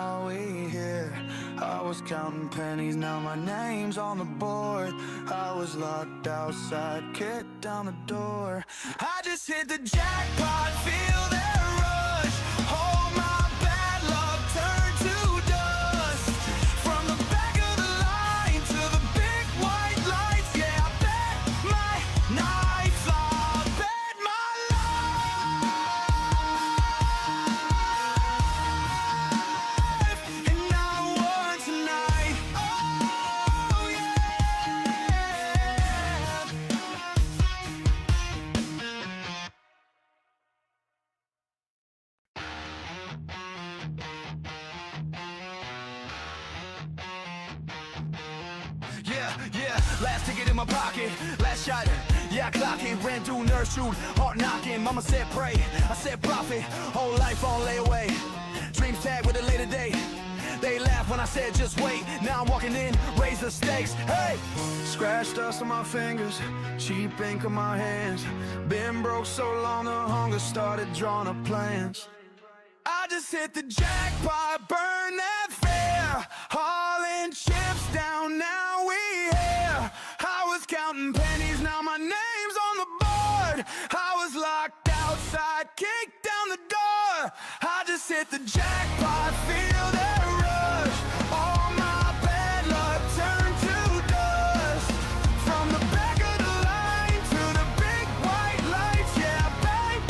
now we here. I was counting pennies, now my name's on the board. I was locked outside, kicked down the door. I just hit the jackpot, feel that rush. All my bad luck turned to dust. From the back of the line to the big white lights. Yeah, I bet my nights, I bet my life. And I won tonight. Oh yeah. Yeah, last ticket in my pocket, last shot, yeah, I clock it, ran through nurse shoot, heart knocking, mama said pray, I said profit, whole life on layaway, dreams tag with a later day, they laugh when I said just wait, now I'm walking in, raise the stakes, hey! Scratch dust on my fingers, cheap ink on my hands, been broke so long the hunger started drawing up plans. I just hit the jackpot, burn that fair, hauling chips down, now we here. I was counting pennies, now my name's on the board. I was locked outside, kicked down the door. I just hit the jackpot, feel that rush. All my bad luck turned to dust. From the back of the line to the big white lights. Yeah, bang,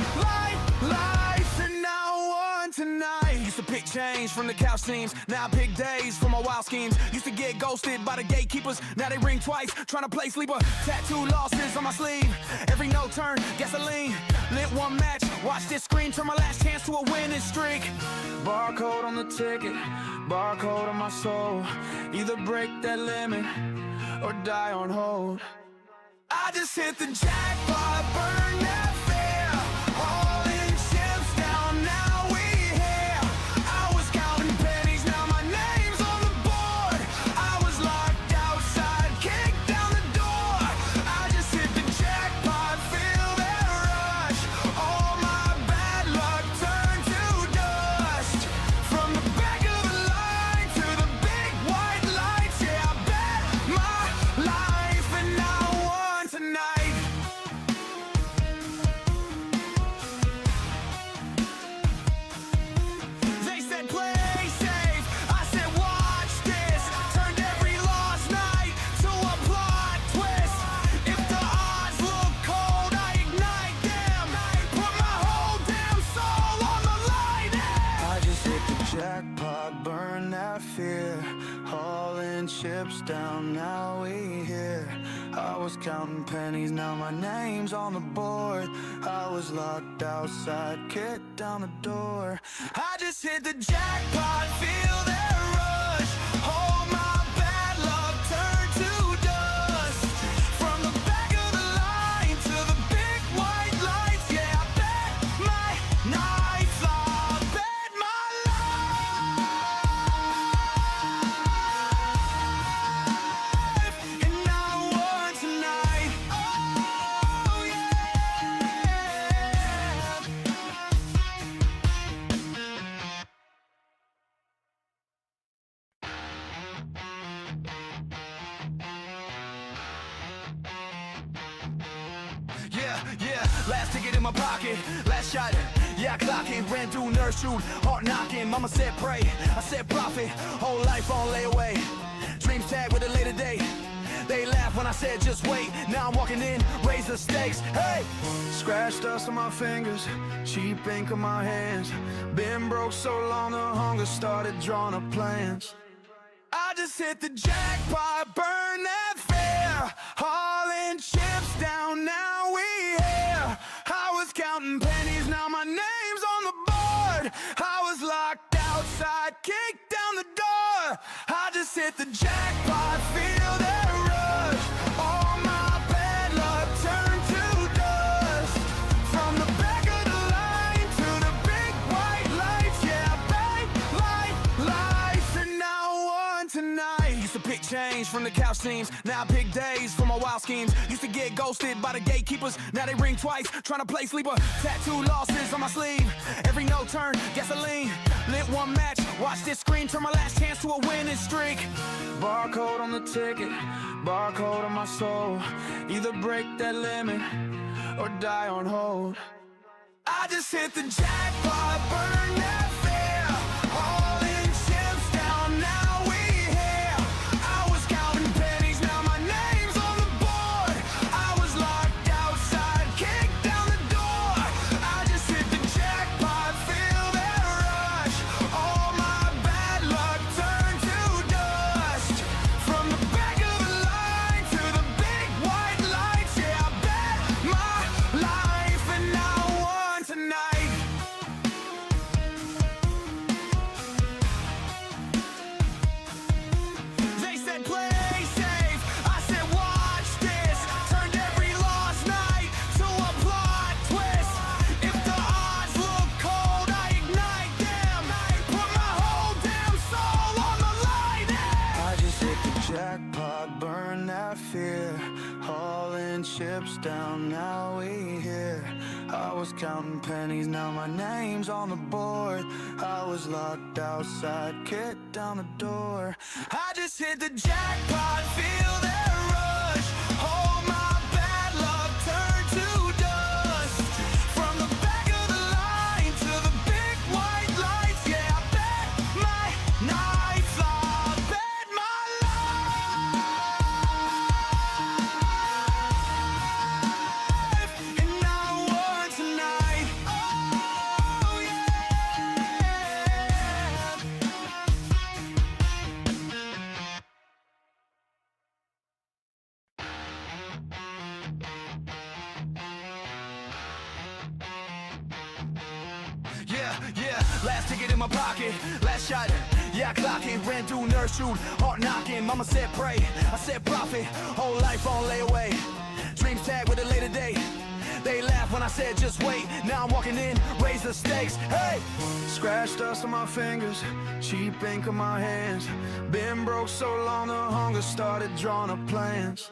lights, and I won tonight. Used to pick change from the couch teams, now I pick days from my wild schemes. Used to get ghosted by the gatekeepers, now they ring twice, trying to play sleeper. Tattoo losses on my sleeve, every no turn, gasoline. Lit one match, watch this screen, turn my last chance to a winning streak. Barcode on the ticket, barcode on my soul. Either break that limit, or die on hold. I just hit the jackpot, burn that fair. All in chips down, now we here. I was counting pennies, now my name's on the board. I was locked outside, kicked down the door. I just hit the jackpot, feel that rush. All my bad luck turned to dust. From the back of the line to the big white lights. Yeah, I bet my life, and I won tonight. They said play safe, I said watch this. Turned every lost night to a plot twist. If the odds look cold, I ignite them. Put my whole damn soul on the line. I just hit the jackpot, burn that fear. Hauling chips down, now we here. I was counting pennies, now my name's on the board. I was locked outside, kicked down the door. I just hit the jackpot, feel that rush. All my bad luck turned to dust. From the back of the line to the big white lights. Yeah, I bet my nights, I bet my life. And I won tonight. Oh yeah. Yeah, last ticket in my pocket, last shot, yeah, I clock it, ran through nurse shoot, heart knocking, mama said pray, I said profit, whole life on layaway, dreams tag with a later day, they laugh when I said just wait, now I'm walking in, raise the stakes, hey! Scratch dust on my fingers, cheap ink on my hands, been broke so long the hunger started drawing up plans. I just hit the jackpot, burn that fair, hauling chips down, now we here. I was counting pennies, now my name's on the board. I was locked outside, kicked down the door. I just hit the jackpot, feel that rush. All my bad luck turned to dust. From the back of the line to the big white lights. Yeah, bang, lights, and I won tonight. Used to pick change from the couch teams, now I pick days from my wild schemes. Used to get ghosted by the gatekeepers, now they ring twice, trying to play sleeper. Tattoo losses on my sleeve, every no turn, gasoline. Lit one match, Watch this screen turn my last chance to a winning streak. Barcode on the ticket, barcode on my soul. Either break that limit or die on hold. I just hit the jackpot, burn that fear. All in chips down, now we here. I was counting pennies, now my name's on the board. I was locked outside, kicked down the door. I just hit the jackpot, feel that rush. All my bad luck turned to dust. From the back of the line to the big white lights. Yeah, I bet my life and I won tonight. They said play safe, I said watch this. Turned every lost night to a plot twist. If the odds look cold, I ignite them. Put my whole damn soul on the line. I just hit the jackpot, burn that fear. Hauling chips down, now we here. I was counting pennies, now my name's on the board. I was locked outside, kicked down the door. I just hit the jackpot, feel that rush. All my bad luck turned to dust. From the back of the line to the big white lights. Yeah, I bet my nights, I bet my life. And I won tonight. Oh yeah. Yeah, last ticket in my pocket, last shot, yeah, I clock it, ran through nurse shoot, heart knocking, mama said pray, I said profit, whole life on layaway, dreams tag with a later date, they laugh when I said just wait, now I'm walking in, raise the stakes, hey! Scratch dust on my fingers, cheap ink on my hands, been broke so long the hunger started drawing up plans.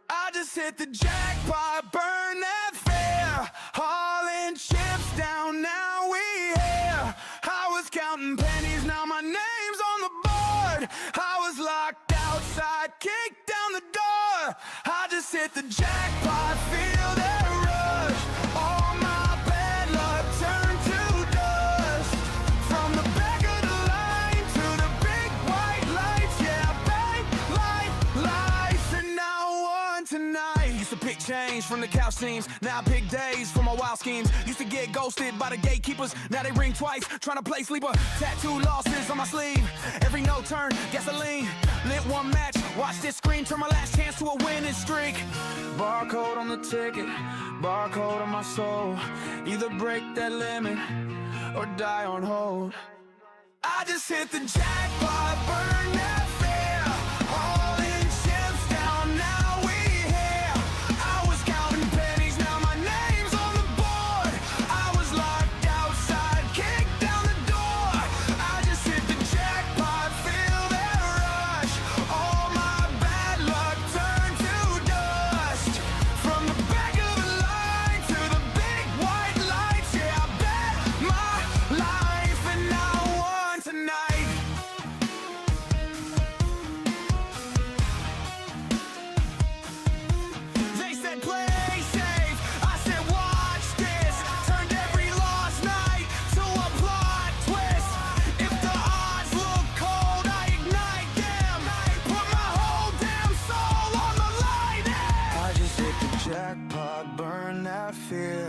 I just hit the jackpot, burn that fear. Hauling chips down, now we here. I was counting pennies, now my name's on the board. I was locked outside, kicked down the door. I just hit the jackpot, feel that rush. All my bad luck turned to dust. From the back of the line to the big white lights. Yeah, bang, lights, and I won tonight. Used to pick change from the couch scenes, now I pick days for my wild schemes. Used to get ghosted by the gatekeepers, now they ring twice, trying to play sleeper. Tattoo losses on my sleeve, every no turn, gasoline. Lit one match, watch this screen turn my last chance to a winning streak. Barcode on the ticket, barcode on my soul. Either break that limit or die on hold. I just hit the jackpot, burn that fear. All in chips down, now we here. I was counting pennies, now my name's on the board. I was locked outside, kicked down the door. I just hit the jackpot, feel that rush. All my bad luck turned to dust. From the back of the line to the big white lights. Yeah, I bet my life and I won tonight. They said play safe, I said watch this. Turned every lost night to a plot twist. If the odds look cold, I ignite them. Put my whole damn soul on the line. I just hit the jackpot, burn that fear.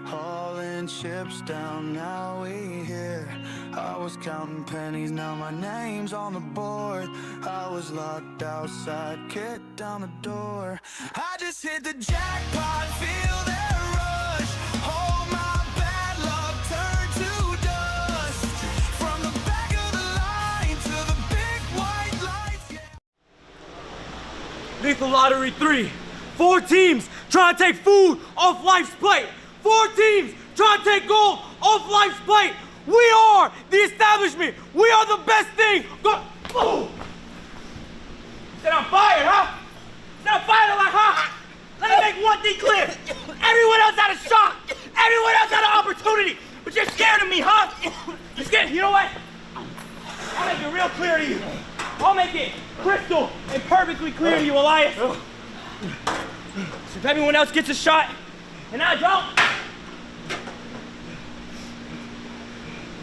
Hauling chips down, now we here. I was counting pennies, now my name's on the board. I was locked outside, kicked down the door. I just hit the jackpot, feel that rush. All my bad luck turned to dust. From the back of the line to the big white lights. Lethal Lottery 3. 4 teams trying to take food off life's plate. 4 teams trying to take gold off life's plate. We are the establishment. We are the best thing. Go. Boom. Said I'm fired, huh? Said I'm fired, like, huh? Let me make one thing clear. Everyone else had a shot. Everyone else had an opportunity. But you're scared of me, huh? You're scared. You know what? real clear to you. I'll make it crystal and perfectly clear to you, Elias. So if everyone else gets a shot and I don't,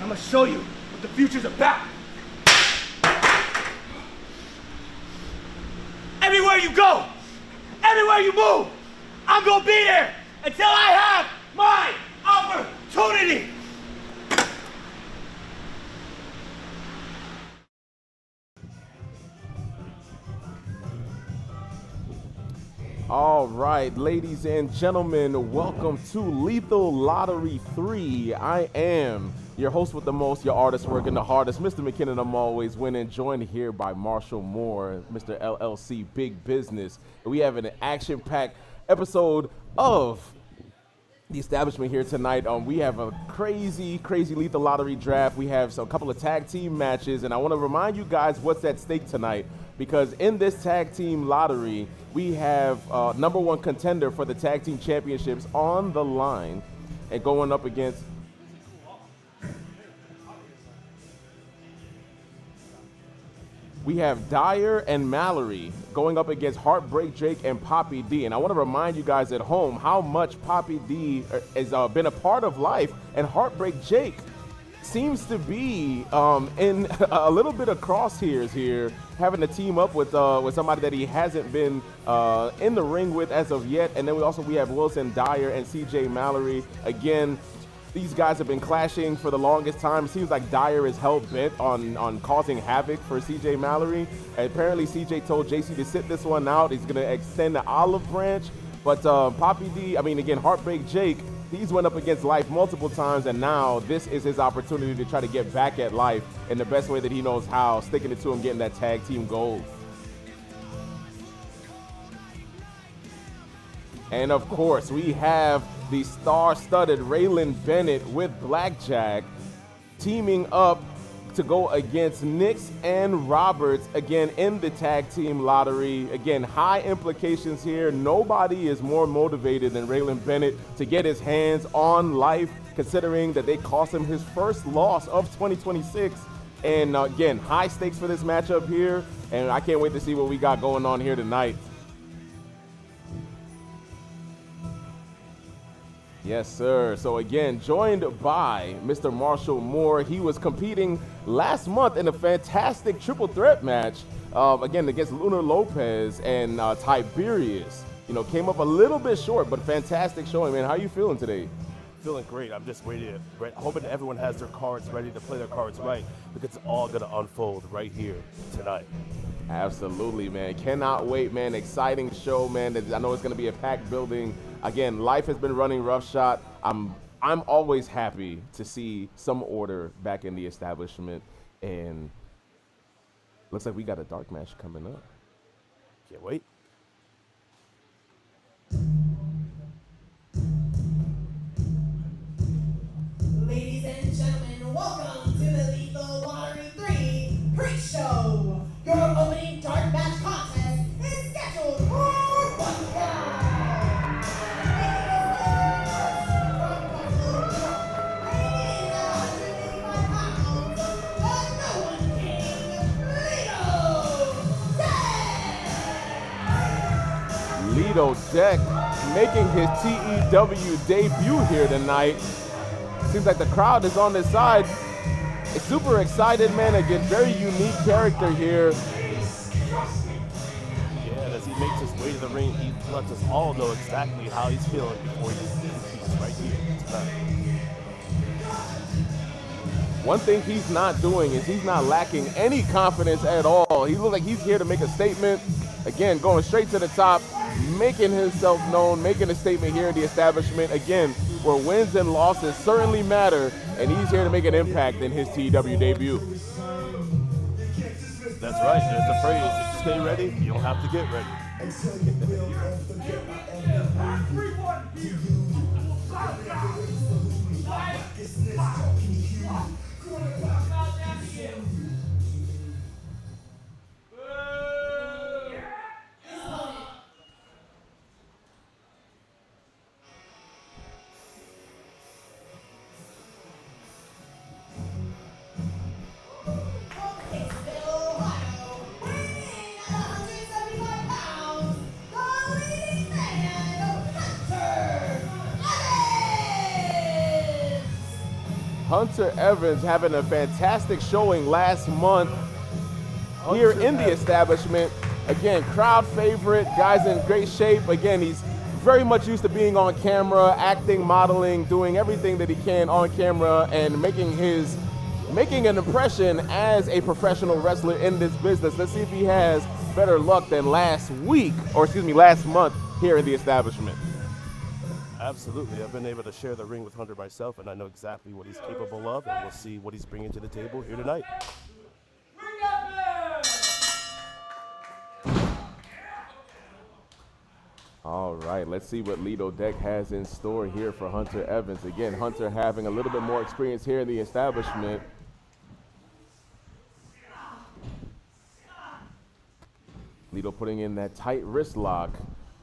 I'm gonna show you what the future's about. Everywhere you go, everywhere you move, I'm gonna be there until I have my opportunity. All right, ladies and gentlemen, welcome to Lethal Lottery 3. I am your host with the most, your artist working the hardest, Mr. McKinnon. I'm always winning, joined here by Marshall Moore, Mr. LLC Big Business. We have an action-packed episode of the establishment here tonight. We have a crazy Lethal Lottery draft. We have a couple of tag team matches, and I want to remind you guys what's at stake tonight, because in this tag team lottery, we have number one contender for the tag team championships on the line and going up against we have Dyer and Mallerie going up against Heartbreak Jake and Poppy D. And I want to remind you guys at home how much Poppy D has been a part of life, and Heartbreak Jake seems to be in a little bit of crosshairs here, having to team up with somebody that he hasn't been in the ring with as of yet. And then we have Wilson Dyer and CJ Mallerie. Again, these guys have been clashing for the longest time. It seems like Dyer is hell-bent on causing havoc for CJ Mallerie. And apparently CJ told JC to sit this one out. He's going to extend the olive branch. But Heartbreak Jake, he's went up against Life multiple times, and now this is his opportunity to try to get back at Life in the best way that he knows how, sticking it to him, getting that tag team gold. And of course, we have the star-studded Raylan Bennett with Blackjack teaming up to go against Nix and Roberts, again, in the tag team lottery. Again, high implications here. Nobody is more motivated than Raylan Bennett to get his hands on Life, considering that they cost him his first loss of 2026. And again, high stakes for this matchup here, and I can't wait to see what we got going on here tonight. Yes, sir. So again, joined by Mr. Marshall Moore. He was competing last month in a fantastic triple threat match, again, against Lunar, Lopez, and Tiberius. You know, came up a little bit short, but fantastic showing, man. How are you feeling today? Feeling great. I'm just hoping everyone has their cards ready to play their cards right, because it's all going to unfold right here tonight. Absolutely, man. Cannot wait, man. Exciting show, man. I know it's going to be a packed building. Again, Life has been running roughshot. I'm always happy to see some order back in the establishment, and looks like we got a dark match coming up. Can't wait. Ladies and gentlemen, welcome to the Lethal Lottery 3 pre-show. Your opening dark match contest is scheduled for 1 guy. Lido Deck making his TEW debut here tonight. Seems like the crowd is on his side. It's super excited, man. Again, very unique character here. Yeah, and as he makes his way to the ring, he lets us all know exactly how he's feeling before he competes right here tonight. One thing he's not doing is he's not lacking any confidence at all. He looks like he's here to make a statement. Again, going straight to the top, making himself known, making a statement here in the establishment. Again, where wins and losses certainly matter, and he's here to make an impact in his TEW debut. That's right. There's the phrase, stay ready, you don't have to get ready. Hunter Evans having a fantastic showing last month here in the establishment. Again, crowd favorite, guy's in great shape. Again, he's very much used to being on camera, acting, modeling, doing everything that he can on camera, and making an impression as a professional wrestler in this business. Let's see if he has better luck than last month here in the establishment. Absolutely. I've been able to share the ring with Hunter myself, and I know exactly what he's capable of, and we'll see what he's bringing to the table here tonight. All right, let's see what Lido Deck has in store here for Hunter Evans. Again, Hunter having a little bit more experience here in the establishment. Lido putting in that tight wrist lock.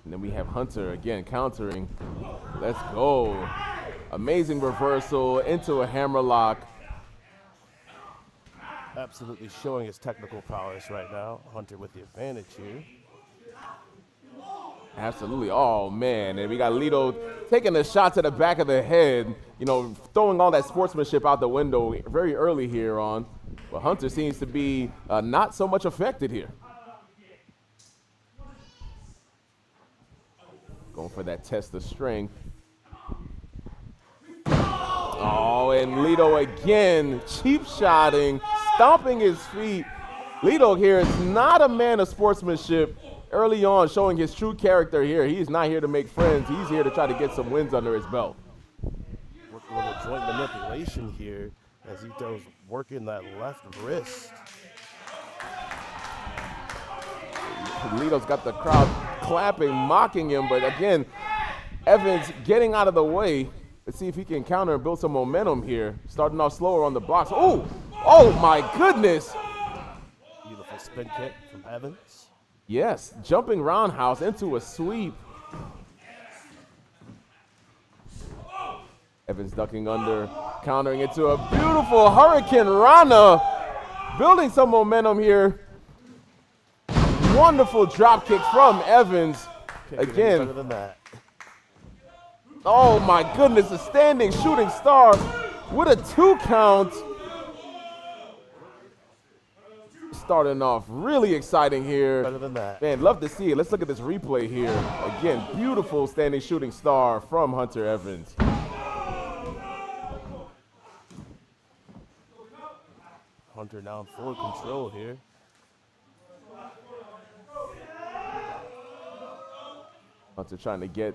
And then we have Hunter again countering. Let's go. Amazing reversal into a hammer lock. Absolutely showing his technical prowess right now. Hunter with the advantage here. Absolutely. Oh, man. And we got Lido taking a shot to the back of the head, you know, throwing all that sportsmanship out the window very early here on. But Hunter seems to be not so much affected here. Going for that test of strength. Oh, and Lido again, cheap shotting, stomping his feet. Lido here is not a man of sportsmanship. Early on, showing his true character here. He's not here to make friends. He's here to try to get some wins under his belt. Working with a joint manipulation here as he does working that left wrist. Lido's got the crowd clapping, mocking him, but again, Evans getting out of the way. Let's see if he can counter and build some momentum here. Starting off slower on the blocks. Oh my goodness. Beautiful spin kick from Evans. Yes, jumping roundhouse into a sweep. Evans ducking under, countering into a beautiful Hurricane Rana. Building some momentum here. Wonderful drop kick from Evans. Again. Better than that. Oh my goodness, a standing shooting star with a 2 count. Starting off really exciting here. Better than that. Man, love to see it. Let's look at this replay here. Again, beautiful standing shooting star from Hunter Evans. Hunter now in full control here. Hunter trying to get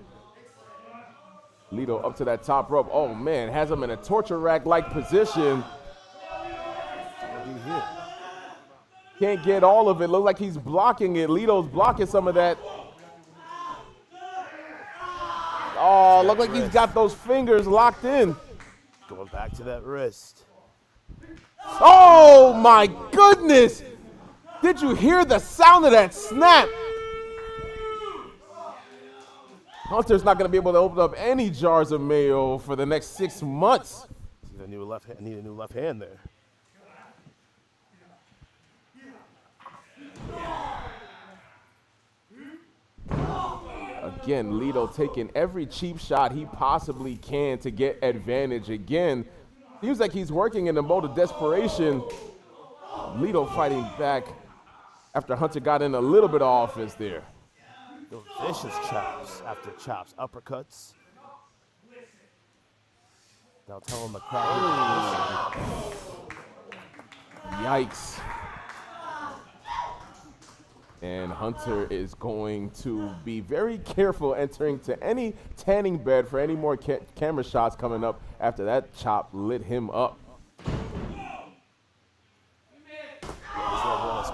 Lido up to that top rope. Oh man, has him in a torture rack-like position. What do you hear? Can't get all of it. Looks like he's blocking it. Lido's blocking some of that. Oh, look like he's got those fingers locked in. Going back to that wrist. Oh my goodness! Did you hear the sound of that snap? Hunter's not going to be able to open up any jars of mayo for the next 6 months. Need a new left hand there. Again, Lido taking every cheap shot he possibly can to get advantage. Again, seems like he's working in a mode of desperation. Lido fighting back after Hunter got in a little bit of offense there. Those vicious chops after chops, uppercuts. Now telling the crowd. Yikes. And Hunter is going to be very careful entering to any tanning bed for any more camera shots coming up after that chop lit him up.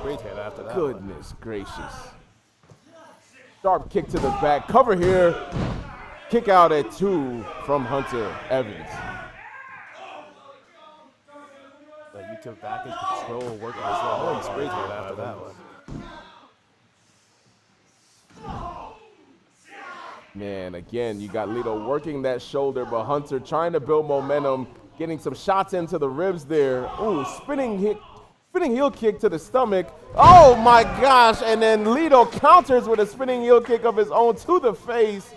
After that Goodness gracious. Sharp kick to the back. Cover here. Kick out at 2 from Hunter Evans. But you took back in control, working as well. He sprayed him after that one. Man, again, you got Lido working that shoulder, but Hunter trying to build momentum, getting some shots into the ribs there. Ooh, spinning heel kick to the stomach. Oh my gosh, and then Lido counters with a spinning heel kick of his own to the face.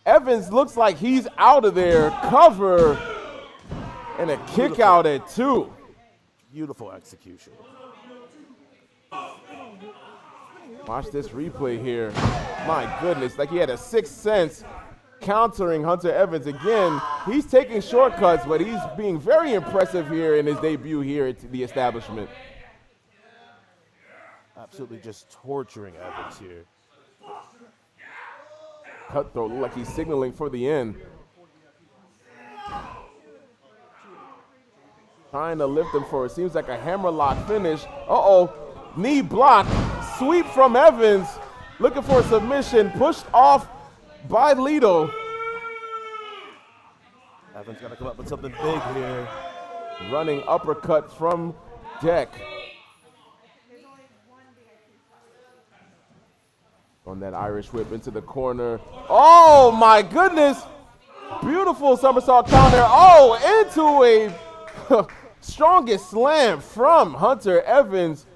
Evans looks like he's out of there. Cover. And a kick out at 2. Beautiful execution. Watch this replay here. My goodness, like he had a sixth sense countering Hunter Evans. Again, he's taking shortcuts, but he's being very impressive here in his debut here at the establishment. Absolutely just torturing Evans here. Cutthroat look like he's signaling for the end. Trying to lift him for it seems like a hammerlock finish. Uh-oh, knee block, sweep from Evans. Looking for a submission, pushed off by Lito. Evans got to come up with something big here. Running uppercut from Deck. On that Irish whip into the corner. Oh my goodness! Beautiful somersault counter. Oh, into a strongest slam from Hunter Evans.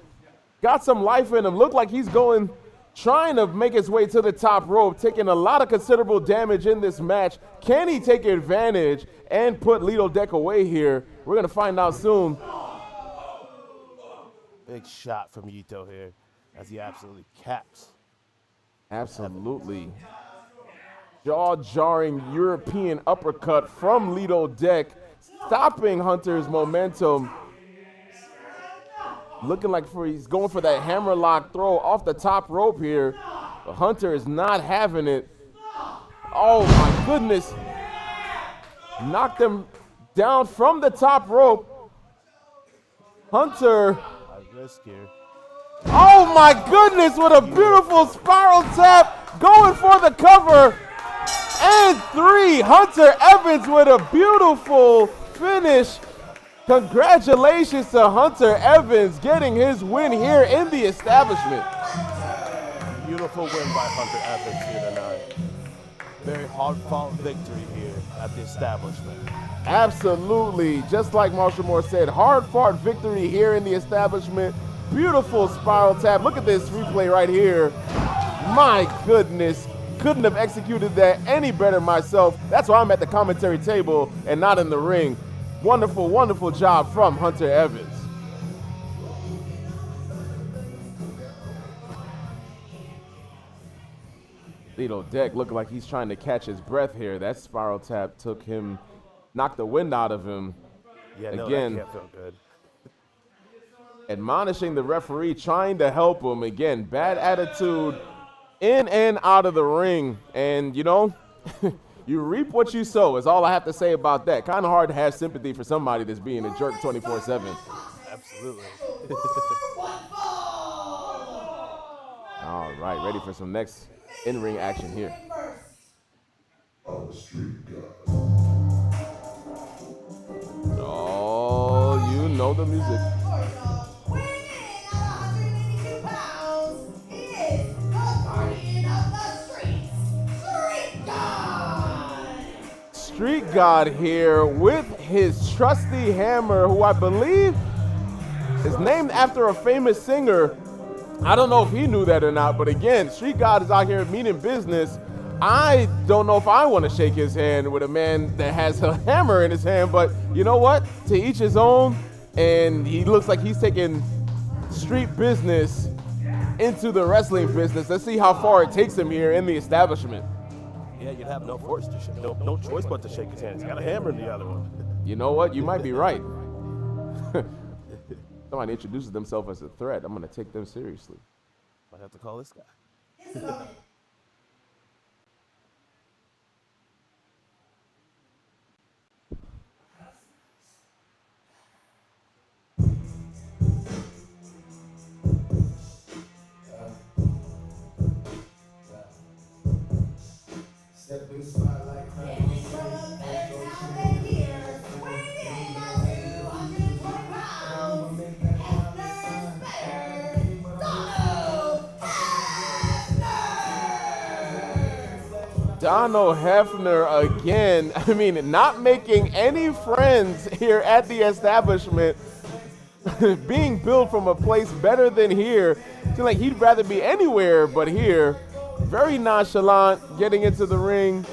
Got some life in him. Looked like he's trying to make his way to the top rope, taking a lot of considerable damage in this match. Can he take advantage and put Lito Deck away here? We're going to find out soon. Big shot from Yito here as he absolutely caps. Absolutely. Jaw-jarring European uppercut from Lito Deck, stopping Hunter's momentum. Looking like he's going for that hammerlock throw off the top rope here. But Hunter is not having it. Oh my goodness. Knocked him down from the top rope. Hunter. High risk here. Oh my goodness, what a beautiful spiral tap. Going for the cover. And 3. Hunter Evans with a beautiful finish. Congratulations to Hunter Evans getting his win here in the establishment. Beautiful win by Hunter Evans here tonight. Very hard-fought victory here at the establishment. Absolutely. Just like Marshall Moore said, hard-fought victory here in the establishment. Beautiful spiral tap. Look at this replay right here. My goodness. Couldn't have executed that any better myself. That's why I'm at the commentary table and not in the ring. Wonderful, wonderful job from Hunter Evans. Lito Deck looking like he's trying to catch his breath here. That spiral tap knocked the wind out of him. Yeah, no, again, that can't feel good. Admonishing the referee, trying to help him. Again, bad attitude in and out of the ring. And, you know, you reap what you sow is all I have to say about that. Kind of hard to have sympathy for somebody that's being a jerk 24/7. Absolutely. All right, ready for some next in-ring action here. Oh, you know the music. Street God here with his trusty hammer, who I believe is named after a famous singer. I don't know if he knew that or not, but again, Street God is out here meaning business. I don't know if I want to shake his hand with a man that has a hammer in his hand, but you know what? To each his own, and he looks like he's taking street business into the wrestling business. Let's see how far it takes him here in the establishment. Yeah, you'd have no force to shake, no choice but to shake his hand. He's got a hammer in the other one. You know what? You might be right. Somebody introduces themselves as a threat. I'm going to take them seriously. Might have to call this guy. Step in the spotlight, Donald Hefner again. I mean, not making any friends here at the establishment. Being billed from a place better than here. Seems like he'd rather be anywhere but here. Very nonchalant, getting into the ring.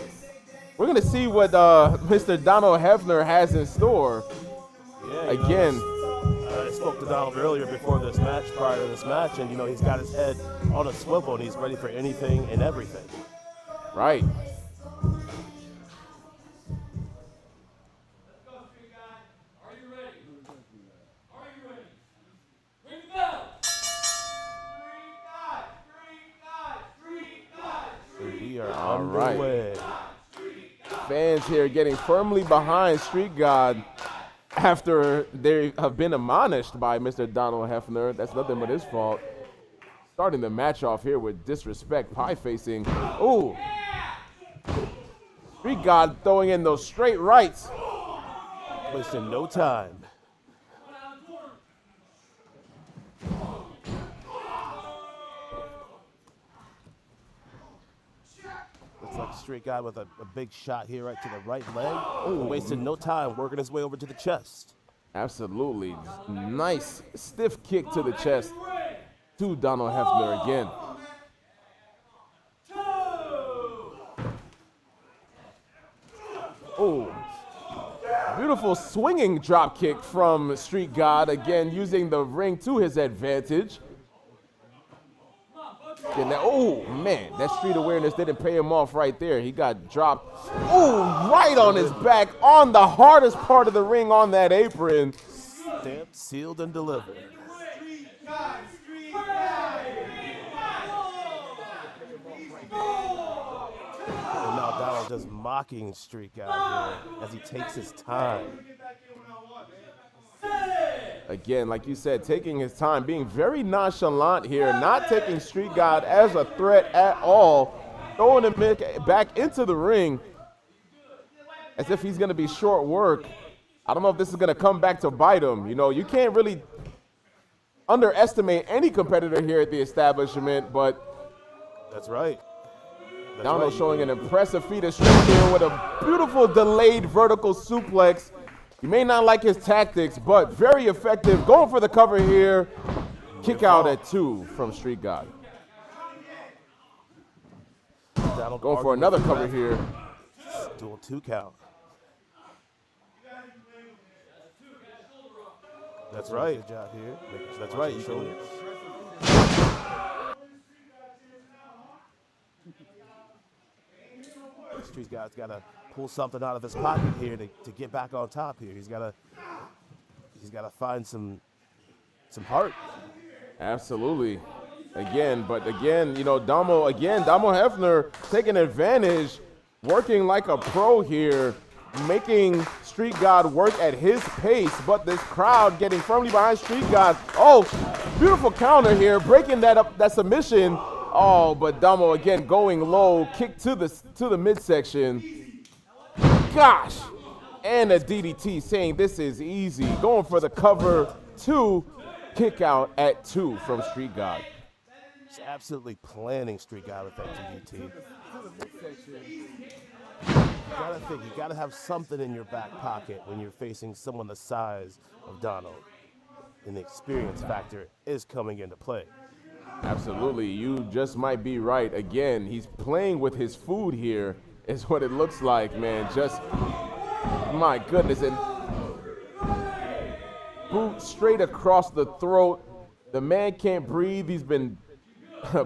We're going to see what Mr. Donald Hefner has in store. again. I spoke to Donald earlier before this match, prior to this match, and he's got his head on a swivel and he's ready for anything and everything. Right. We are All underway. Fans here getting firmly behind Street God after they have been admonished by Mr. Donald Hefner. That's nothing but his fault. Starting the match off here with disrespect, pie facing. Ooh. Street God throwing in those straight rights. Wasting no time. Looks like Street God with a big shot here right to the right leg. Ooh, wasting no time, working his way over to the chest. Absolutely. Nice stiff kick to the chest to Donald Hefner again. Oh, beautiful swinging drop kick from Street God, again using the ring to his advantage. Oh man, that street awareness didn't pay him off right there. He got dropped. Oh, right on his back on the hardest part of the ring on that apron. Stamped, sealed, and delivered. And now Donald just mocking Street God here as he takes his time. Again, like you said, taking his time, being very nonchalant here, not taking Street God as a threat at all, throwing him back into the ring as if he's going to be short work. I don't know if this is going to come back to bite him. You can't really underestimate any competitor here at the establishment, but That's right. Donald showing an impressive feat of strength here with a beautiful delayed vertical suplex. You may not like his tactics, but very effective. Going for the cover here. Kick out at 2 from Street God. Going for another cover here. Dual 2 count. That's right. Good job here. That's right. You can. Street God's got to pull something out of his pocket here to get back on top here. He's got to find some heart. Absolutely. Again, Damo Hefner taking advantage, working like a pro here, making Street God work at his pace, but this crowd getting firmly behind Street God. Oh, beautiful counter here, breaking that submission. Oh, but Damo again going low, kick to the midsection. Gosh, and a DDT saying this is easy. Going for the cover 2, kick out at 2 from Street God. He's absolutely planning Street God with that DDT. You gotta have something in your back pocket when you're facing someone the size of Donald. And the experience factor is coming into play. Absolutely, you just might be right. Again, he's playing with his food here, is what it looks like, man. Just, my goodness, and boot straight across the throat. The man can't breathe. He's been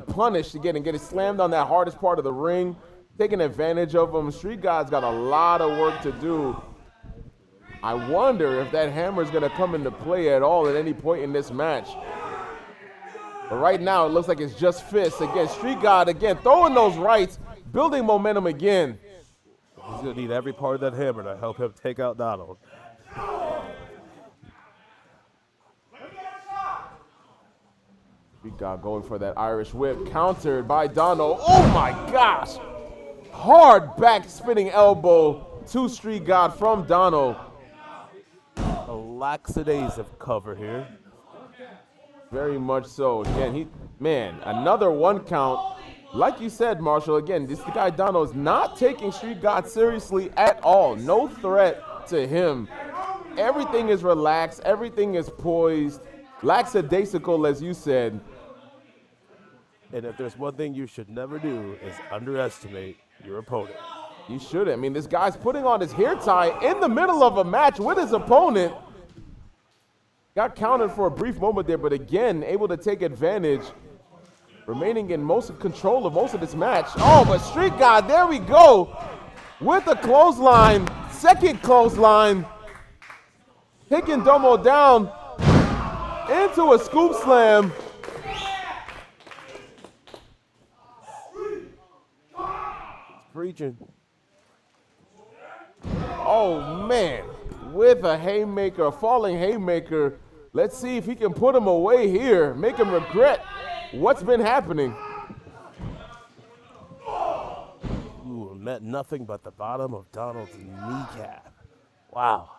punished again and getting slammed on that hardest part of the ring, taking advantage of him. Street God's got a lot of work to do. I wonder if that hammer is going to come into play at all at any point in this match. But right now, it looks like it's just fists. Again, Street God, again, throwing those rights, building momentum again. He's going to need every part of that hammer to help him take out Donald. Street God going for that Irish whip, countered by Donald. Oh my gosh! Hard back spinning elbow to Street God from Donald. A lackadaisical cover here. Very much so. Again, another 1 count. Like you said, Marshall, again, this guy Donald's not taking Street God seriously at all. No threat to him. Everything is relaxed. Everything is poised. Lackadaisical, as you said. And if there's one thing you should never do is underestimate your opponent. You shouldn't. I mean, this guy's putting on his hair tie in the middle of a match with his opponent. Got countered for a brief moment there, but again, able to take advantage, remaining in most control of most of this match. Oh, but Street God, there we go, with a clothesline, second clothesline, taking Domo down into a scoop slam. Preaching. Oh man, with a haymaker, a falling haymaker. Let's see if he can put him away here, make him regret what's been happening. Ooh, met nothing but the bottom of Donald's kneecap. Wow,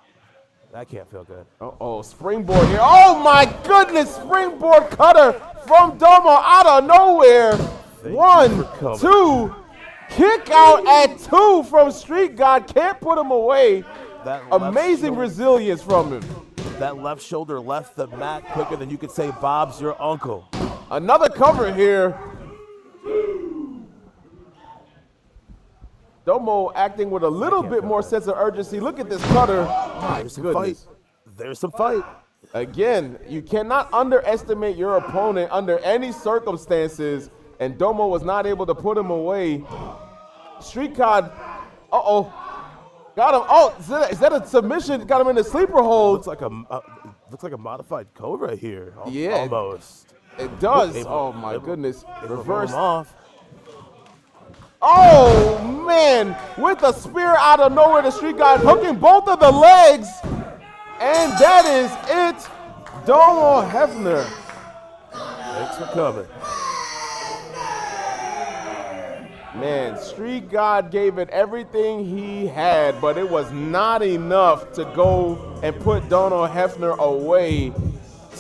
that can't feel good. Uh-oh, springboard here. Oh my goodness, springboard cutter from Domo out of nowhere. One, two, kick out at 2 from Street God. Can't put him away. Amazing resilience from him. That left shoulder left the mat quicker than you could say Bob's your uncle. Another cover here. Domo acting with a little bit more sense of urgency. Look at this cutter. My There's some goodness. fight. There's some fight. Again, you cannot underestimate your opponent under any circumstances, and Domo was not able to put him away. Street God, got him. Oh, is that a submission? Got him in the sleeper hold. Looks like a modified Cobra here. Yeah, almost. It does. Able- My able- goodness. able to roll Reverse. him off. Oh man, with a spear out of nowhere, the Street God hooking both of the legs, and that is it. Domo Hefner. Thanks for coming. Man, Street God gave it everything he had, but it was not enough to go and put Domo Hefner away.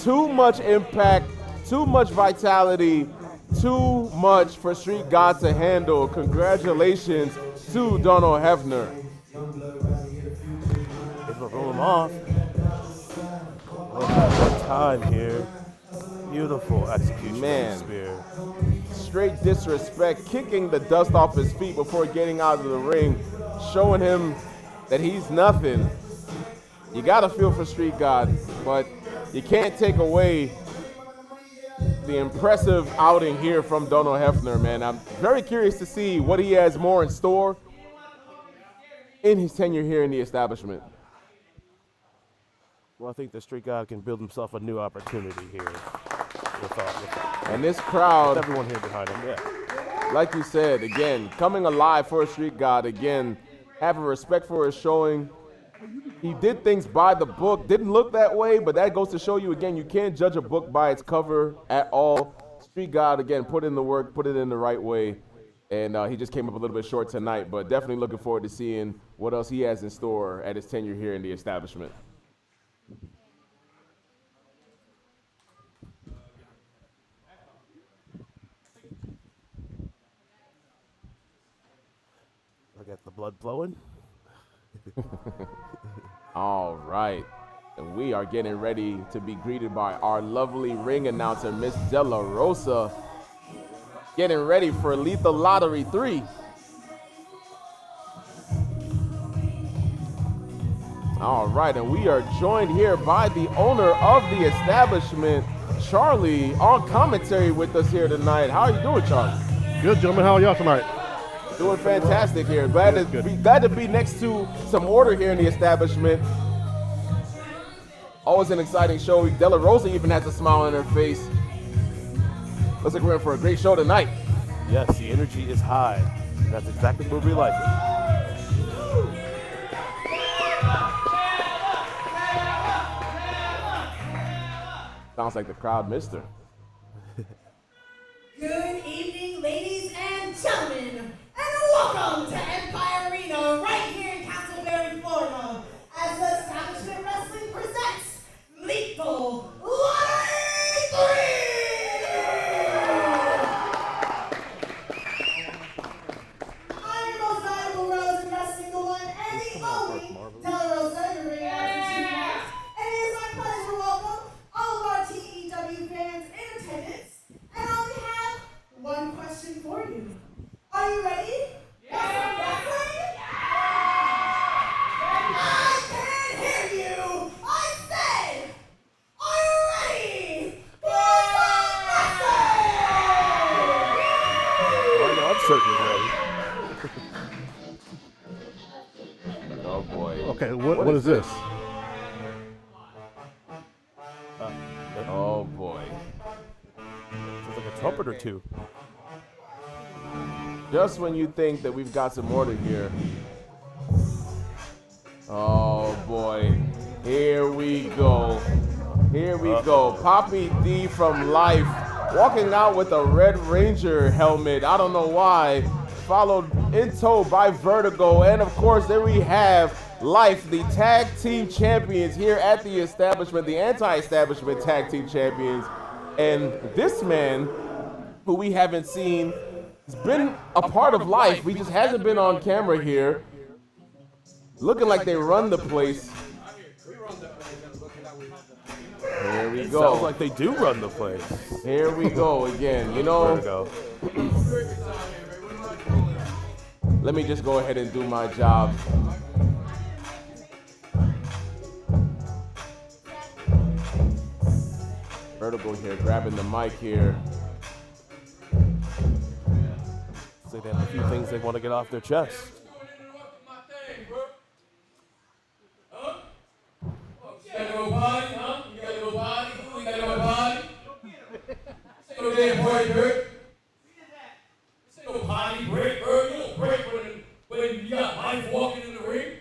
Too much impact, too much vitality, too much for Street God to handle. Congratulations to Domo Hefner. Able to roll him off. One time here. Beautiful execution Man. of the spear. Straight disrespect, kicking the dust off his feet before getting out of the ring, showing him that he's nothing. You gotta feel for Street God, but you can't take away the impressive outing here from Domo Hefner, man. I'm very curious to see what he has more in store in his tenure here in the establishment. Well, I think the Street God can build himself a new opportunity here. With And this crowd, everyone here behind him, yeah. like you said, again, coming alive for Street God, again, having respect for his showing. He did things by the book, didn't look that way, but that goes to show you, again, you can't judge a book by its cover at all. Street God, again, put in the work, put it in the right way, and he just came up a little bit short tonight, but definitely looking forward to seeing what else he has in store at his tenure here in the establishment. I got the blood flowing. All right. And we are getting ready to be greeted by our lovely ring announcer, Miss Della Rosa. Getting ready for Lethal Lottery 3. All right, and we are joined here by the owner of the establishment, Charlie, on commentary with us here tonight. How are you doing, Charlie? Good, gentlemen. How are y'all tonight? Doing fantastic here. Glad to be next to some order here in the establishment. Always an exciting show. Della Rosa even has a smile on her face. Looks like we're in for a great show tonight. Yes, the energy is high. That's exactly where we like it. Sounds like the crowd missed her. Good evening, ladies and gentlemen, and welcome to Empire Arena right here in Castleberry, Florida, as the Establishment Wrestling presents Lethal Lottery 3! I'm your most valuable rose in wrestling, the one and the only Della Rosa, your ring announcer, Chief Max, and it is my pleasure to welcome all of our TEW fans in attendance. And I only have one question for you. Are you ready? Yes! Okay, what is this? Oh boy. Sounds like a trumpet or two. Just when you think that we've got some more to hear. Oh boy. Here we go. Here we go. Poppy D from Life walking out with a Red Ranger helmet. I don't know why. Followed in tow by Vertigo. And of course, there we have Life, the tag team champions here at the establishment, the anti-establishment tag team champions. And this man, who we haven't seen, has been a part of Life. He just hasn't been on camera here. Looking like they run the place. Here we go. Sounds like they do run the place. Here we go again. You know, Vertigo. let me just go ahead and do my job. Vertigo here, grabbing the mic here. So they have a few things they want to get off their chest. You gotta go party, huh? You gotta go party? You gotta go party? This ain't no damn party, Bert. This ain't no party break, Bert. You don't break when you got Life walking in the ring.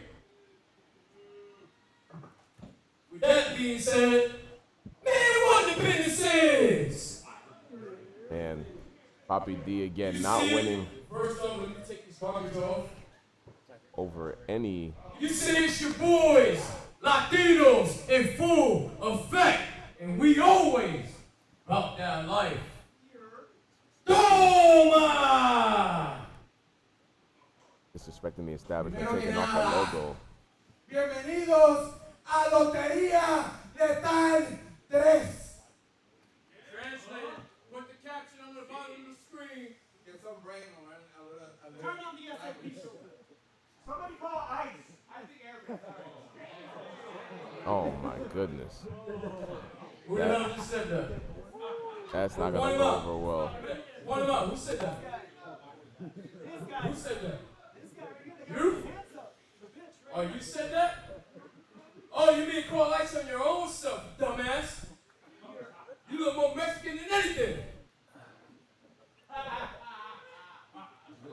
With that being said, man, what the business is? And Poppy D again not winning First off, let me take this garbage off. over any. You say it's your boys, Latinos, in full effect, and we always about that life. Toma! Disrespecting the establishment, taking off the logo. Bienvenidos a Lotería Letal 3. Translate. Put the caption on the bottom of the screen. Get some brain on it. Turn on the SOP show. Somebody call ICE. I think Aries. Oh my goodness. Who the hell just said that? That's not gonna go over well. Point him out. Who said that? Who said that? You? Oh, you said that? Oh, you mean call ice on your own self, dumbass? You look more Mexican than anything.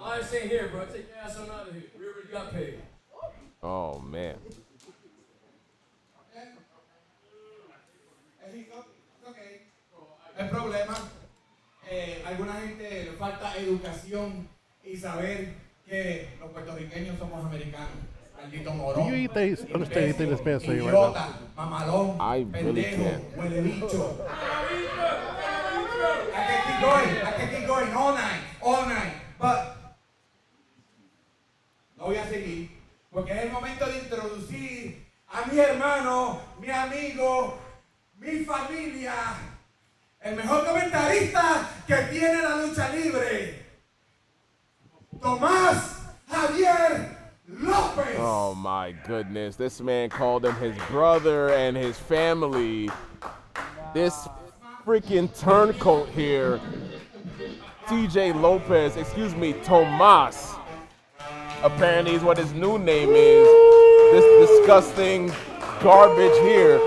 Ice ain't here, bro. Take your ass on out of here. We already got paid. Oh man. Okay. El problema, alguna gente le falta educación y saber que los puertorriqueños somos americanos. Maldito morón. Do you understand anything this man's saying right Idiota, now? mamalón, I really pendejo, can't. huele bicho. I can keep going all night. But no voy a seguir porque es el momento de introducir a mi hermano, mi amigo, mi familia, el mejor comentarista que tiene la lucha libre, Tomás Javier Lopez. Oh my goodness. This man called him his brother and his family. This freaking turncoat here. TJ Lopez, excuse me, Tomas. Apparently is what his new name is. This disgusting garbage here.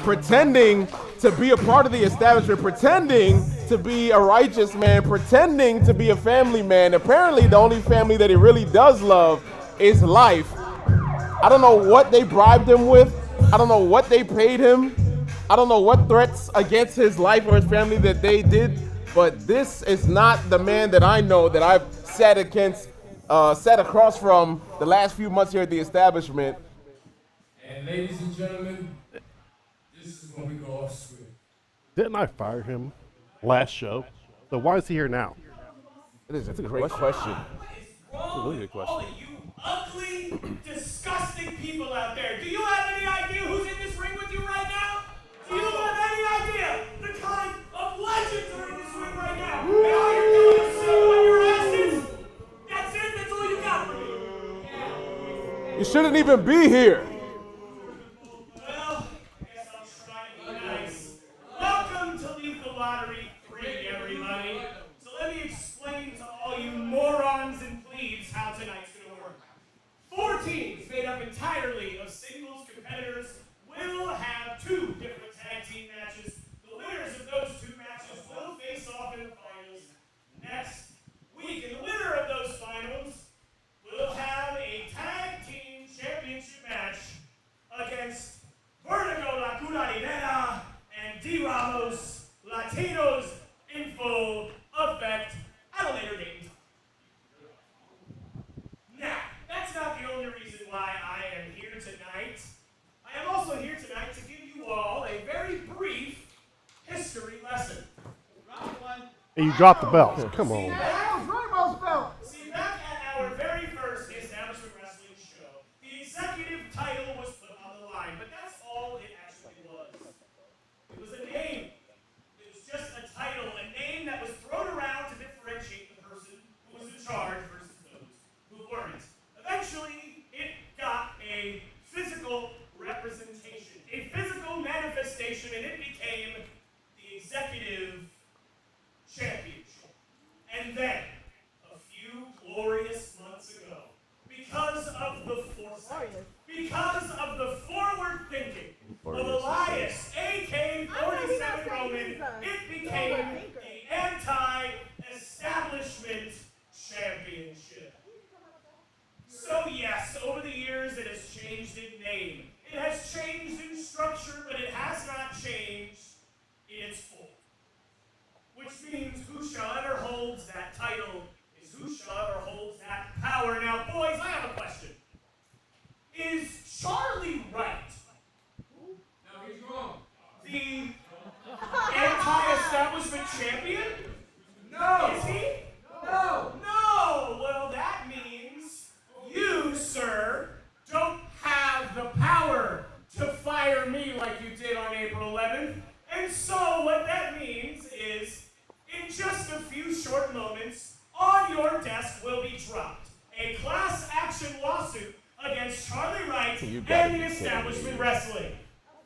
Pretending to be a part of the establishment, pretending to be a righteous man, pretending to be a family man. Apparently the only family that he really does love is Life. I don't know what they bribed him with. I don't know what they paid him. I don't know what threats against his life or his family that they did, but this is not the man that I know that I've sat across from the last few months here at the establishment. And ladies and gentlemen, this is when we go off script. Didn't I fire him last show? So why is he here now? That's a great question. That's a really good question. All of you ugly, disgusting people out there. Do you have any idea who's in this ring with you right now? Do you have any idea the kind of legends are in this ring right now? And all you're doing is sitting on your asses? That's it? That's all you got for me? You shouldn't even be here. Well, I guess I'll try to be nice. Welcome to Lethal Lottery 3, everybody. So let me explain to all you morons and plebes how tonight's gonna work. 4 teams made up entirely of singles competitors will have 2 different tag team matches. The winners of those 2 matches will face off in the finals next week. And the winner of those finals will have a tag team championship match against Vertigo La Curadinera and D. Ramos Latinos in full effect at a later date. Now, that's not the only reason why I am here tonight. I am also here tonight to give you all a very brief history lesson. And you dropped the belt. Come on. See, back at our very first establishment wrestling show, the executive title was put on the line, but that's all it actually was. It was a name. It was just a title, a name that was thrown around to differentiate the person who was in charge versus those who weren't. Eventually, it got a physical representation, a physical manifestation, and it became the executive championship. And then, a few glorious months ago, because of the foresight, because of the forward thinking of Elias, AK-47 Roman, it became the anti-establishment championship. So yes, over the years it has changed in name. It has changed in structure, but it has not changed in its form. Which means whosoever holds that title is whosoever holds that power. Now, boys, I have a question. Is Charlie right? No, he's wrong. The anti-establishment champion? No. Is he? No. No! Well, that means you, sir, don't have the power to fire me like you did on April 11th. And so what that means is, in just a few short moments, on your desk will be dropped a class action lawsuit against Charlie Wright and the Establishment Wrestling.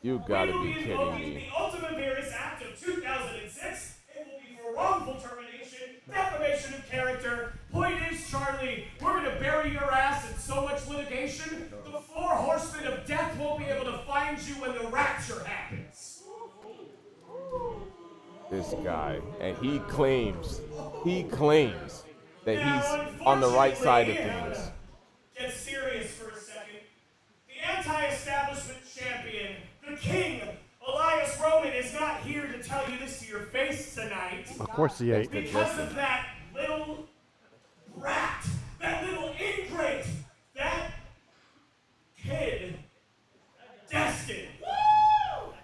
You gotta We will be be kidding invoking me. the Ultimate Virus Act of 2006. It will be for wrongful termination, defamation of character. Point is, Charlie, we're gonna bury your ass in so much litigation, the 4 horsemen of death won't be able to find you when the rapture happens. This guy, and he claims that he's on the right side of things. Get serious for a second. The anti-establishment champion, the king, Elias Roman, is not here to tell you this to your face tonight. Of course he ain't. Because of that little rat, that little ingrate, that kid, Destin.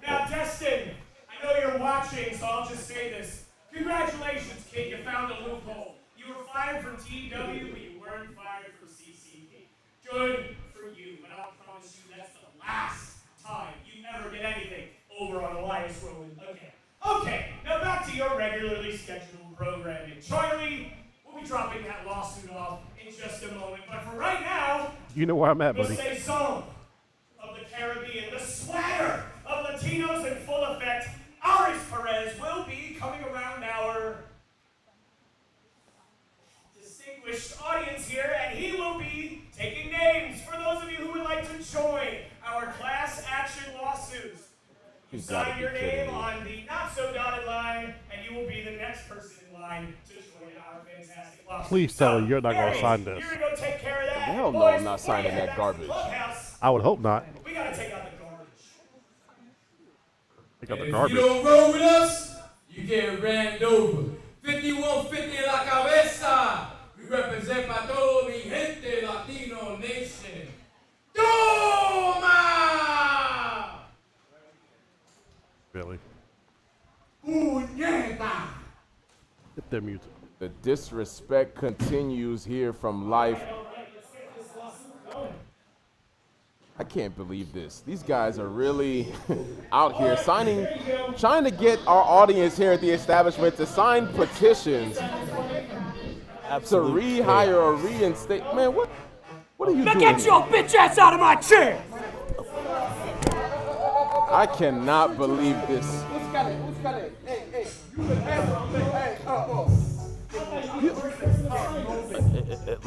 Now, Destin, I know you're watching, so I'll just say this. Congratulations, kid, you found a loophole. You were fired from TW, but you weren't fired from CCP. Good for you, but I'll promise you that's the last time you ever get anything over on Elias Roman again. Okay, now back to your regularly scheduled programming. Charlie, we'll be dropping that lawsuit off in just a moment, but for right now, You know where I'm at, the buddy. saison of the Caribbean, the swagger of Latinos in full effect, Aries Perez will be coming around our distinguished audience here, and he will be taking names for those of you who would like to join our class action lawsuits. You sign your name on the not so dotted line, and you will be the next person in line to join our fantastic lawsuit. Please tell her you're not gonna Aries, sign this. You're gonna go take care of that. Hell no, Boys, I'm not before you signing head that back to the garbage. clubhouse, I would hope not. we gotta take out the garbage. Pick up the If garbage. you don't roll with us, you get ran over. 5150 en la cabeza. We represent para todo mi gente, Latino Nation. Toma! Really. Puñeta! Hit their music. The disrespect continues here from Life. I can't believe this. These guys are really out here trying to get our audience here at the establishment to sign petitions to rehire or reinstate. Man, what are you Now doing? get your bitch ass out of my chair! I cannot believe this.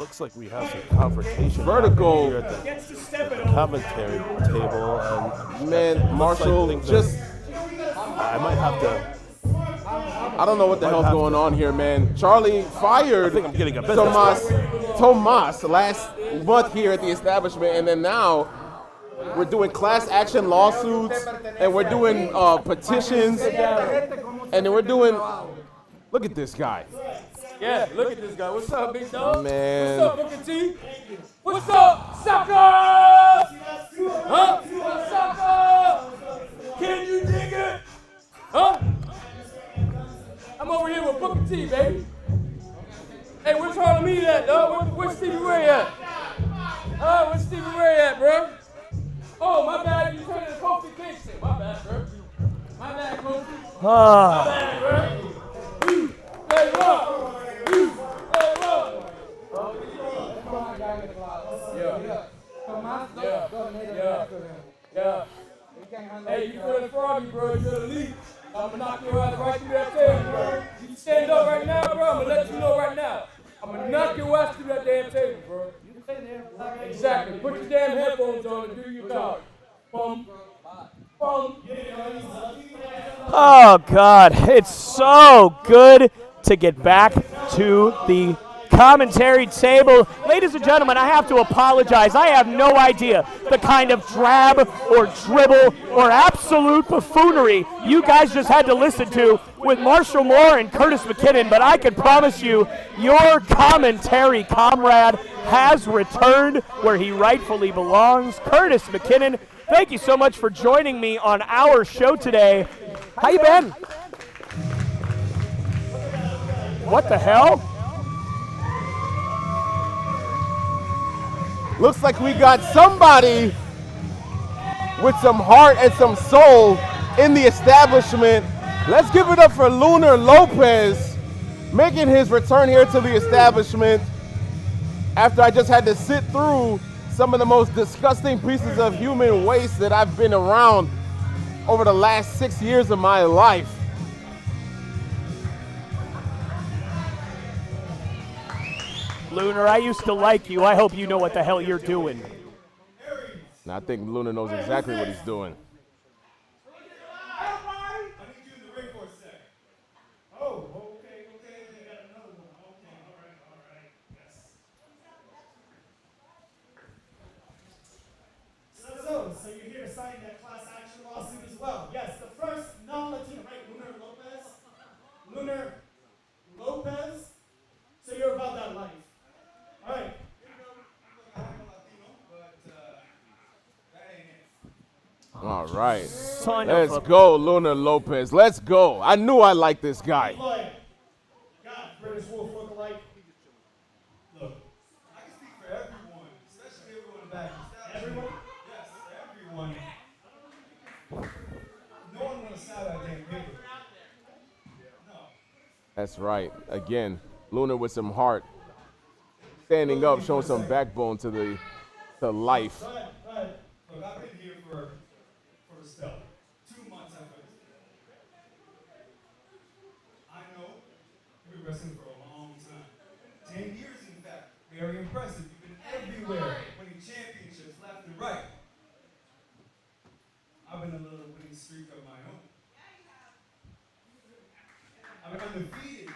looks like we have some confrontation. Vertical. Here at the commentary table. And Man, Marshall, like just, I might have to. I don't know what the hell's going on here, man. Charlie fired I think I'm getting a business Tomas last month here at the establishment, and then now we're doing class action lawsuits, and we're doing petitions, and then we're doing, look at this guy. Yeah, look at this guy. What's up, big dog? Man. What's up, Booker T? What's up, sucker? Huh? Sucker? Can you dig it? Huh? I'm over here with Booker T, baby. Hey, where's Harlem Heat at, dog? Where's Stevie Ray at? Where's Stevie Ray at, bro? Oh, my bad. You turning to Kofi Kingston. My bad, bro. My bad, Kofi. My bad, bro. Hey, look. Hey, look. Yeah. Hey, you feeling froggy, bro? You're the lead. I'm gonna knock your ass right through that table, bro. You stand up right now, bro. I'm gonna let you know right now. I'm gonna knock your ass through that damn table, bro. Exactly. Put your damn headphones on and do your job. Bum. Bum. Oh, God. It's so good to get back to the commentary table. Ladies and gentlemen, I have to apologize. I have no idea the kind of drab or dribble or absolute buffoonery you guys just had to listen to with Marshall Moore and Curtis McKinnon, but I can promise you your commentary comrade has returned where he rightfully belongs. Curtis McKinnon, thank you so much for joining me on our show today. How you been? What the hell? Looks like we got somebody with some heart and some soul in the establishment. Let's give it up for Lunar Lopez making his return here to the establishment after I just had to sit through some of the most disgusting pieces of human waste that I've been around over the last 6 years of my life. Lunar, I used to like you. I hope you know what the hell you're doing. And I think Lunar knows exactly what he's doing. So you're here to sign that class action lawsuit as well. Yes, the first non-Latino, right? Lunar Lopez. So you're about that life. All right. All right. Let's go, Lunar Lopez. Let's go. I knew I liked this guy. God, British Wolf look-alike. Look, I can speak for everyone, especially everyone back in Everyone? Yes, everyone. No one wants to sign that damn paper. No. That's right. Again, Lunar with some heart. Standing up, showing some backbone to life. Look, I've been here for a spell. 2 months I've been. I know you've been wrestling for a long time. 10 years, in fact. Very impressive. You've been everywhere, winning championships left and right. I've been a little winning streak of my own. I've been undefeated in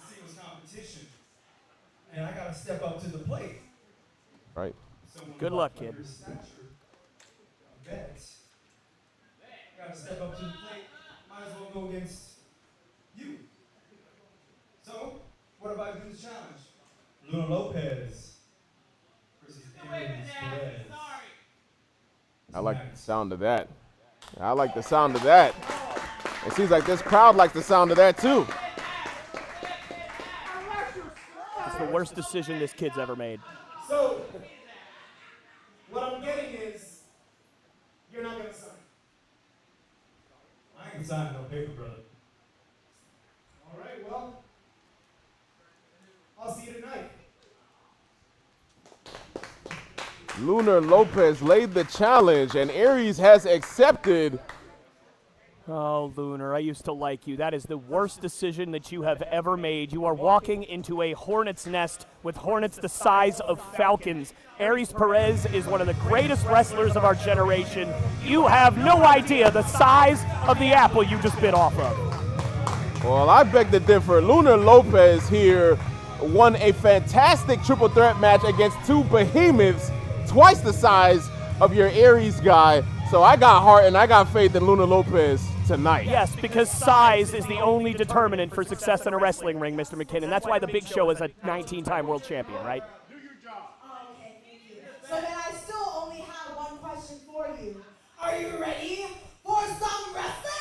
singles competition. And I gotta step up to the plate. Right. Good luck, kid. Gotta step up to the plate. Might as well go against you. So, what if I do the challenge? Lunar Lopez versus Aries Perez. I like the sound of that. I like the sound of that. It seems like this crowd likes the sound of that too. It's the worst decision this kid's ever made. So, what I'm getting is, you're not going to sign. I ain't signing no paper, brother. All right, well, I'll see you tonight. Lunar Lopez laid the challenge, and Aries has accepted Oh, Lunar, I used to like you. That is the worst decision that you have ever made. You are walking into a hornet's nest with hornets the size of falcons. Aries Perez is one of the greatest wrestlers of our generation. You have no idea the size of the apple you just bit off of. Well, I beg to differ. Lunar Lopez here won a fantastic triple threat match against two behemoths, twice the size of your Aries guy. So I got heart and I got faith in Lunar Lopez tonight. Yes, because size is the only determinant for success in a wrestling ring, Mr. McKinnon. That's why the Big Show is a 19-time world champion, right? Okay, thank you. So then I still only have one question for you. Are you ready for some wrestling?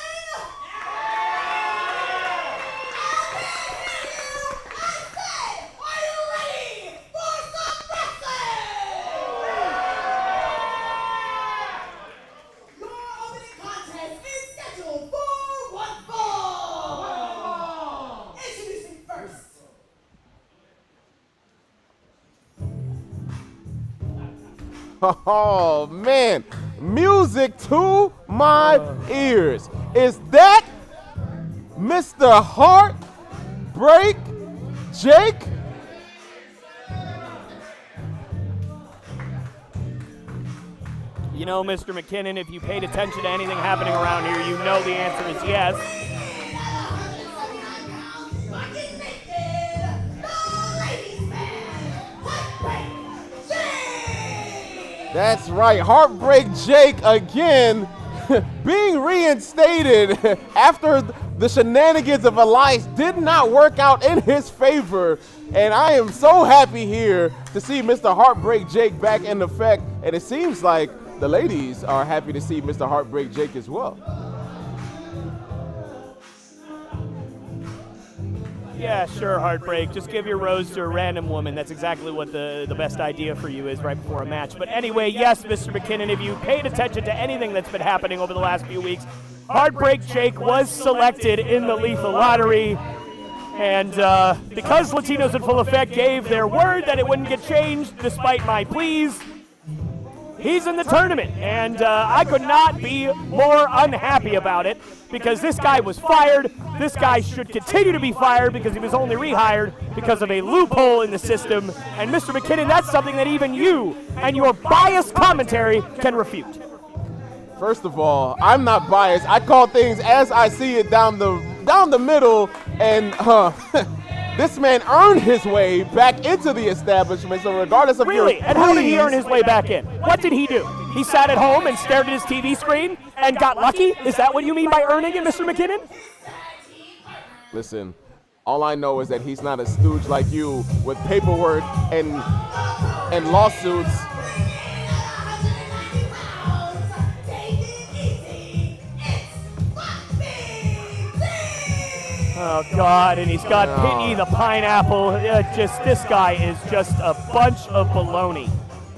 Oh, man. Music to my ears. Is that Mr. Heartbreak Jake? You know, Mr. McKinnon, if you paid attention to anything happening around here, you know the answer is yes. That's right, Heartbreak Jake again, being reinstated after the shenanigans of Elias did not work out in his favor. And I am so happy here to see Mr. Heartbreak Jake back in effect. And it seems like the ladies are happy to see Mr. Heartbreak Jake as well. Yeah, sure, Heartbreak. Just give your rose to a random woman. That's exactly what the best idea for you is right before a match. But anyway, yes, Mr. McKinnon, if you paid attention to anything that's been happening over the last few weeks, Heartbreak Jake was selected in the Lethal Lottery. And because Latinos in Full Effect gave their word that it wouldn't get changed despite my pleas, he's in the tournament. And I could not be more unhappy about it because this guy was fired. This guy should continue to be fired because he was only rehired because of a loophole in the system. And Mr. McKinnon, that's something that even you and your biased commentary can refute. First of all, I'm not biased. I call things as I see it down the middle, and this man earned his way back into the establishment. So regardless of really, and how did he earn his way back in? What did he do? He sat at home and stared at his TV screen and got lucky? Is that what you mean by earning it, Mr. McKinnon? Listen, all I know is that he's not a stooge like you with paperwork and lawsuits. Oh, God, and he's got Pitney the pineapple. This guy is just a bunch of baloney.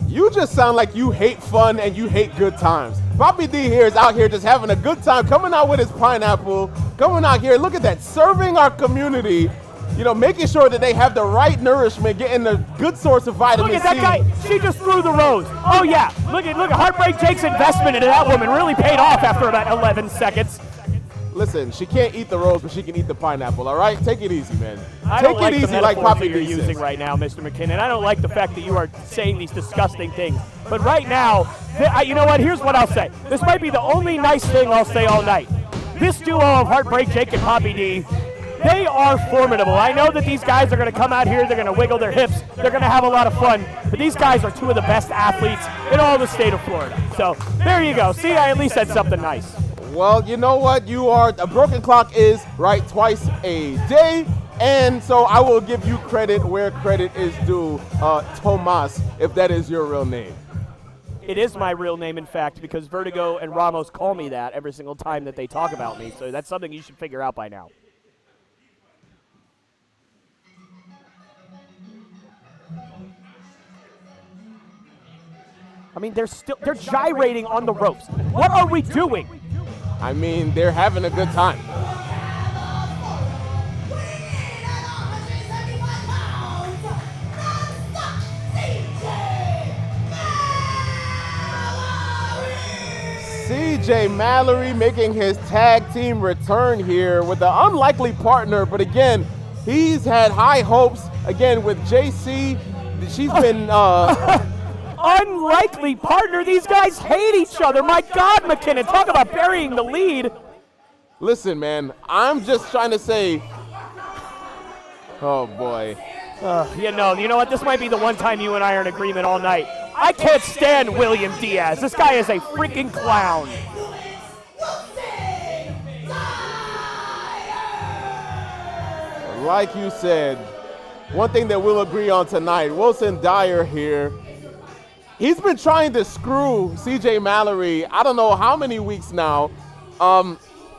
You just sound like you hate fun and you hate good times. Poppy D here is out here just having a good time, coming out with his pineapple, coming out here, look at that, serving our community, you know, making sure that they have the right nourishment, getting a good source of vitamin C. Look at that guy, she just threw the rose. Oh yeah, look at Heartbreak Jake's investment into that woman really paid off after about 11 seconds. Listen, she can't eat the rose, but she can eat the pineapple, all right? Take it easy, man. I don't like the metaphors that you're using right now, Mr. McKinnon. I don't like the fact that you are saying these disgusting things. But right now, you know what? Here's what I'll say. This might be the only nice thing I'll say all night. This duo of Heartbreak Jake and Poppy D, they are formidable. I know that these guys are going to come out here, they're going to wiggle their hips, they're going to have a lot of fun, but these guys are two of the best athletes in all the state of Florida. So there you go. See, I at least said something nice. Well, you know what? A broken clock is right twice a day. And so I will give you credit where credit is due, Tomas, if that is your real name. It is my real name, in fact, because Vertigo and Ramos call me that every single time that they talk about me. So that's something you should figure out by now. I mean, they're gyrating on the ropes. What are we doing? I mean, they're having a good time. CJ Mallerie making his tag team return here with an unlikely partner, but again, he's had high hopes. Again, with JC, she's been Unlikely partner. These guys hate each other. My God, McKinnon, talk about burying the lead. Listen, man, I'm just trying to say, oh boy. You know what? This might be the one time you and I are in agreement all night. I can't stand William Diaz. This guy is a freaking clown. Like you said, one thing that we'll agree on tonight, Wilson Dyer here, he's been trying to screw CJ Mallerie, I don't know how many weeks now.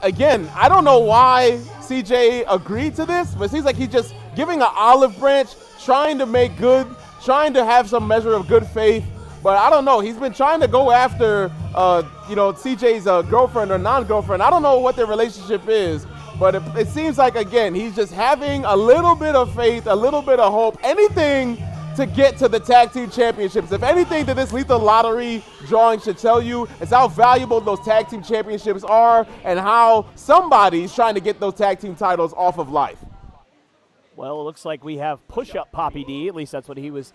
Again, I don't know why CJ agreed to this, but it seems like he's just giving an olive branch, trying to make good, trying to have some measure of good faith. But I don't know, he's been trying to go after, CJ's girlfriend or non-girlfriend. I don't know what their relationship is, but it seems like, again, he's just having a little bit of faith, a little bit of hope, anything to get to the tag team championships. If anything that this lethal lottery drawing should tell you is how valuable those tag team championships are and how somebody's trying to get those tag team titles off of Life. Well, it looks like we have push-up Poppy D. At least that's what he was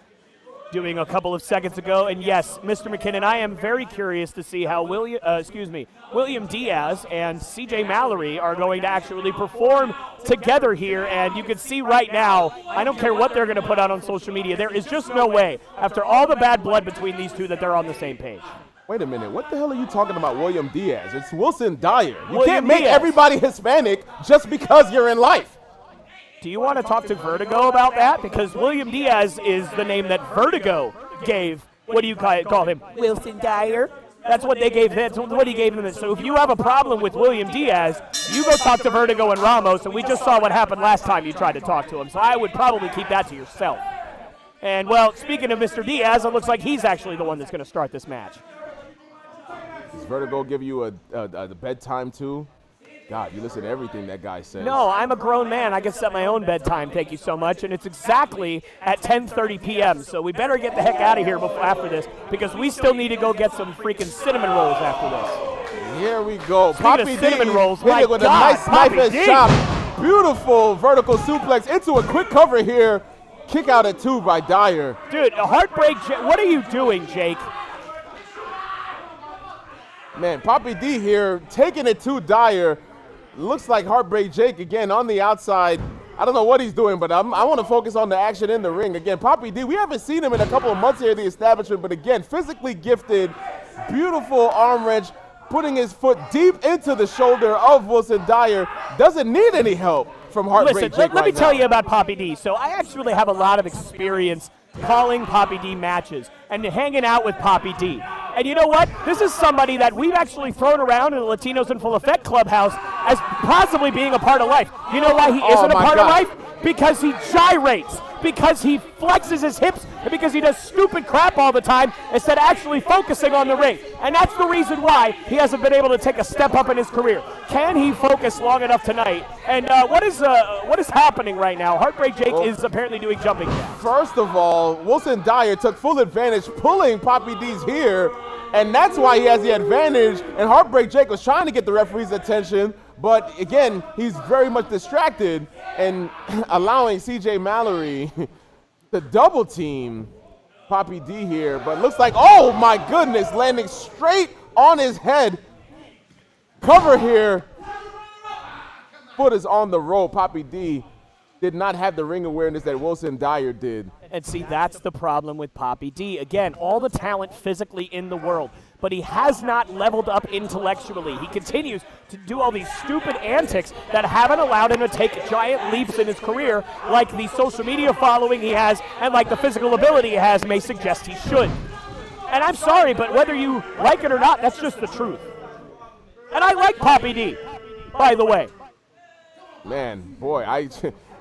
doing a couple of seconds ago. And yes, Mr. McKinnon, I am very curious to see how William Diaz and CJ Mallerie are going to actually perform together here. And you can see right now, I don't care what they're going to put out on social media, there is just no way, after all the bad blood between these two, that they're on the same page. Wait a minute, what the hell are you talking about William Diaz? It's Wilson Dyer. You William can't make Diaz. everybody Hispanic just because you're in Life. Do you want to talk to Vertigo about that? Because William Diaz is the name that Vertigo gave. What do you call him? Wilson Dyer? That's what they gave him. That's what he gave him. So if you have a problem with William Diaz, you go talk to Vertigo and Ramos, and we just saw what happened last time you tried to talk to him. So I would probably keep that to yourself. And, well, speaking of Mr. Diaz, it looks like he's actually the one that's going to start this match. Does Vertigo give you a bedtime too? God, you listen to everything that guy says. No, I'm a grown man. I can set my own bedtime, thank you so much, and it's exactly at 10:30 p.m., so we better get the heck out of here after this, because we still need to go get some freaking cinnamon rolls after this. Here we go. Speaking Poppy of cinnamon rolls, hit my it with God, a nice knife Poppy edge D. chop. Beautiful vertical suplex into a quick cover here. Kick out at 2 by Dyer. Dude, a Heartbreak, what are you doing, Jake? Man, Poppy D here taking it to Dyer. Looks like Heartbreak Jake again on the outside. I don't know what he's doing, but I want to focus on the action in the ring. Again, Poppy D, we haven't seen him in a couple of months here at the establishment, but again, physically gifted, beautiful arm wrench, putting his foot deep into the shoulder of Wilson Dyer. Doesn't need any help from Heartbreak Jake let me right tell now. you about Poppy D. So I actually have a lot of experience calling Poppy D matches and hanging out with Poppy D. And you know what? This is somebody that we've actually thrown around in the Latinos in Full Effect Clubhouse as possibly being a part of Life. You know why he isn't a part of Life? Because he gyrates, because he flexes his hips, and because he does stupid crap all the time instead of actually focusing on the ring. And that's the reason why he hasn't been able to take a step up in his career. Can he focus long enough tonight? And what is happening right now? Heartbreak Jake is apparently doing jumping jacks. First of all, Wilson Dyer took full advantage, pulling Poppy D's here, and that's why he has the advantage. And Heartbreak Jake was trying to get the referee's attention, but again, he's very much distracted and allowing CJ Mallerie to double team Poppy D here. But looks like, oh my goodness, landing straight on his head. Cover here. Foot is on the rope. Poppy D did not have the ring awareness that Wilson Dyer did. And see, that's the problem with Poppy D. Again, all the talent physically in the world, but he has not leveled up intellectually. He continues to do all these stupid antics that haven't allowed him to take giant leaps in his career, like the social media following he has and like the physical ability he has may suggest he should. And I'm sorry, but whether you like it or not, that's just the truth. And I like Poppy D, by the way. Man, boy,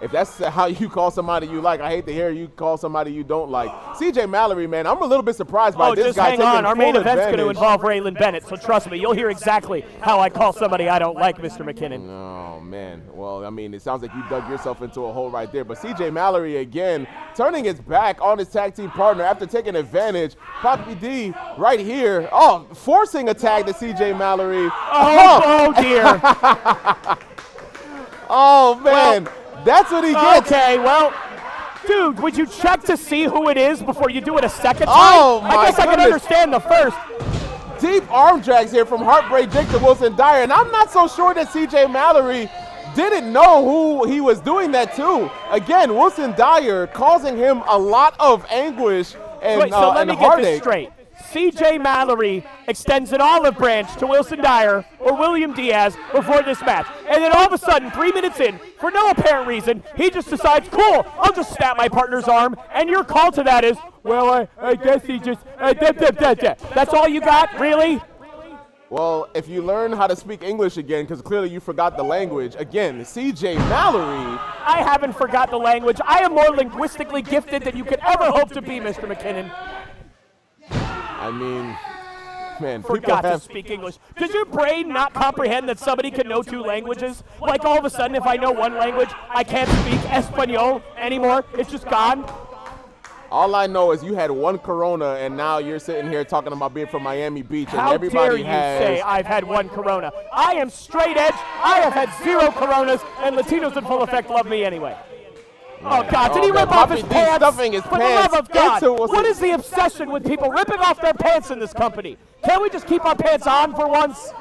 if that's how you call somebody you like, I hate to hear you call somebody you don't like. CJ Mallerie, man, I'm a little bit surprised by this guy taking full advantage. Just hang on. Our main event's going to involve Raylan Bennett, so trust me, you'll hear exactly how I call somebody I don't like, Mr. McKinnon. Oh, man. Well, I mean, it sounds like you dug yourself into a hole right there. But CJ Mallerie again turning his back on his tag team partner after taking advantage. Poppy D right here. Oh, forcing a tag to CJ Mallerie. Oh dear. Oh, man. That's what he gets. Okay, well, dude, would you check to see who it is before you do it a second time? Oh, my I guess I can goodness. understand the first. Deep arm drags here from Heartbreak Jake to Wilson Dyer, and I'm not so sure that CJ Mallerie didn't know who he was doing that to. Again, Wilson Dyer causing him a lot of anguish and, Wait, so let and me get this heartache. straight. CJ Mallerie extends an olive branch to Wilson Dyer or William Diaz before this match. And then all of a sudden, 3 minutes in, for no apparent reason, he just decides, cool, I'll just snap my partner's arm. And your call to that is, well, I guess he just, That's all you got, really? Well, if you learn how to speak English again, because clearly you forgot the language, again, CJ Mallerie. I haven't forgot the language. I am more linguistically gifted than you could ever hope to be, Mr. McKinnon. I mean, man, people Forgot to have. speak English. Does your brain not comprehend that somebody can know 2 languages? Like all of a sudden, if I know 1 language, I can't speak Espanol anymore. It's just gone. All I know is you had 1 Corona, and now you're sitting here talking about being from Miami Beach, and How everybody dare you has. say I've had 1 Corona? I am straight edge. I have had 0 Coronas, and Latinos in full effect love me anyway. Oh, God, did he rip off his pants? Stuffing his For the pants love of God, into Wilson. what is the obsession with people ripping off their pants in this company? Can't we just keep our pants on for once?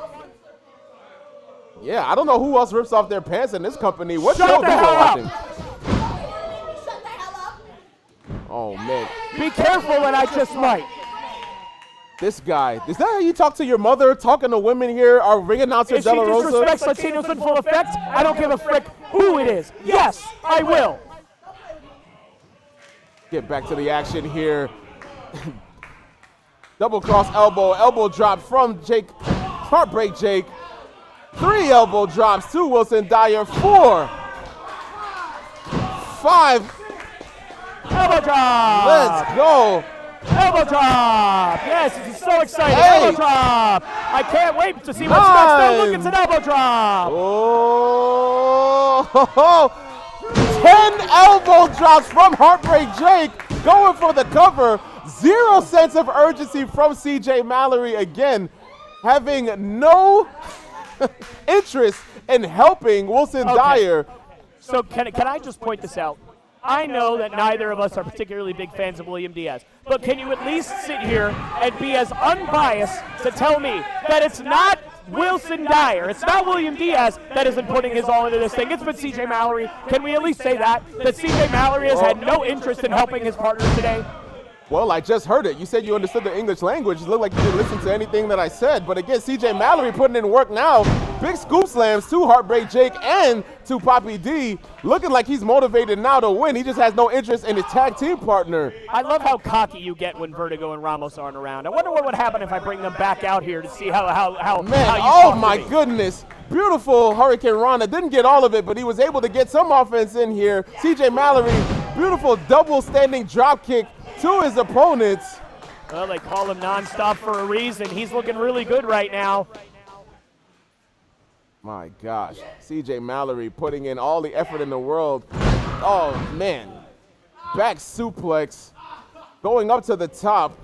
Yeah, I don't know who else rips off their pants in this company. What Shut show the people hell up. watching? Shut the hell up. Oh, man. Be careful, and I just might. This guy. Is that how you talk to your mother, talking to women here? Our ring announcer, If she Della Rosa? disrespects Latinos in full effect, I don't give a frick who it is. Yes, I will. Get back to the action here. Double cross elbow drop from Jake. Heartbreak Jake. 3 elbow drops to Wilson Dyer. 4. 5. Elbow drop. Let's go. Elbow drop. Yes, this is so exciting. Hey. Elbow drop. I can't wait to see what's next. Oh, look, it's an elbow drop. Oh, 10 elbow drops from Heartbreak Jake, going for the cover. 0 sense of urgency from CJ Mallerie again, having no interest in helping Wilson Dyer. So can I just point this out? I know that neither of us are particularly big fans of William Diaz, but can you at least sit here and be as unbiased to tell me that it's not Wilson Dyer, it's not William Diaz that isn't putting his all into this thing. It's been CJ Mallerie. Can we at least say that CJ Mallerie has had no interest in helping his partner today? Well, I just heard it. You said you understood the English language. It looked like you didn't listen to anything that I said. But again, CJ Mallerie putting in work now. Big scoop slams to Heartbreak Jake and to Poppy D. Looking like he's motivated now to win. He just has no interest in his tag team partner. I love how cocky you get when Vertigo and Ramos aren't around. I wonder what would happen if I bring them back out here to see how Man, how you oh talk to my me. goodness. Beautiful Hurricane Rana. Didn't get all of it, but he was able to get some offense in here. CJ Mallerie, beautiful double standing drop kick to his opponents. Well, they call him nonstop for a reason. He's looking really good right now. My gosh, CJ Mallerie putting in all the effort in the world. Oh man, back suplex, going up to the top.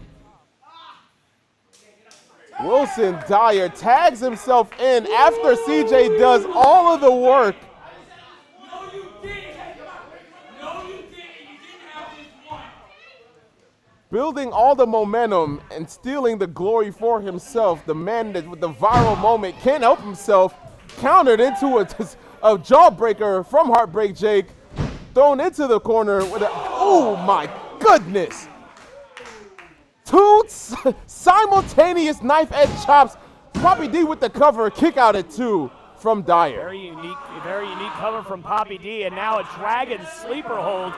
Wilson Dyer tags himself in after CJ does all of the work. No, you didn't. No, you didn't. You didn't have this one. Building all the momentum and stealing the glory for himself. The man that with the viral moment can't help himself. Countered into a jawbreaker from Heartbreak Jake. Thrown into the corner with a, oh my goodness. 2 simultaneous knife edge chops. Poppy D with the cover, kick out at 2 from Dyer. Very unique cover from Poppy D, and now a dragon sleeper hold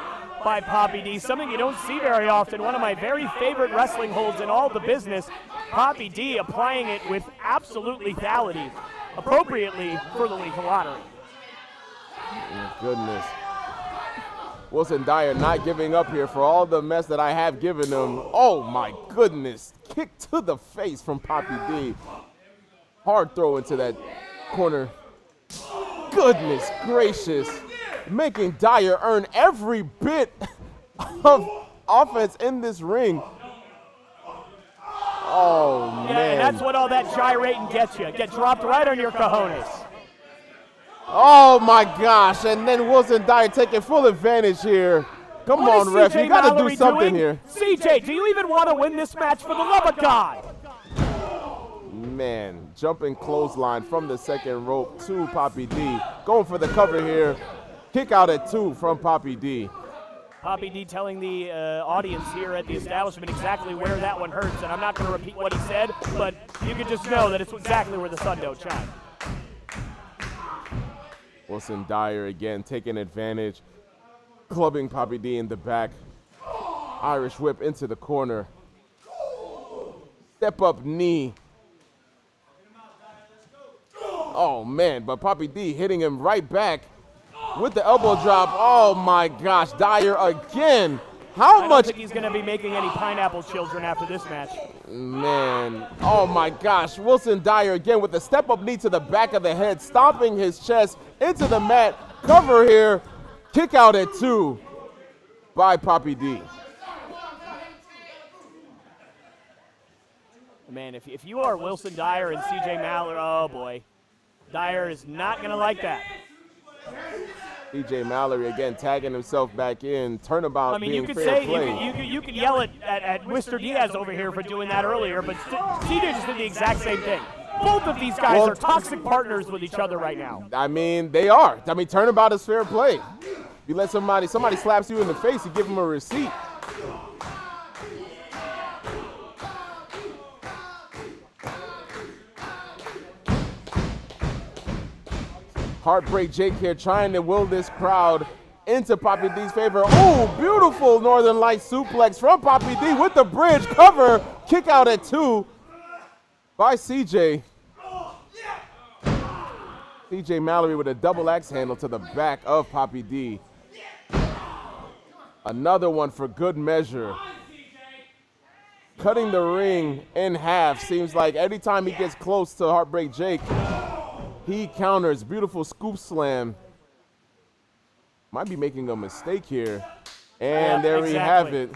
by Poppy D, something you don't see very often. One of my very favorite wrestling holds in all the business. Poppy D applying it with absolute lethality, appropriately for the lethal lottery. Oh, goodness. Wilson Dyer not giving up here for all the mess that I have given him. Oh my goodness. Kick to the face from Poppy D. Hard throw into that corner. Good goodness gracious. Making Dyer earn every bit of offense in this ring. Oh, Yeah, man. and that's what all that gyrating gets you. Get dropped right on your cojones. Oh, my gosh. And then Wilson Dyer taking full advantage here. Come What on, is ref. CJ You got to do Mallerie something doing? here. CJ, do you even want to win this match for the love of God? Man, jumping clothesline from the second rope to Poppy D. Going for the cover here. Kick out at 2 from Poppy D. Poppy D telling the audience here at the establishment exactly where that one hurts, and I'm not going to repeat what he said, but you can just know that it's exactly where the sun don't shine. Wilson Dyer again taking advantage, clubbing Poppy D in the back. Irish whip into the corner. Step up knee. Oh man, but Poppy D hitting him right back with the elbow drop. Oh my gosh, Dyer again. I don't think he's going to be making any pineapple children after this match. Man, oh my gosh. Wilson Dyer again with the step-up knee to the back of the head, stomping his chest into the mat. Cover here. Kick out at 2 by Poppy D. Man, if you are Wilson Dyer and CJ Mallerie, oh boy. Dyer is not going to like that. CJ Mallerie again tagging himself back in. Turnabout I mean, being you could fair say, play. you could yell at Mr. Diaz over here for doing that earlier, but CJ just did the exact same thing. Both of these guys are toxic partners with each other right now. I mean, they are. I mean, turnabout is fair play. You let somebody slaps you in the face, you give them a receipt. Heartbreak Jake here trying to will this crowd into Poppy D's favor. Oh, beautiful Northern Light suplex from Poppy D with the bridge cover. Kick out at 2 by CJ. CJ Mallerie with a double axe handle to the back of Poppy D. Another one for good measure. Cutting the ring in half. Seems like every time he gets close to Heartbreak Jake, he counters. Beautiful scoop slam. Might be making a mistake here. And there we have it.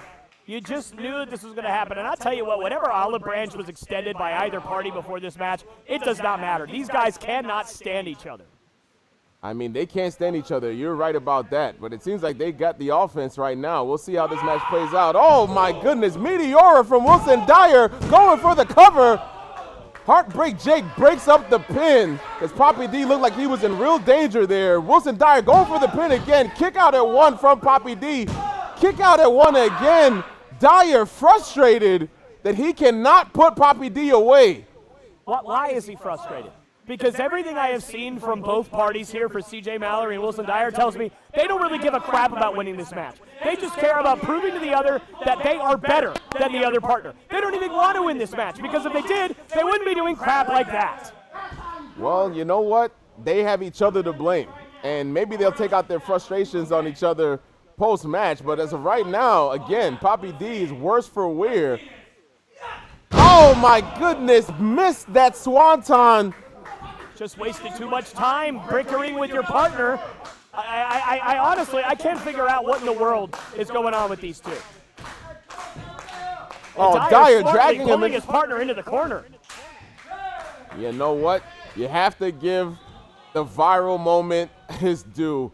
You just knew that this was going to happen. And I'll tell you what, whenever olive branch was extended by either party before this match, it does not matter. These guys cannot stand each other. I mean, they can't stand each other. You're right about that. But it seems like they got the offense right now. We'll see how this match plays out. Oh, my goodness. Meteora from Wilson Dyer going for the cover. Heartbreak Jake breaks up the pin because Poppy D looked like he was in real danger there. Wilson Dyer going for the pin again. Kick out at 1 from Poppy D. Kick out at 1 again. Dyer frustrated that he cannot put Poppy D away. Why is he frustrated? Because everything I have seen from both parties here for CJ Mallerie and Wilson Dyer tells me they don't really give a crap about winning this match. They just care about proving to the other that they are better than the other partner. They don't even want to win this match because if they did, they wouldn't be doing crap like that. Well, you know what? They have each other to blame. And maybe they'll take out their frustrations on each other post-match. But as of right now, again, Poppy D is worse for wear. Oh, my goodness. Missed that swanton. Just wasted too much time bickering with your partner. I honestly, I can't figure out what in the world is going on with these two. Oh, Dyer dragging him pulling his partner into the corner. You know what? You have to give the viral moment his due.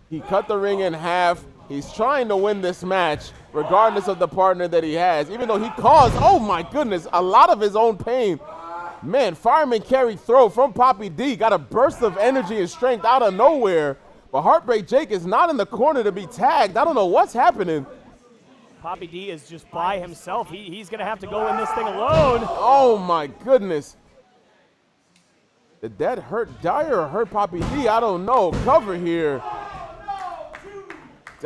He cut the ring in half. He's trying to win this match, regardless of the partner that he has, even though he caused, oh my goodness, a lot of his own pain. Man, fireman carry throw from Poppy D. Got a burst of energy and strength out of nowhere. But Heartbreak Jake is not in the corner to be tagged. I don't know what's happening. Poppy D is just by himself. He's going to have to go in this thing alone. Oh, my goodness. Did that hurt Dyer or hurt Poppy D? I don't know. Cover here.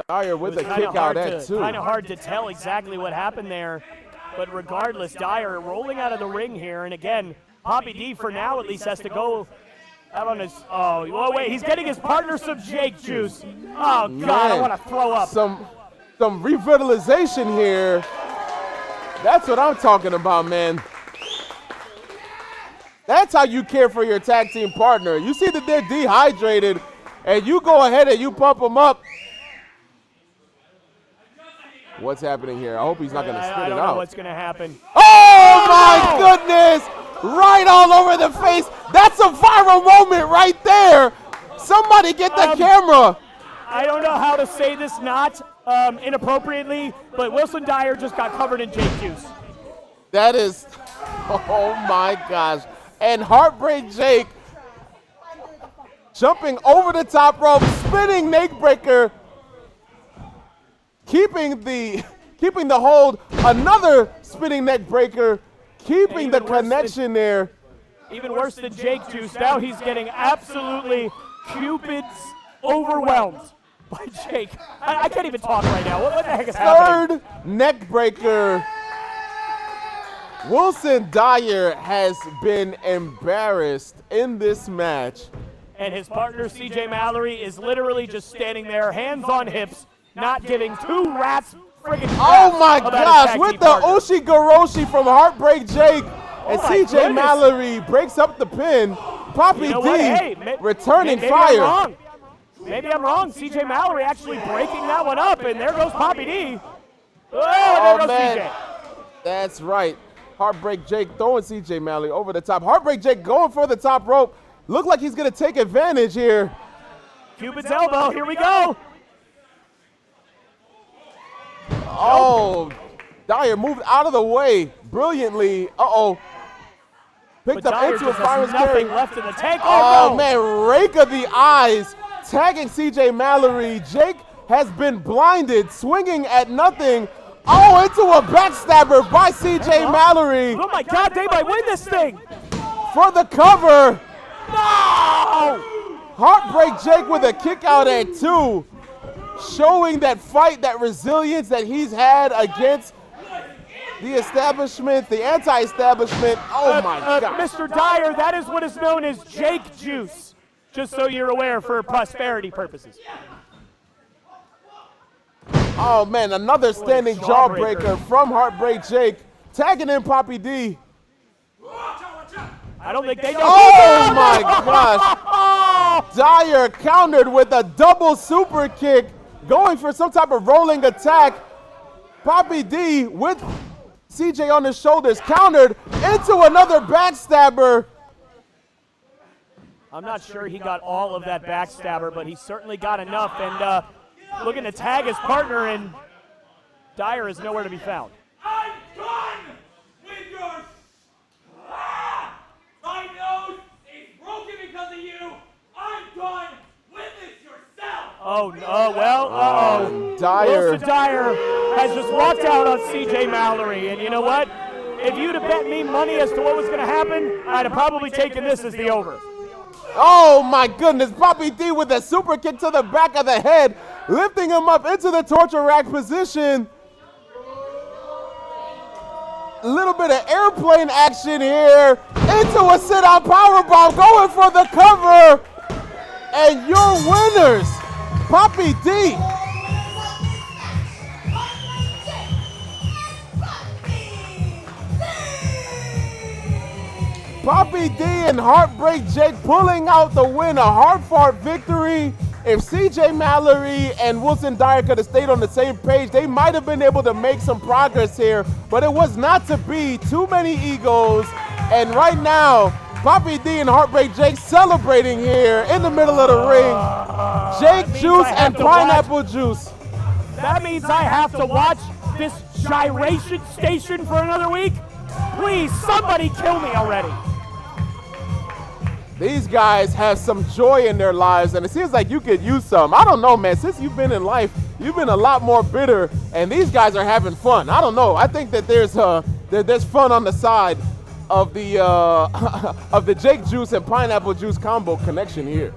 Dyer with the kick out at 2. Kind of hard to tell exactly what happened there. But regardless, Dyer rolling out of the ring here. And again, Poppy D for now at least has to go out on his, oh, wait, he's getting his partner some Jake juice. Oh, God, man, I want to throw up. Some revitalization here. That's what I'm talking about, man. That's how you care for your tag team partner. You see that they're dehydrated, and you go ahead and you pump them up. What's happening here? I hope he's not going to spit it out. I don't know what's going to happen. Oh, my goodness! Right all over the face. That's a viral moment right there. Somebody get the camera. I don't know how to say this not inappropriately, but Wilson Dyer just got covered in Jake juice. That is, oh my gosh. And Heartbreak Jake jumping over the top rope, spinning neck breaker, keeping the hold, another spinning neck breaker, keeping the connection there. Even worse than Jake juice, now he's getting absolutely Cupid's overwhelmed by Jake. I can't even talk right now. What the heck is happening? Third neck breaker. Wilson Dyer has been embarrassed in this match. And his partner, CJ Mallerie, is literally just standing there, hands on hips, not giving two rats friggin' Oh my gosh, with the Ushigoroshi from Heartbreak Jake. And CJ Mallerie breaks up the pin. Poppy D returning fire. Maybe I'm wrong. CJ Mallerie actually breaking that one up, and there goes Poppy D. Oh, there goes man. CJ. That's right. Heartbreak Jake throwing CJ Mallerie over the top. Heartbreak Jake going for the top rope. Look like he's going to take advantage here. Cupid's elbow. Here we go. Oh, Dyer moved out of the way brilliantly. Uh-oh. Picked up Dyer into a just has fireman's nothing carry. left in the tank. Oh, no. man, rake of the eyes. Tagging CJ Mallerie. Jake has been blinded, swinging at nothing. Oh, into a backstabber by CJ Mallerie. Oh, my God, they might win this thing. For the cover. No! Heartbreak Jake with a kick out at 2. Showing that fight, that resilience that he's had against the establishment, the anti-establishment. Oh, my God. Mr. Dyer, that is what is known as Jake juice, just so you're aware for prosperity purposes. Oh, man, another standing jawbreaker from Heartbreak Jake. Tagging in Poppy D. I don't think they know. Oh, my gosh. Dyer countered with a double super kick, going for some type of rolling attack. Poppy D with CJ on his shoulders, countered into another backstabber. I'm not sure he got all of that backstabber, but he certainly got enough. And looking to tag his partner, and Dyer is nowhere to be found. I'm done with your... My nose is broken because of you. I'm done with this yourself. Oh, no, well, Dyer. Wilson Dyer has just walked out on CJ Mallerie, and you know what? If you'd have bet me money as to what was going to happen, I'd have probably taken this as the over. Oh my goodness, Poppy D with a super kick to the back of the head, lifting him up into the torture rack position. A little bit of airplane action here, into a sit-out powerbomb, going for the cover. And your winners, Poppy D. Poppy D and Heartbreak Jake pulling out the win, a hard-fought victory. If CJ Mallerie and Wilson Dyer could have stayed on the same page, they might have been able to make some progress here, but it was not to be. Too many egos, and right now, Poppy D and Heartbreak Jake celebrating here in the middle of the ring. Jake juice and pineapple juice. That means I have to watch this gyration station for another week? Please, somebody kill me already. These guys have some joy in their lives, and it seems like you could use some. I don't know, man. Since you've been in life, you've been a lot more bitter, and these guys are having fun. I don't know. I think that there's fun on the side of the of the Jake juice and pineapple juice combo connection here.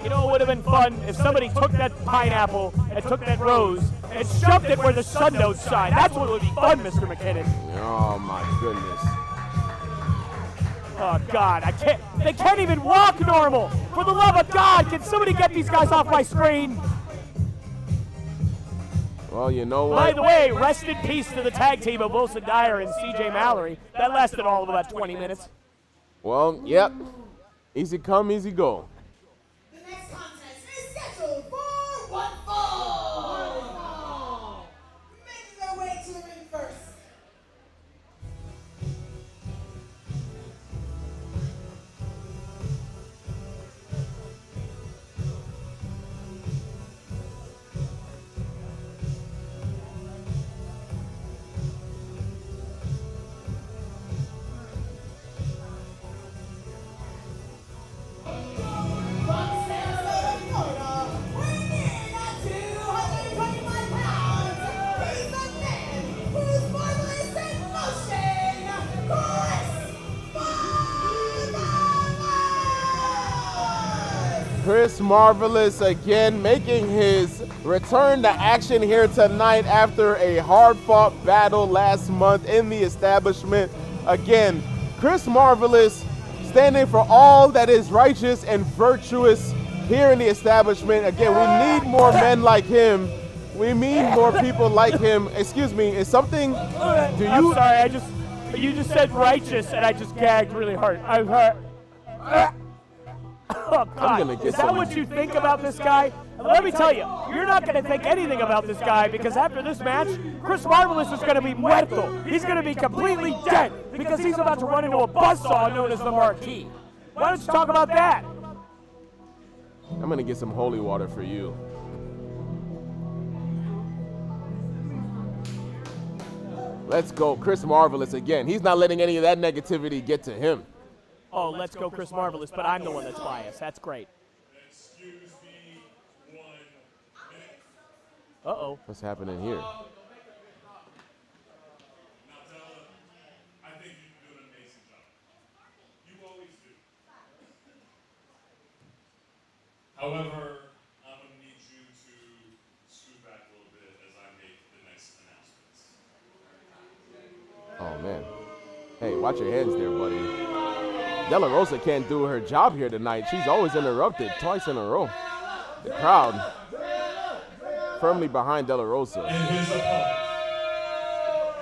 You know, it would have been fun if somebody took that pineapple and took that rose and shoved it where the sun don't shine. That's what would be fun, Mr. McKinnon. Oh my goodness. Oh, God, they can't even walk normal. For the love of God, can somebody get these guys off my screen? Well, you know what? By the way, rest in peace to the tag team of Wilson Dyer and CJ Mallerie. That lasted all of about 20 minutes. Well, yep. Easy come, easy go. The next contest is scheduled for one fall. Making their way to the ring first. From Sarasota, Florida, weighing in at 225 pounds, he's the man whose marvelous in motion, Chris Marvelous! Chris Marvelous again making his return to action here tonight after a hard-fought battle last month in the establishment. Again, Chris Marvelous standing for all that is righteous and virtuous here in the establishment. Again, we need more men like him. We need more people like him. Excuse me, is something, I'm sorry, you just said righteous and I just gagged really hard. I've heard. Oh, God. gonna get Is that some- what you think about this guy? Let me tell you, you're not going to think anything about this guy because after this match, Chris Marvelous is going to be muerto. He's going to be completely dead because he's about to run into a buzzsaw known as the Marquee. Why don't you talk about that? I'm gonna get some holy water for you. Let's go, Chris Marvelous again. He's not letting any of that negativity get to him. Oh, let's go Chris Marvelous, but I'm the one that's biased. That's great. Excuse me 1 minute. Uh-oh. What's happening here? Now, Della, I think you do an amazing job. You always do. However, I'm going to need you to scoot back a little bit as I make the next announcements. Oh, man. Hey, watch your hands there, buddy. De La Rosa can't do her job here tonight. She's always interrupted twice in a row. The crowd firmly behind De La Rosa. And his opponent,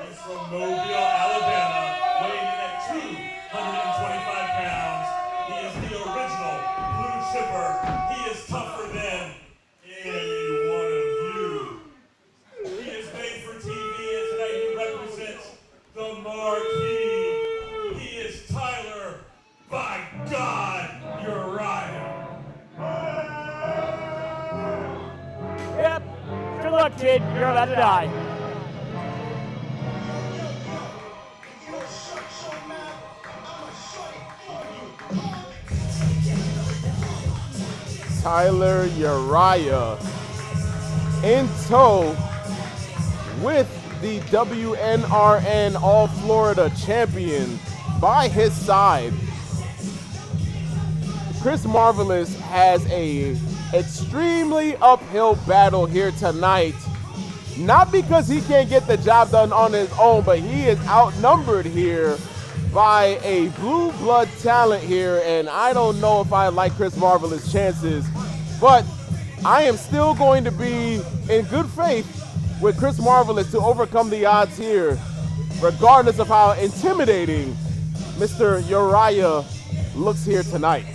he's from Mobile, Alabama, weighing in at 225 pounds. He is the original blue chipper. He is tougher than any one of you. He is made for TV, and tonight he represents the Marquee. He is Tyler, by God, Uriah. Yep. Good luck, kid. You're about to die. Tyler Uriah in tow with the WNRN All Florida champion by his side. Chris Marvelous has a extremely uphill battle here tonight. Not because he can't get the job done on his own, but he is outnumbered here by a blue blood talent here, and I don't know if I like Chris Marvelous' chances, but I am still going to be in good faith with Chris Marvelous to overcome the odds here, regardless of how intimidating Mr. Uriah looks here tonight.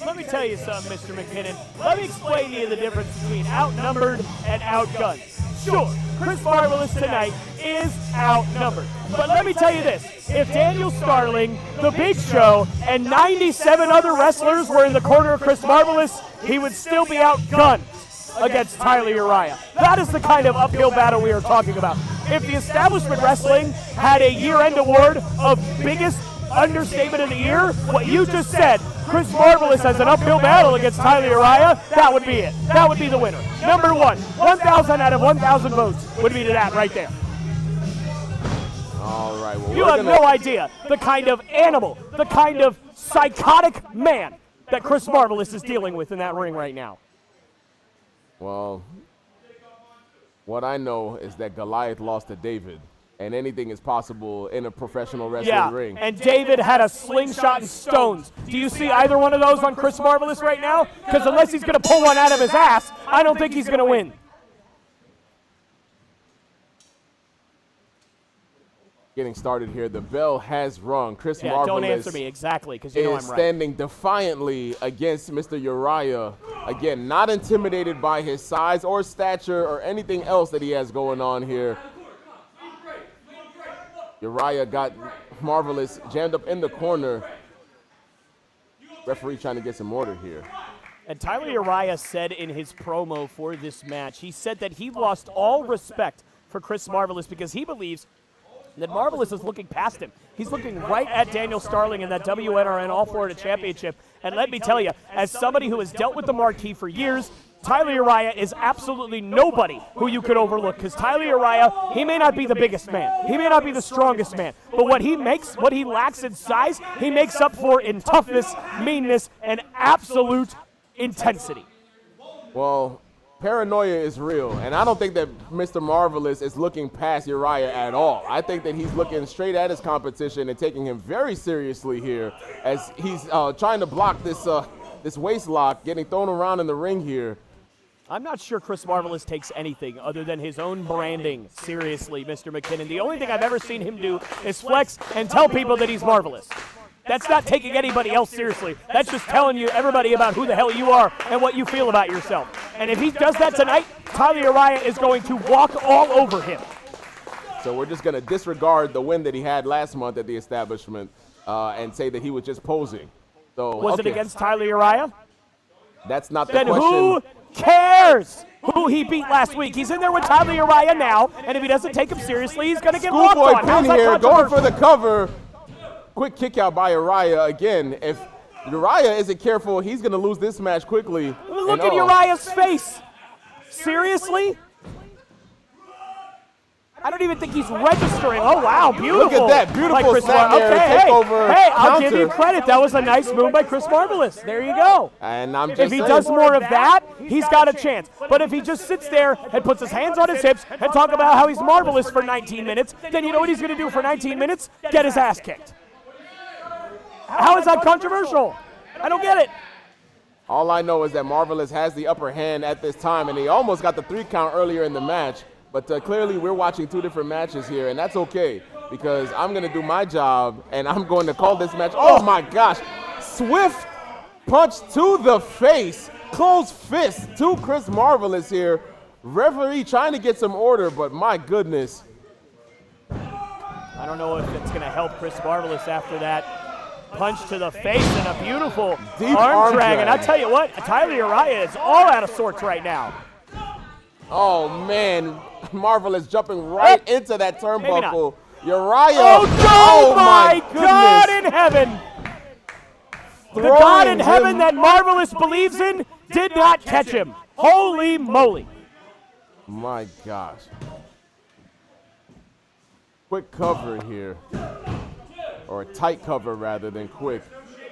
Let me tell you something, Mr. McKinnon. Let me explain to you the difference between outnumbered and outgunned. Sure, Chris Marvelous tonight is outnumbered. But let me tell you this. If Daniel Starling, The Big Show, and 97 other wrestlers were in the corner of Chris Marvelous, he would still be outgunned against Tyler Uriah. That is the kind of uphill battle we are talking about. If the Establishment Wrestling had a year-end award of biggest understatement of the year, what you just said, Chris Marvelous has an uphill battle against Tyler Uriah, that would be it. That would be the winner. Number one, 1,000 out of 1,000 votes would be to that right there. All right, well, You have no idea the kind of animal, the kind of psychotic man that Chris Marvelous is dealing with in that ring right now. Well, what I know is that Goliath lost to David, and anything is possible in a professional wrestling ring. And David had a slingshot and stones. Do you see either one of those on Chris Marvelous right now? Because unless he's going to pull one out of his ass, I don't think he's going to win. getting started here. The bell has rung. Chris Yeah, Marvelous don't answer me exactly, because you know is I'm right. standing defiantly against Mr. Uriah. Again, not intimidated by his size or stature or anything else that he has going on here. Uriah got Marvelous jammed up in the corner. Referee trying to get some order here. And Tyler Uriah said in his promo for this match, he said that he lost all respect for Chris Marvelous because he believes that Marvelous is looking past him. He's looking right at Daniel Starling in that WNRN All-Florida Championship. And let me tell you, as somebody who has dealt with the marquee for years, Tyler Uriah is absolutely nobody who you could overlook, because Tyler Uriah, he may not be the biggest man, he may not be the strongest man, but what he lacks in size, he makes up for in toughness, meanness, and absolute intensity. Well, paranoia is real, and I don't think that Mr. Marvelous is looking past Uriah at all. I think that he's looking straight at his competition and taking him very seriously here as he's trying to block this waist lock getting thrown around in the ring here. I'm not sure Chris Marvelous takes anything other than his own branding seriously, Mr. McKinnon. The only thing I've ever seen him do is flex and tell people that he's marvelous. That's not taking anybody else seriously. That's just telling you everybody about who the hell you are and what you feel about yourself. And if he does that tonight, Tyler Uriah is going to walk all over him. So we're just going to disregard the win that he had last month at the establishment and say that he was just posing. So was it against Tyler Uriah? That's not the then question. Who cares who he beat last week? He's in there with Tyler Uriah now, and if he doesn't take him seriously, he's going to get walked on. Schoolboy pin here, going for the cover. Quick kick out by Uriah. Again, if Uriah isn't careful, he's going to lose this match quickly. Look at Uriah's face. Seriously? I don't even think he's registering. Oh, wow, beautiful. Look at that, beautiful snap there, okay, takeover, hey, I'll give counter. you credit. That was a nice move by Chris Marvelous. There you go. And I'm just if he saying. does more of that, he's got a chance. But if he just sits there and puts his hands on his hips and talk about how he's marvelous for 19 minutes, then you know what he's going to do for 19 minutes? Get his ass kicked. How is that controversial? I don't get it. All I know is that Marvelous has the upper hand at this time, and he almost got the 3 count earlier in the match. But clearly we're watching 2 different matches here, and that's okay because I'm going to do my job, and I'm going to call this match. Oh, my gosh. Swift punch to the face. Closed fist to Chris Marvelous here. Referee trying to get some order, but my goodness. I don't know if it's going to help Chris Marvelous after that punch to the face and a beautiful deep arm drag. And I tell you what, Tyler Uriah is all out of sorts right now. Oh, man. Marvelous jumping right into that turnbuckle. Uriah. Oh, my God in heaven. The God in heaven that Marvelous believes in did not catch him. Holy moly. My gosh. Quick cover here. Or a tight cover rather than quick.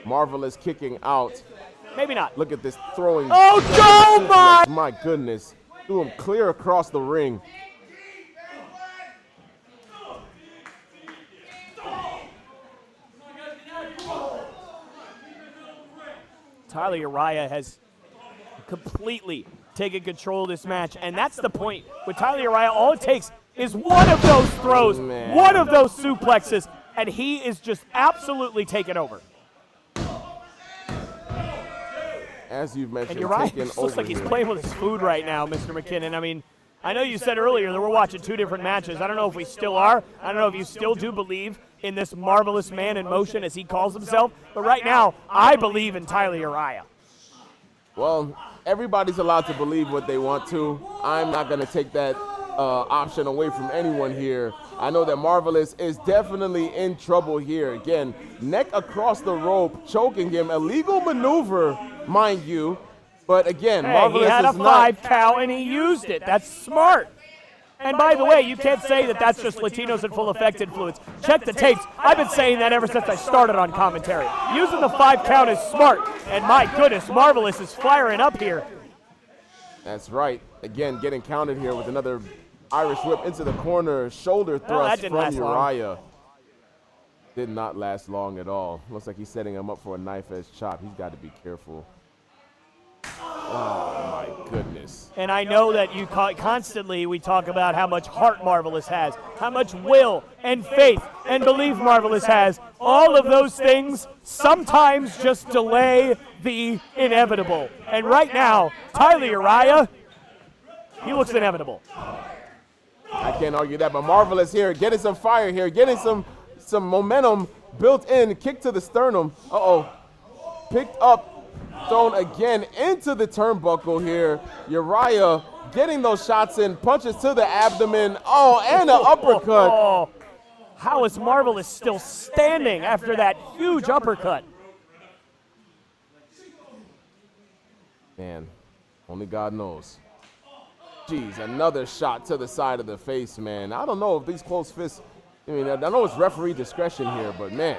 Marvelous kicking out. Maybe not. Look at this throwing. Oh, my. My goodness. Threw him clear across the ring. Tyler Uriah has completely taken control of this match, and that's the point. With Tyler Uriah, all it takes is one of those throws, one of those suplexes, and he is just absolutely taken over. As you've mentioned, and Uriah taken just looks over like he's here. playing with his food right now, Mr. McKinnon. I mean, I know you said earlier that we're watching 2 different matches. I don't know if we still are. I don't know if you still do believe in this marvelous man in motion, as he calls himself. But right now, I believe in Tyler Uriah. Well, everybody's allowed to believe what they want to. I'm not going to take that option away from anyone here. I know that Marvelous is definitely in trouble here. Again, neck across the rope, choking him. Illegal maneuver, mind you. But again, Hey, Marvelous he had a is not. 5 count and he used it. That's smart. And by the way, you can't say that that's just Latinos and full effect influence. Check the tapes. I've been saying that ever since I started on commentary. Using the 5 count is smart. And my goodness, Marvelous is firing up here. That's right. Again, getting counted here with another Irish whip into the corner. Shoulder thrust didn't from last long. Uriah. Did not last long at all. Looks like he's setting him up for a knife edge chop. He's got to be careful. Oh, my goodness. And I know that you constantly we talk about how much heart Marvelous has, how much will and faith and belief Marvelous has. All of those things sometimes just delay the inevitable. And right now, Tyler Uriah, he looks inevitable. I can't argue that, but Marvelous here, getting some fire here, getting some momentum built in, kick to the sternum. Picked up. Thrown again into the turnbuckle here. Uriah getting those shots in, punches to the abdomen. And an uppercut. How is Marvelous still standing after that huge uppercut? Man, only God knows. Jeez, another shot to the side of the face, man. I don't know if these close fists, I know it's referee discretion here, but man.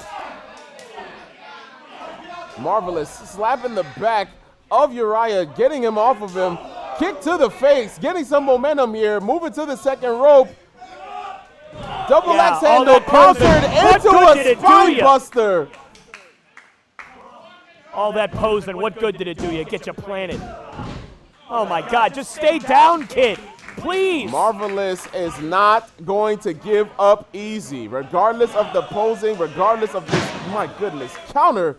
Marvelous slapping the back of Uriah, getting him off of him. Kick to the face, getting some momentum here, moving to the second rope. Double axe handle countered into a spine buster. All that posing, what good did it do you? Get you planted. Oh my God, just stay down, kid, please. Marvelous is not going to give up easy, regardless of the posing, regardless of this, my goodness, counter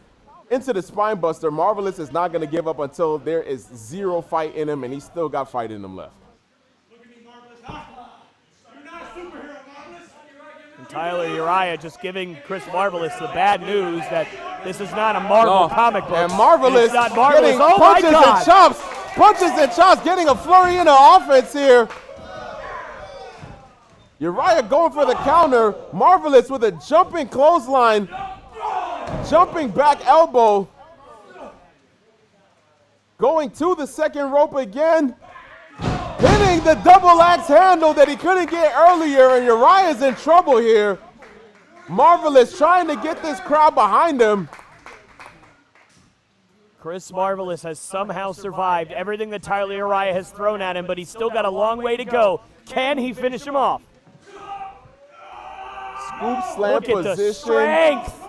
into the spine buster. Marvelous is not going to give up until there is zero fight in him, and he's still got fight in him left. And Tyler Uriah just giving Chris Marvelous the bad news that this is not a Marvel comic book. And Marvelous getting punches and chops, getting a flurry in the offense here. Uriah going for the counter. Marvelous with a jumping clothesline. Jumping back elbow. Going to the second rope again. Hitting the double axe handle that he couldn't get earlier, and Uriah's in trouble here. Marvelous trying to get this crowd behind him. Chris Marvelous has somehow survived everything that Tyler Uriah has thrown at him, but he's still got a long way to go. Can he finish him off? Scoop slam Look position. at the strength.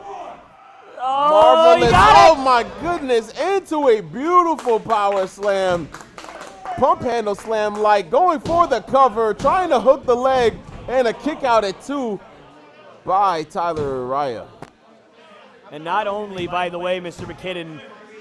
Marvelous, oh my goodness, into a beautiful power slam. Pump handle slam, like going for the cover, trying to hook the leg, and a kick out at 2 by Tyler Uriah. And not only, by the way, Mr. McKinnon,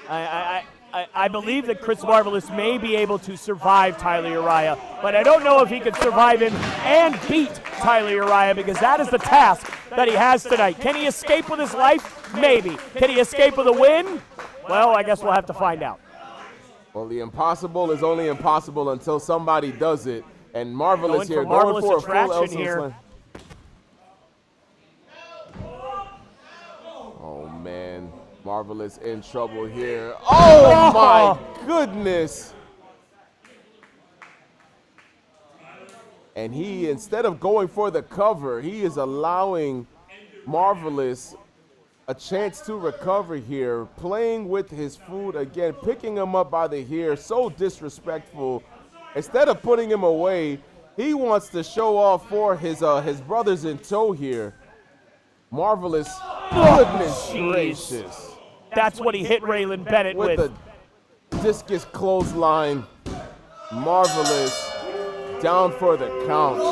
I believe that Chris Marvelous may be able to survive Tyler Uriah, but I don't know if he could survive him and beat Tyler Uriah, because that is the task that he has tonight. Can he escape with his life? Maybe. Can he escape with a win? Well, I guess we'll have to find out. Well, the impossible is only impossible until somebody does it, and Marvelous here going for a full attraction Elson here. slam. Oh man, Marvelous in trouble here. Oh my goodness. And he, instead of going for the cover, he is allowing Marvelous a chance to recover here, playing with his food again, picking him up by the hair, so disrespectful. Instead of putting him away, he wants to show off for his brothers in tow here. Marvelous, goodness gracious. That's what he hit Raylan Bennett with. The discus clothesline. Marvelous, down for the count.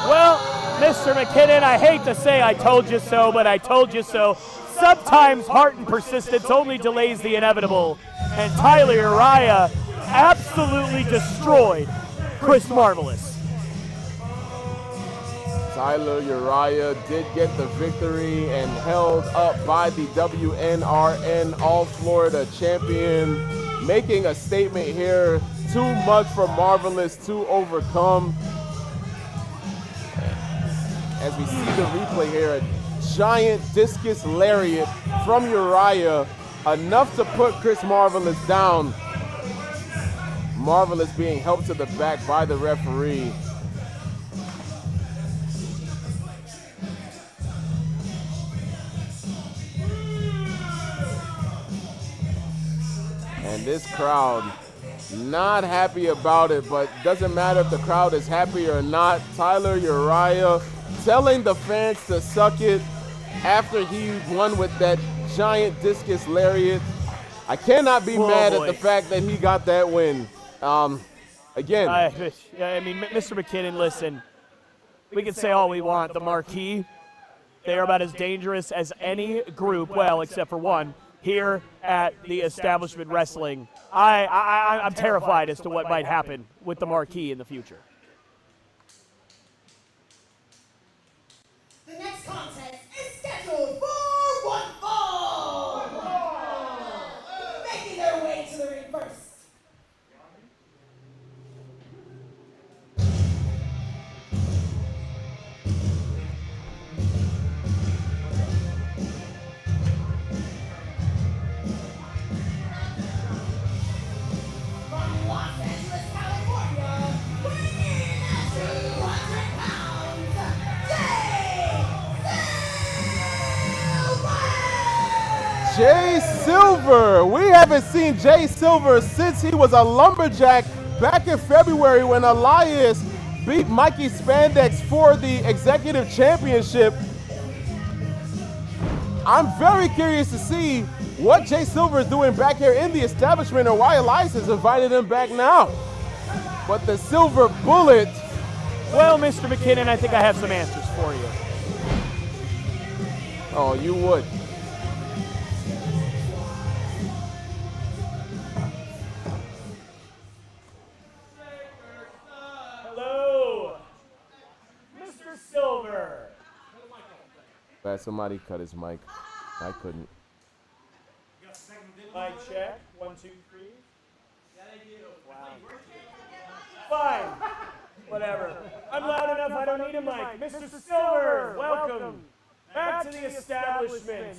Well, Mr. McKinnon, I hate to say I told you so, but I told you so. Sometimes heart and persistence only delays the inevitable. And Tyler Uriah absolutely destroyed Chris Marvelous. Tyler Uriah did get the victory and held up by the WNRN All-Florida champion, making a statement here. Too much for Marvelous to overcome. As we see the replay here, a giant discus lariat from Uriah, enough to put Chris Marvelous down. Marvelous being helped to the back by the referee. And this crowd, not happy about it, but doesn't matter if the crowd is happy or not. Tyler Uriah telling the fans to suck it after he won with that giant discus lariat. I cannot be mad at the fact that he got that win. Again. I mean, Mr. McKinnon, listen, we can say all we want. The Marquee, they are about as dangerous as any group, well, except for one, here at the Establishment Wrestling. I'm terrified as to what might happen with the Marquee in the future. The next contest is scheduled for one fall. Making their way to the ring first. From Los Angeles, California, weighing in at 200 pounds, Jay Silver. We haven't seen Jay Silver since he was a lumberjack back in February when Elias beat Mikey Spandex for the Executive Championship. I'm very curious to see what Jay Silver is doing back here in the establishment and why Elias has invited him back now. But the Silver Bullet. Well, Mr. McKinnon, I think I have some answers for you. Oh, you would. Hello, Mr. Silver. Glad somebody cut his mic. I couldn't. Mic check. 1, 2, 3. Wow. Fine. Whatever. I'm loud enough. I don't need a mic. Mr. Silver, welcome back to the establishment.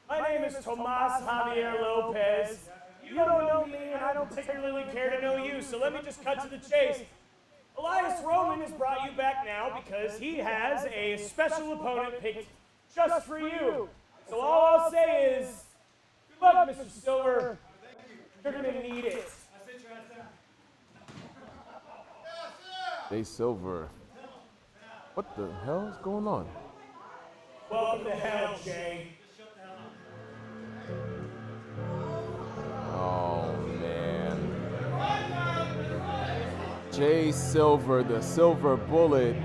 My name is Tomas Javier Lopez. You don't know me, and I don't particularly care to know you, so let me just cut to the chase. Elias Roman has brought you back now because he has a special opponent picked just for you. So all I'll say is, good luck, Mr. Silver. You're going to need it. Jay Silver. What the hell is going on? Welcome to hell, Jay. Oh, man. Jay Silver, the Silver Bullet,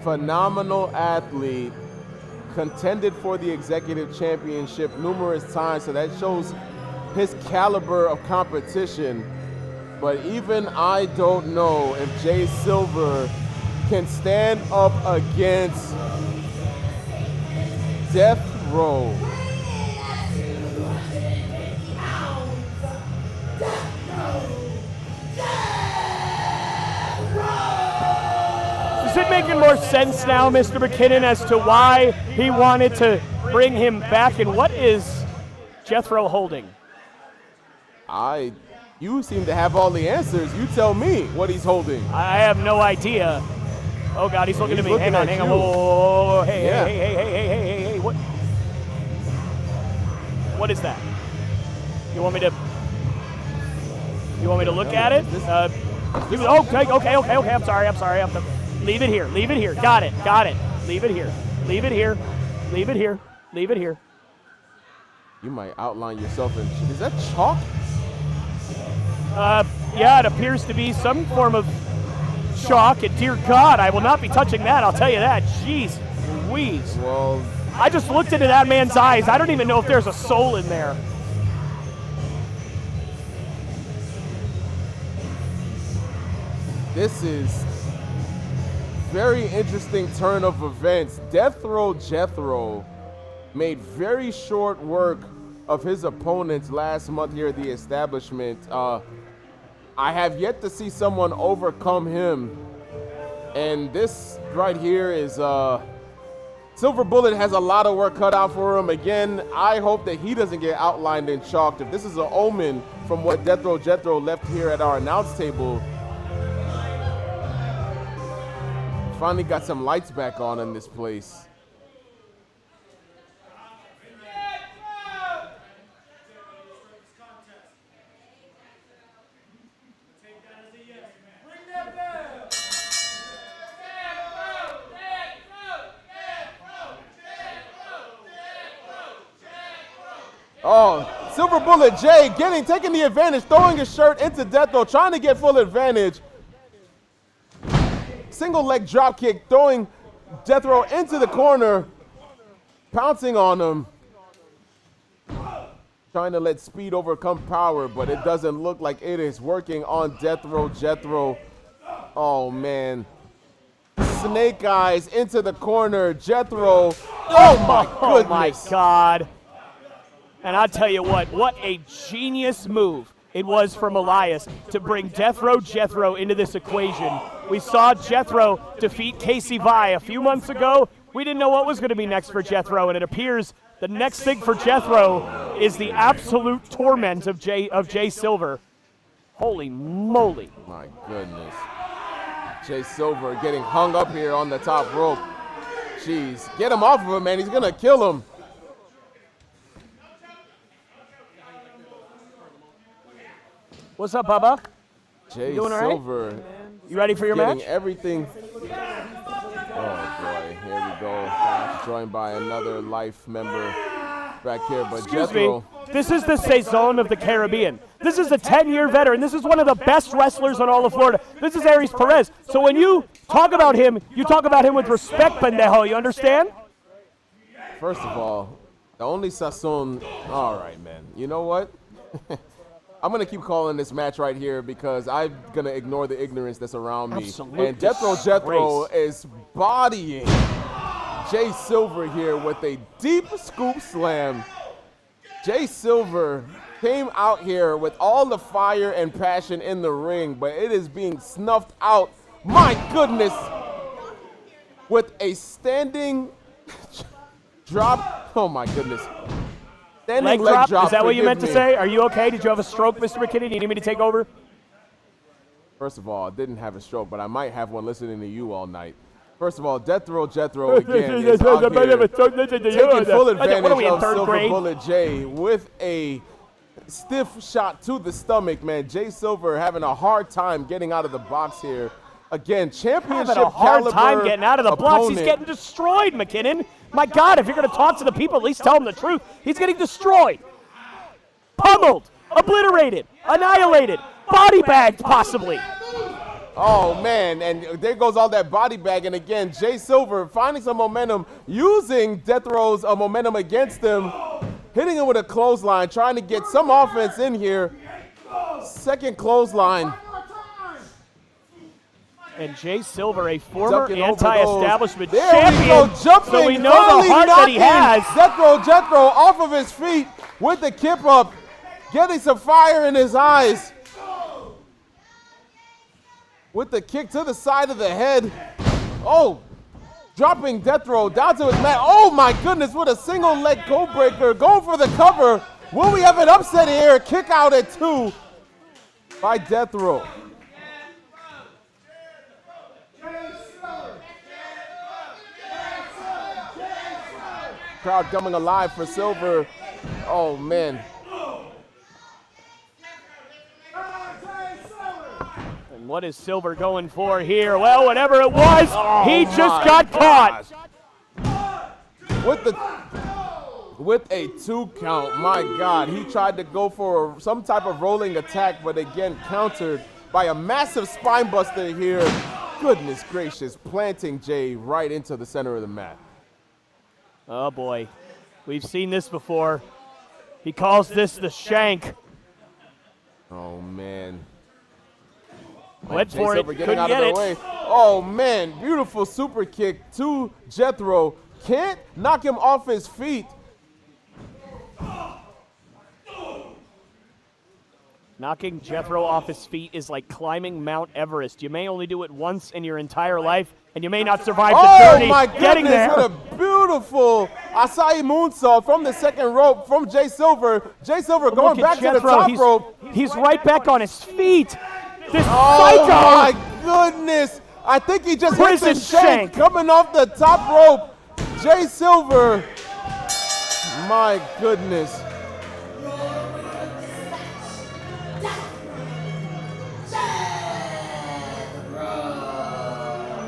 phenomenal athlete, contended for the Executive Championship numerous times, so that shows his caliber of competition. But even I don't know if Jay Silver can stand up against Death Row. Is it making more sense now, Mr. McKinnon, as to why he wanted to bring him back, and what is Jethro holding? You seem to have all the answers. You tell me what he's holding. I have no idea. Oh God, he's looking at me. Hang on. Whoa, hey, what? What is that? You want me to look at it? Okay. I'm sorry. Leave it here. Got it. Leave it here. You might outline yourself in. Is that chalk? Yeah, it appears to be some form of chalk, and dear God, I will not be touching that, I'll tell you that. Jeez Louise. Well, I just looked into that man's eyes. I don't even know if there's a soul in there. this is very interesting turn of events. Death Row Jethro made very short work of his opponents last month here at the establishment. I have yet to see someone overcome him. And this right here is Silver Bullet has a lot of work cut out for him. Again, I hope that he doesn't get outlined and chalked. If this is an omen from what Death Row Jethro left here at our announce table, finally got some lights back on in this place. Oh, Silver Bullet Jay taking the advantage, throwing his shirt into Jethro, trying to get full advantage. Single leg drop kick, throwing Jethro into the corner, pouncing on him. Trying to let speed overcome power, but it doesn't look like it is working on Jethro. Jethro, oh man. Snake eyes into the corner. Jethro, oh my goodness. Oh my God. And I'll tell you what a genius move it was from Elias to bring Jethro into this equation. We saw Jethro defeat Casey Vi a few months ago. We didn't know what was going to be next for Jethro, and it appears the next thing for Jethro is the absolute torment of Jay Silver. Holy moly. My goodness. Jay Silver getting hung up here on the top rope. Jeez, get him off of him, man. He's going to kill him. What's up, Bubba? Jay doing all right? Silver. You ready for your getting match? Everything. Oh boy, here we go. Gosh, joined by another Life member back here, but Excuse Jethro. me. This is the Saison of the Caribbean. This is a 10-year veteran. This is one of the best wrestlers on all of Florida. This is Aries Perez. So when you talk about him, you talk about him with respect, pendejo. You understand? First of all, the only Saison. All right, man. You know what? I'm going to keep calling this match right here because I'm going to ignore the ignorance that's around me. Absolute And Jethro is bodying Jay Silver here with a deep scoop slam. Jay Silver came out here with all the fire and passion in the ring, but it is being snuffed out, my goodness, with a standing drop. Oh, my goodness. Leg drop? Is that what you meant to say? Are you okay? Did you have a stroke, Mr. McKinney? Do you need me to take over? First of all, I didn't have a stroke, but I might have one listening to you all night. First of all, Jethro again is out here taking full advantage of Silver Bullet Jay with a stiff shot to the stomach, man. Jay Silver having a hard time getting out of the box here. Again, championship having a hard caliber time getting out of the box. He's opponent. getting destroyed, McKinnon. My God, if you're going to talk to the people, at least tell them the truth. He's getting destroyed, pummeled, obliterated, annihilated, body bagged possibly. Oh, man, and there goes all that body bag. And again, Jay Silver finding some momentum, using Jethro's momentum against him, hitting him with a clothesline, trying to get some offense in here. Second clothesline. And Jay Silver, a former anti-establishment there champion, we go, jumping, so we know the heart that he has. Jethro off of his feet with the kip up, getting some fire in his eyes. With the kick to the side of the head. Oh, dropping Jethro down to his mat. Oh my goodness, with a single leg code breaker, going for the cover. Will we have an upset here? Kick out at 2 by Jethro. Crowd coming alive for Silver. Oh, man. And what is Silver going for here? Well, whatever it was, he just got caught. With a 2 count, my God. He tried to go for some type of rolling attack, but again countered by a massive spine buster here. Goodness gracious, planting Jay right into the center of the mat. Oh, boy. We've seen this before. He calls this the shank. Oh, man. Went for it. Getting Couldn't out get of it. the way. Oh, man. Beautiful super kick to Jethro. Can't knock him off his feet. Knocking Jethro off his feet is like climbing Mount Everest. You may only do it once in your entire life, and you may not survive the journey my getting goodness, there. what a beautiful Asai moonsault from the second rope from Jay Silver. Jay Silver going Look at back to the Jethro. top rope. He's right back on his feet. This Oh psycho. my goodness. I think he just hit the Prison shank shank. coming off the top rope. Jay Silver. My goodness.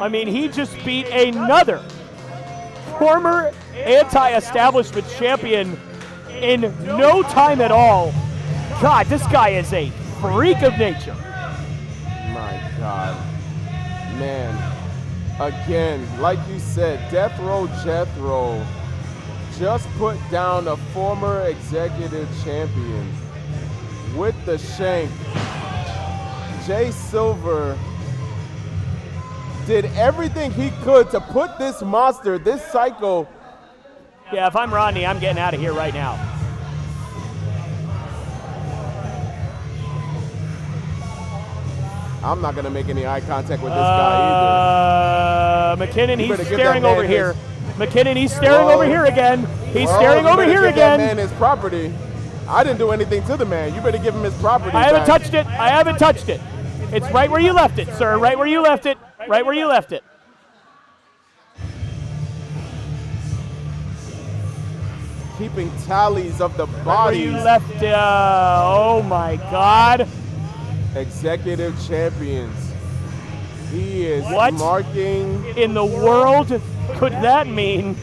I mean, he just beat another former anti-establishment champion in no time at all. God, this guy is a freak of nature. My God. Man. Again, like you said, Death Row Jethro just put down a former executive champion with the shank. Jay Silver did everything he could to put this monster, this psycho. Yeah, if I'm Rodney, I'm getting out of here right now. I'm not going to make any eye contact with this guy either. McKinnon, he's staring over here. McKinnon, he's staring over here again. He's staring over here again. That man his property. I didn't do anything to the man. You better give him his property. I haven't touched it. I haven't touched it. It's right where you left it, sir. Right where you left it. Right where you left it. Keeping tallies of the bodies. Right where you left. Oh my God. Executive champions. He is what marking. In the world could that mean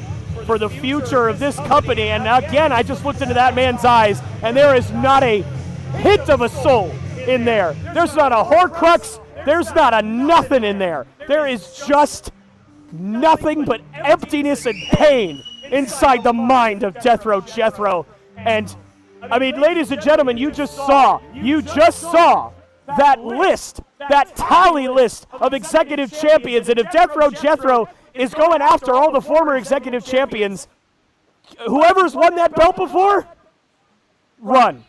for the future of this company? And again, I just looked into that man's eyes, and there is not a hint of a soul in there. There's not a Horcrux. There's not a nothing in there. There is just nothing but emptiness and pain inside the mind of Death Row Jethro. And I mean, ladies and gentlemen, you just saw that list, that tally list of executive champions. And if Death Row Jethro is going after all the former executive champions, whoever's won that belt before, run.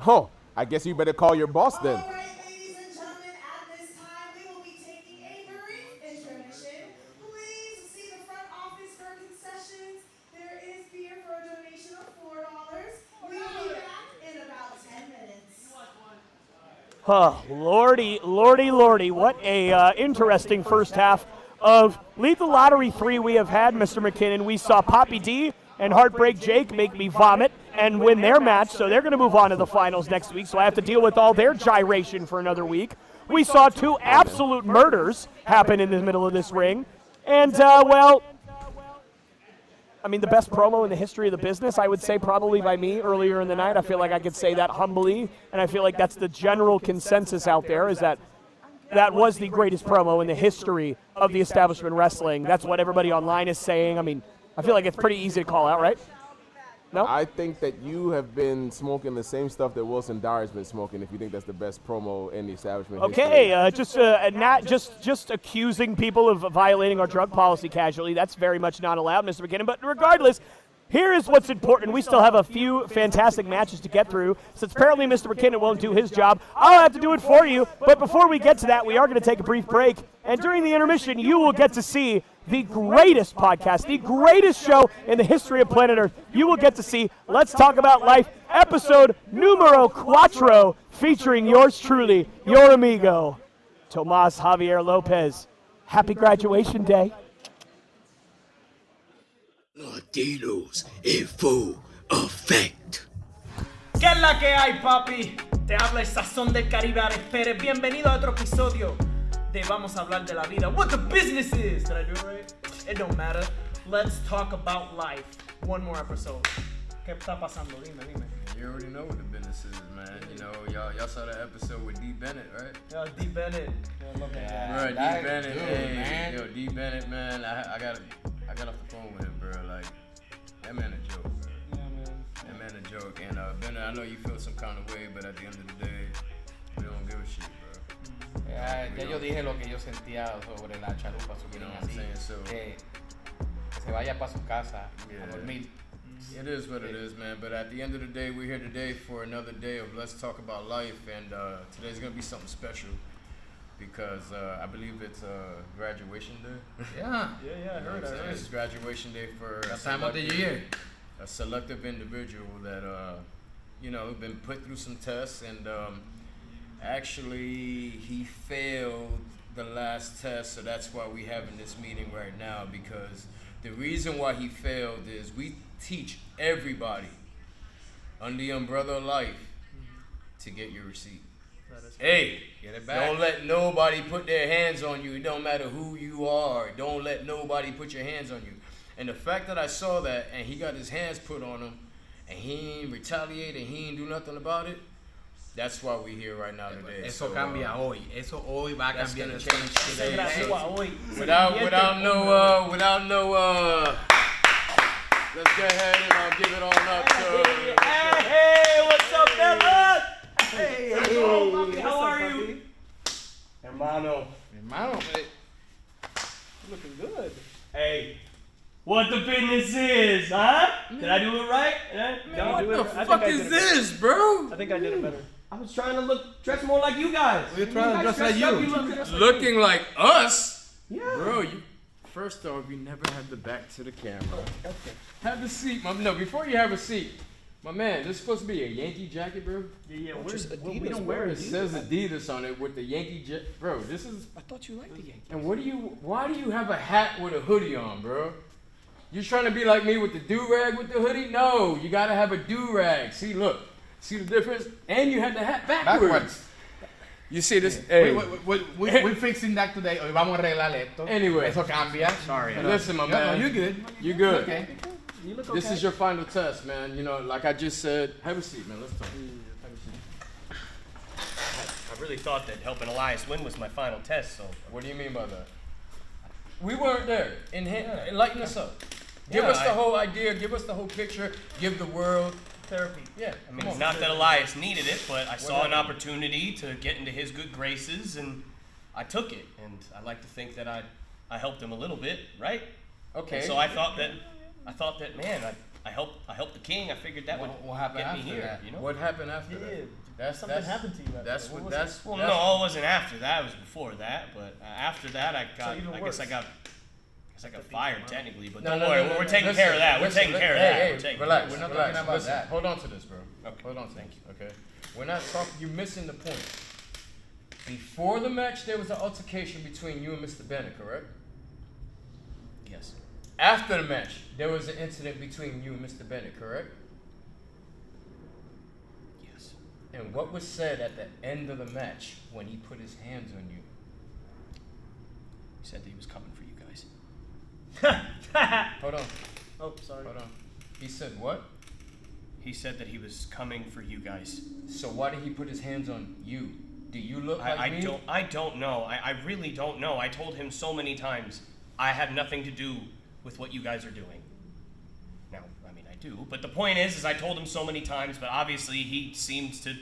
Oh, I guess you better call your boss then. All right, ladies and gentlemen, at this time, we will be taking a brief intermission. Please see the front office for concessions. There is beer for a donation of $4. We will be back in about 10 minutes. Oh, lordy, what a interesting first half of Lethal Lottery 3 we have had, Mr. McKinnon. We saw Poppy D and Heartbreak Jake make me vomit and win their match, so they're going to move on to the finals next week, so I have to deal with all their gyration for another week. We saw two absolute murders happen in the middle of this ring, and, well, I mean, the best promo in the history of the business, I would say probably by me earlier in the night. I feel like I could say that humbly, and I feel like that's the general consensus out there, is that that was the greatest promo in the history of the establishment wrestling. That's what everybody online is saying. I mean, I feel like it's pretty easy to call out, right? No? I think that you have been smoking the same stuff that Wilson Dyer's been smoking if you think that's the best promo in the establishment okay, just accusing people of violating our drug policy casually. That's very much not allowed, Mr. McKinnon. But regardless, here is what's important. We still have a few fantastic matches to get through. Since apparently Mr. McKinnon won't do his job, I'll have to do it for you. But before we get to that, we are going to take a brief break. And during the intermission, you will get to see the greatest podcast, the greatest show in the history of planet Earth. You will get to see Let's Talk About Life, episode numero 4, featuring yours truly, your amigo, Tomas Javier Lopez. Happy graduation day. Latinos in full effect. ¿Qué es la que hay, papi? Te habla el sazón del Caribe, Aries Perez. Bienvenido a otro episodio de Vamos a Hablar de la Vida. What the business is. Did I do it right? It don't matter. Let's talk about life. One more episode. ¿Qué está pasando? Dime. You already know what the business is, man. You know, y'all saw that episode with D. Bennett, right? Yo, D. Bennett. I love that guy. Bro, D. Bennett, dude, hey, man. Yo, D. Bennett, man. I got off the phone with him, bro. Like, that man a joke, bro. Yeah, man. That man a joke. And Bennett, I know you feel some kind of way, but at the end of the day, we don't give a shit, bro. Ya yo dije lo que yo sentía sobre la chalupa, su You know what I'm saying? So, que se vaya para su casa a dormir. It is what it is, man. But at the end of the day, we're here today for another day of Let's Talk About Life. And today's going to be something special because I believe it's graduation day. Yeah. I heard. It's graduation day for the time of the year. A selective individual that, been put through some tests. And actually, he failed the last test. So that's why we're having this meeting right now, because the reason why he failed is we teach everybody under the umbrella of life to get your receipt. Hey, get it back. Don't let nobody put their hands on you. It don't matter who you are. Don't let nobody put your hands on you. And the fact that I saw that and he got his hands put on him and he ain't retaliate and he ain't do nothing about it, that's why we here right now today. Eso cambia hoy. Eso hoy va a That's cambiar. gonna change today. Se gradúa hoy. Without no, let's go ahead and I'll give it on up to. Hey, what's up, fellas? Hey, how are you? Hermano, Hey. looking good. Hey, what the business is, huh? Did I do it right? What the fuck is this, bro? I think I did it better. I was trying to dress more like you guys. We're trying to dress like you. Looking like us? Yeah. Bro, first off, you never have the back to the camera. Okay. Have a seat. Before you have a seat, my man, this is supposed to be a Yankee jacket, bro. Yeah. We don't wear it. It says Adidas on it with the Yankee jacket. Bro, this is. I thought you liked the Yankees. And why do you have a hat with a hoodie on, bro? You trying to be like me with the do-rag with the hoodie? No, you gotta have a do-rag. See, look. See the difference? And you had the hat backwards. You see this? Hey. We're fixing that today. Hoy vamos a arreglar esto. Anyway. Eso cambia. Sorry. Listen, my man. No, you're good. You good. Okay. You look okay. This is your final test, man. You know, like I just said, have a seat, man. Let's talk. Have a seat. I really thought that helping Elias win was my final test, so. What do you mean by that? We weren't there. Enlighten us up. Give Yeah, us the whole idea. Give us the whole picture. Give the world. Therapy. Yeah. I mean, it's not that Elias needed it, but I saw an opportunity to get into his good graces, and I took it. And I like to think that I helped him a little bit, right? Okay. And so I thought that, man, I helped the king. I figured that would What happened get me after here. that? You know? What happened after that? Something happened to you. Well, no, it wasn't after that. It was before that. But after that, I guess I got fired technically. But don't worry, we're taking care of that. We're taking care of that. Hey, relax. We're not Relax. talking about Listen, that. hold on to this, bro. Okay. Hold on to this. Okay. We're not talking. You're missing the point. Before the match, there was an altercation between you and Mr. Bennett, correct? Yes. After the match, there was an incident between you and Mr. Bennett, correct? Yes. And what was said at the end of the match when he put his hands on you? He said that he was coming for you guys. Hold on. Oh, sorry. Hold on. He said what? He said that he was coming for you guys. So why did he put his hands on you? Do you look like me? I don't know. I really don't know. I told him so many times I have nothing to do with what you guys are doing. Now, I mean, I do, but the point is I told him so many times, but obviously he seems to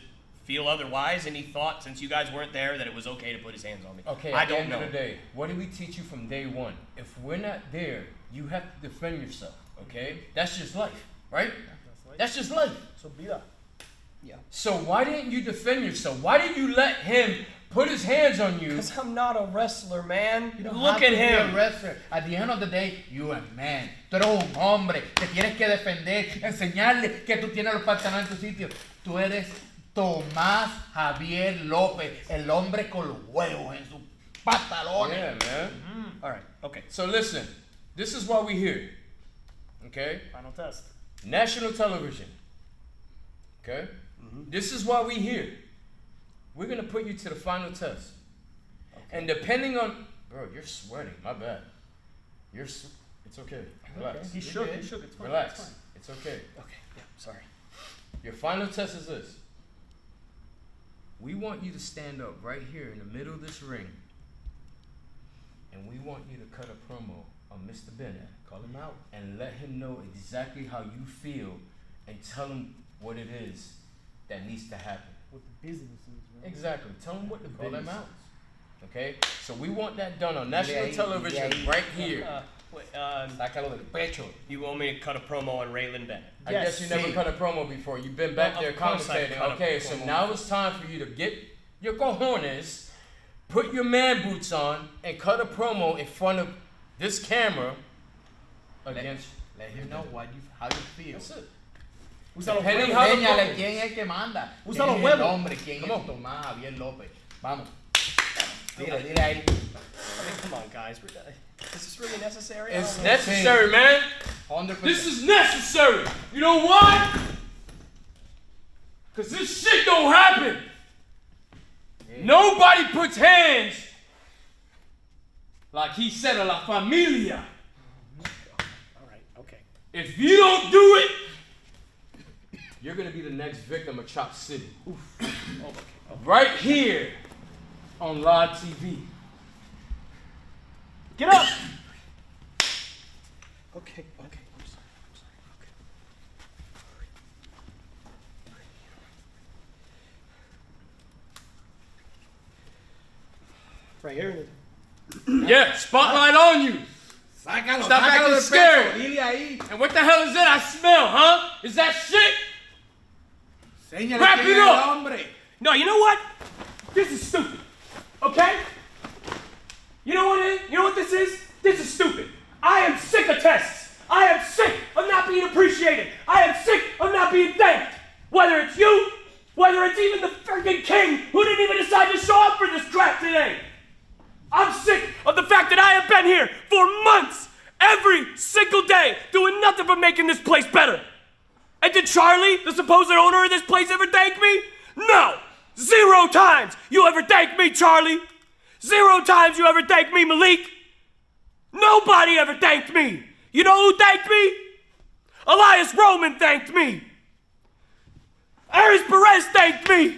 feel otherwise, and he thought since you guys weren't there that it was okay to put his hands on me. Okay, I at the don't end know. of the day, what did we teach you from day one? If we're not there, you have to defend yourself, okay? That's just life, right? That's just life. So be that. Yeah. So why didn't you defend yourself? Why did you let him put his hands on you? Because I'm not a wrestler, man. You don't Look have at to be him. a wrestler. At the end of the day, you a man. Tú eres un hombre. Te tienes que defender, enseñarle que tú tienes los pantalones en tu sitio. Tú eres Tomás Javier López, el hombre con los huevos en sus pantalones. Yeah, man. All right. Okay. So listen, this is why we're here, okay? Final test. National television, okay? This is why we're here. We're gonna put you to the final test. Okay. And depending on, bro, you're sweating, my bad. It's okay, relax. Okay. He shook. It's fine. Relax, it's okay. Okay. Yeah. Sorry. Your final test is this. We want you to stand up right here in the middle of this ring, and we want you to cut a promo on Mr. Bennett. Call him out. And let him know exactly how you feel, and tell him what it is that needs to happen. What the business is, man. Exactly. Tell him what the Call business him out. is. Okay? So we want that done on national television right here. Sácalo del pecho. You want me to cut a promo on Raylan Bennett? I guess you never cut a promo before. You've been back Well, there of course I've commentating. cut a Okay, so promo. now it's time for you to get your cojones, put your man boots on, and cut a promo in front of this camera against. Let him know how you feel. That's it. Usa los Depending huevos. how the Enséñale promo- quién es el que manda. Usa ¿Quién los es huevos. el hombre? ¿Quién Come es on. Tomás Javier López? Vamos. Dile ahí. I mean, come on, guys. Is this really necessary? It's necessary, man. 100%. This is necessary. You know why? Because this shit don't happen. Nobody puts hands like he said a la familia. All right. Okay. If you don't do it, you're gonna be the next victim of Chop City. Oof. Oh, okay. Right here on live TV. Get up! Okay. I'm sorry. Okay. Right here. Yeah, spotlight on you. Stop acting scared. And what the hell is that I smell, huh? Is that shit? Wrap it up. No, you know what? This is stupid. Okay? You know what it is? You know what this is? This is stupid. I am sick of tests. I am sick of not being appreciated. I am sick of not being thanked. Whether it's you, whether it's even the freaking king who didn't even decide to show up for this crap today. I'm sick of the fact that I have been here for months, every single day, doing nothing but making this place better. And did Charlie, the supposed owner of this place, ever thank me? No! 0 times you ever thanked me, Charlie. 0 times you ever thanked me, Malik. Nobody ever thanked me. You know who thanked me? Elias Roman thanked me. Aries Perez thanked me.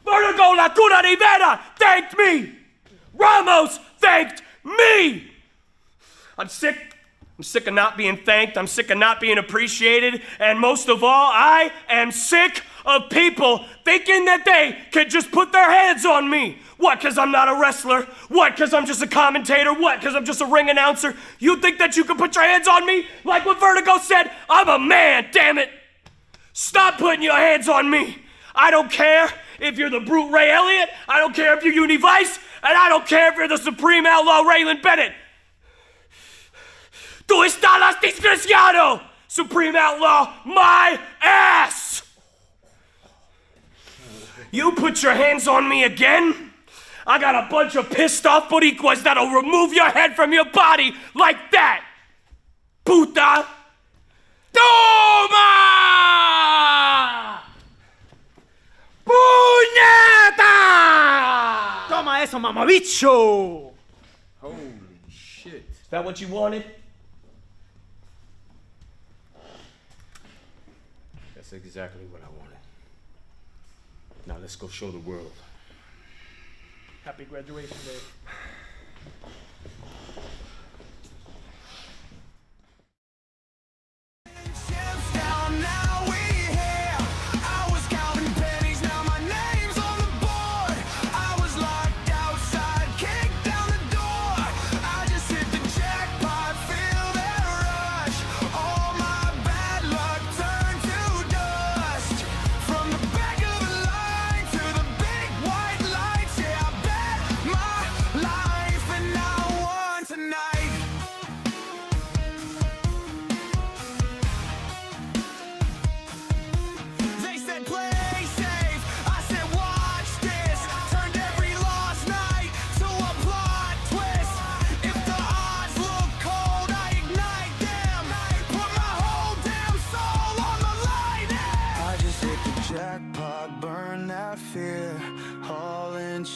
Vertigo La Cuna Rivera thanked me. Ramos thanked me. I'm sick of not being thanked. I'm sick of not being appreciated. And most of all, I am sick of people thinking that they could just put their hands on me. What, because I'm not a wrestler? What, because I'm just a commentator? What, because I'm just a ring announcer? You think that you can put your hands on me? Like what Vertigo said? I'm a man, damn it. Stop putting your hands on me. I don't care if you're the Brute Ray Elliott. I don't care if you're Univice. And I don't care if you're the Supreme Outlaw Raylan Bennett. Tu estás desgraciado, Supreme Outlaw, my ass! You put your hands on me again, I got a bunch of pissed off boricuas that'll remove your head from your body like that! Puta! Toma! Puñeta! Toma eso, mamabicho! Holy shit. Is that what you wanted? That's exactly what I wanted. Now let's go show the world. Happy graduation day.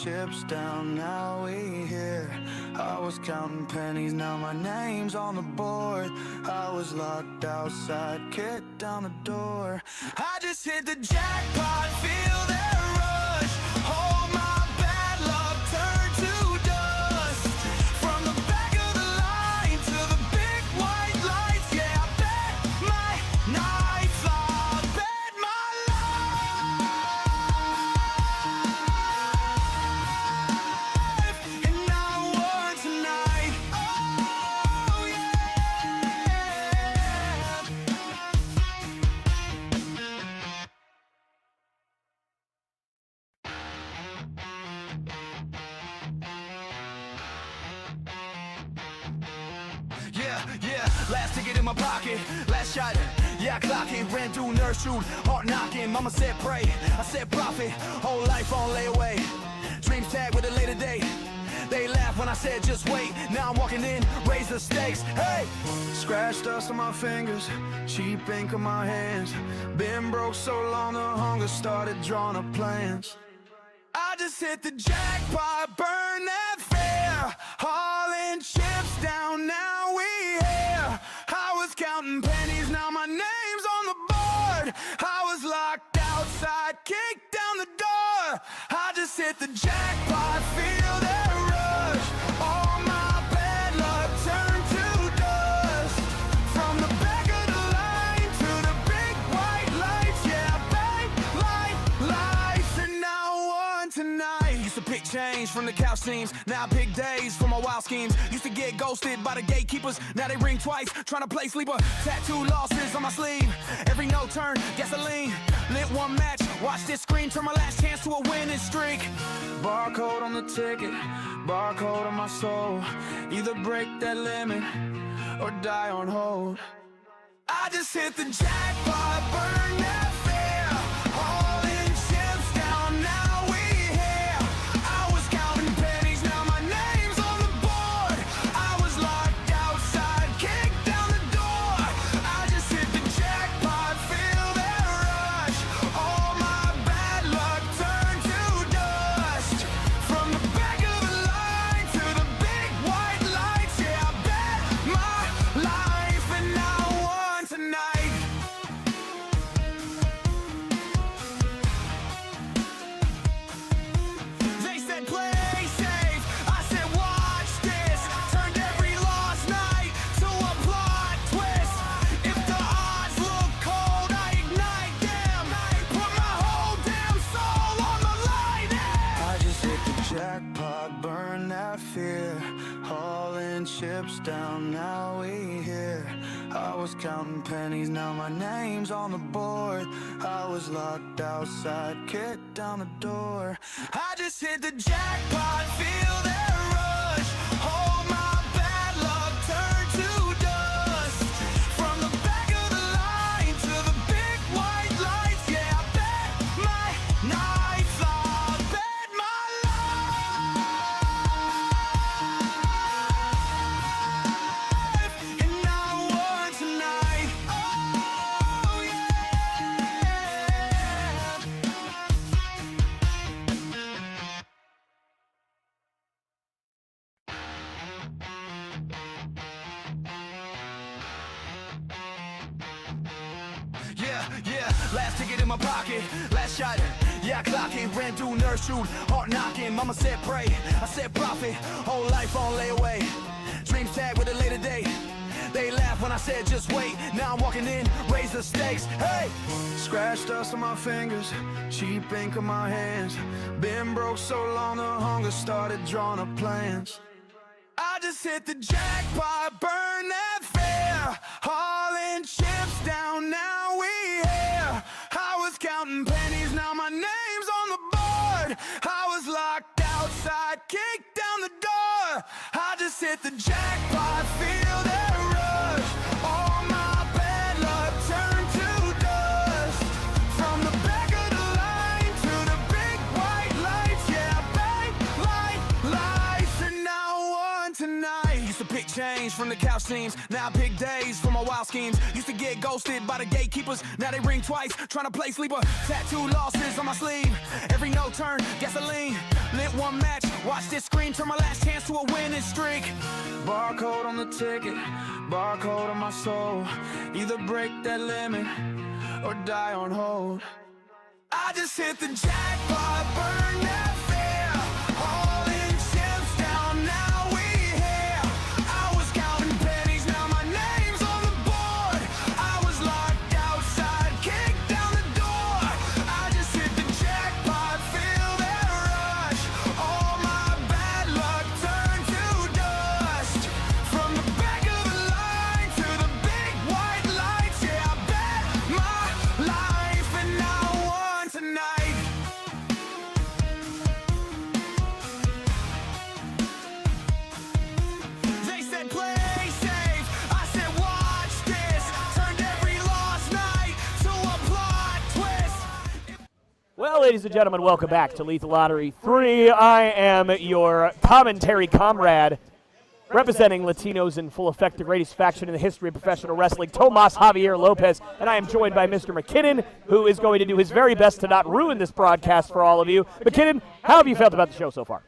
Chips down, now we here. I was counting pennies, now my name's on the board. I was locked outside, kicked down the door. I just hit the jackpot, feel that rush. All my bad luck turned to dust. From the back of the line to the big white lights. Yeah, I bet my nights, I bet my Yeah, last ticket in my pocket, last shot, yeah, I clock it, ran through nurse shoot, heart knocking, mama said pray, I said profit, whole life on layaway, dreams tag with a later date, they laughed when I said just wait, now I'm walking in, raise the stakes, hey! Scratch dust on my fingers, cheap ink on my hands, been broke so long the hunger started drawing up plans. I just hit the jackpot, burn that fair, hauling chips down, now we here. I was counting pennies, now my name's on the board. I outside, kick down the door. I just hit the jackpot, feel that rush. All my bad luck turned to dust. From the back of the line to the big white lights, yeah, bang, lights, and now one tonight. Used to pick change from the couch teams, now I pick days for my wild schemes. Used to get ghosted by the gatekeepers, now they ring twice, trying to play sleeper. Tattoo losses on my sleeve, every no turn, gasoline. Lit one match, watch this screen, turn my last chance to a winning streak. Barcode on the ticket, barcode on my soul. Either break that limit or die on hold. I just hit the jackpot, burn that fear. All in chips down, now we here. I was counting pennies, now my name's on the board. I was locked outside, kicked down the door. I just hit the jackpot, feel that rush. All my bad luck turned to dust. From the back of the line to the big white lights, yeah, I bet my life, and now one tonight. They said play safe, I said watch this. Turned every lost night to a plot twist. If the odds look cold, I ignite them. Put my whole damn soul on the line. I just hit the jackpot, burn that fear. Hauling chips down, now we here. I was counting pennies, now my name's on the board. I was locked outside, kicked down the door. I just hit the jackpot, feel that rush. All my bad luck turned to dust. From the back of the line to the big white lights, yeah, I bet my nights, I bet my life, and now one tonight. Oh yeah. Yeah, last ticket in my pocket, last shot, yeah, I clock it, ran through nurse shoot, heart knocking, mama said pray, I said profit, whole life on layaway, dreams tag with a later date, they laughed when I said just wait, now I'm walking in, raise the stakes, hey! Scratch dust on my fingers, cheap ink on my hands, been broke so long the hunger started drawing up plans. I just hit the jackpot, burn that fear. Hauling chips down, now we here. I was counting pennies, now my name's on the board. I was locked outside, kicked down the door. I just hit the jackpot, feel that rush. All my bad luck turned to dust. From the back of the line to the big white lights, yeah, bang, lights, and now one tonight. Used to pick change from the couch teams, now I pick days for my wild schemes. Used to get ghosted by the gatekeepers, now they ring twice, trying to play sleeper. Tattoo losses on my sleeve, every no turn, gasoline. Lit one match, watch this screen, turn my last chance to a winning streak. Barcode on the ticket, barcode on my soul. Either break that limit or die on hold. I just hit the jackpot, burn that fear. All in chips down, now we here. I was counting pennies, now my name's on the board. I was locked outside, kicked down the door. I just hit the jackpot, feel that rush. All my bad luck turned to dust. From the back of the line to the big white lights, yeah, I bet my life, and now one tonight. They said play safe, I said watch this. Turned every lost night to a plot twist. Well, ladies and gentlemen, welcome back to Lethal Lottery 3. I am your commentary comrade, representing Latinos in full effect, the greatest faction in the history of professional wrestling, Tomas Javier Lopez, and I am joined by Mr. McKinnon, who is going to do his very best to not ruin this broadcast for all of you. McKinnon, how have you felt about the show so far?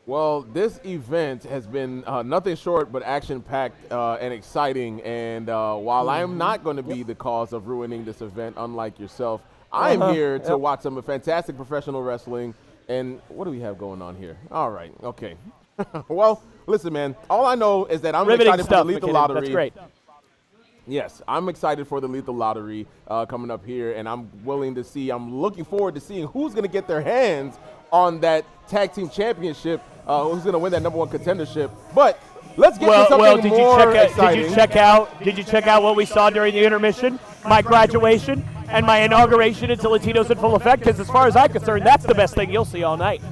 Well, this event has been nothing short but action-packed and exciting. And while I am not going to be the cause of ruining this event, unlike yourself, I'm here to watch some fantastic professional wrestling. And what do we have going on here? All right, okay. Well, listen, man. All I know is that I'm excited for the Lethal Lottery. That's great. Yes, I'm excited for the Lethal Lottery coming up here, and I'm looking forward to seeing who's going to get their hands on that tag team championship, who's going to win that #1 contendership. But let's get to something more exciting. Did you check out what we saw during the intermission? My graduation and my inauguration into Latinos in full effect, because as far as I'm concerned, that's the best thing you'll see all night.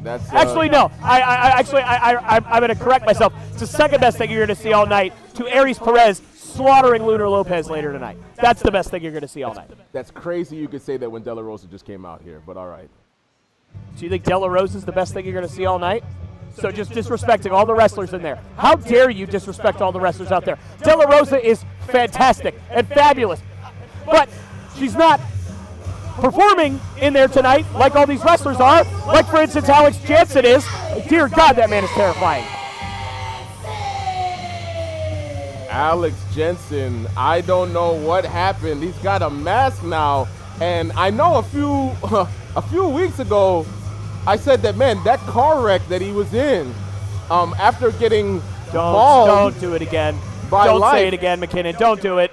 That's actually no. I'm going to correct myself. It's the second best thing you're going to see all night to Aries Perez slaughtering Lunar Lopez later tonight. That's the best thing you're going to see all night. That's crazy you could say that when De La Rosa just came out here, but all right. Do you think De La Rosa is the best thing you're going to see all night? So just disrespecting all the wrestlers in there. How dare you disrespect all the wrestlers out there? De La Rosa is fantastic and fabulous, but she's not performing in there tonight like all these wrestlers are, like for instance Alex Jansen is. Dear God, that man is terrifying. Alex Jensen, I don't know what happened. He's got a mask now, and I know a few weeks ago I said that, man, that car wreck that he was in after getting mauled. Don't do it again. Don't say it again, McKinnon. Don't do it.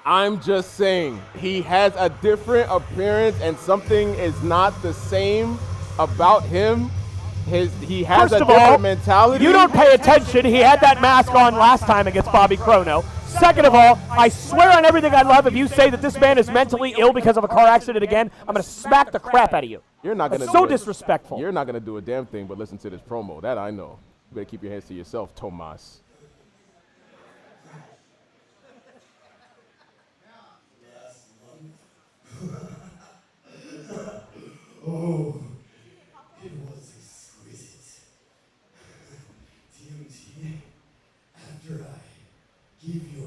I'm just saying, he has a different appearance and something is not the same about him. He has a different mentality. You don't pay attention. He had that mask on last time against Bobby Chrono. Second of all, I swear on everything I love, if you say that this man is mentally ill because of a car accident again, I'm going to smack the crap out of you. You're not going to so disrespectful. You're not going to do a damn thing but listen to this promo. That I know. You better keep your hands to yourself, Tomas. Oh, it was exquisite. TMT, after I gave you a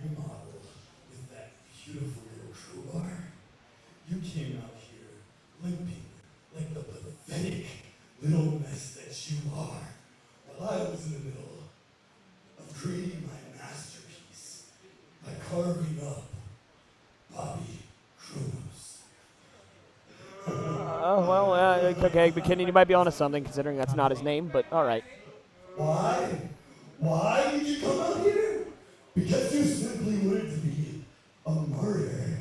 remodel with that beautiful little crowbar, you came out here limping like the pathetic little mess that you are, while I was in the middle of creating my masterpiece by carving up Bobby Chronos. Okay, McKinnon, you might be onto something, considering that's not his name, but all right. Why? Why did you come out here? Because you simply wanted to be a martyr.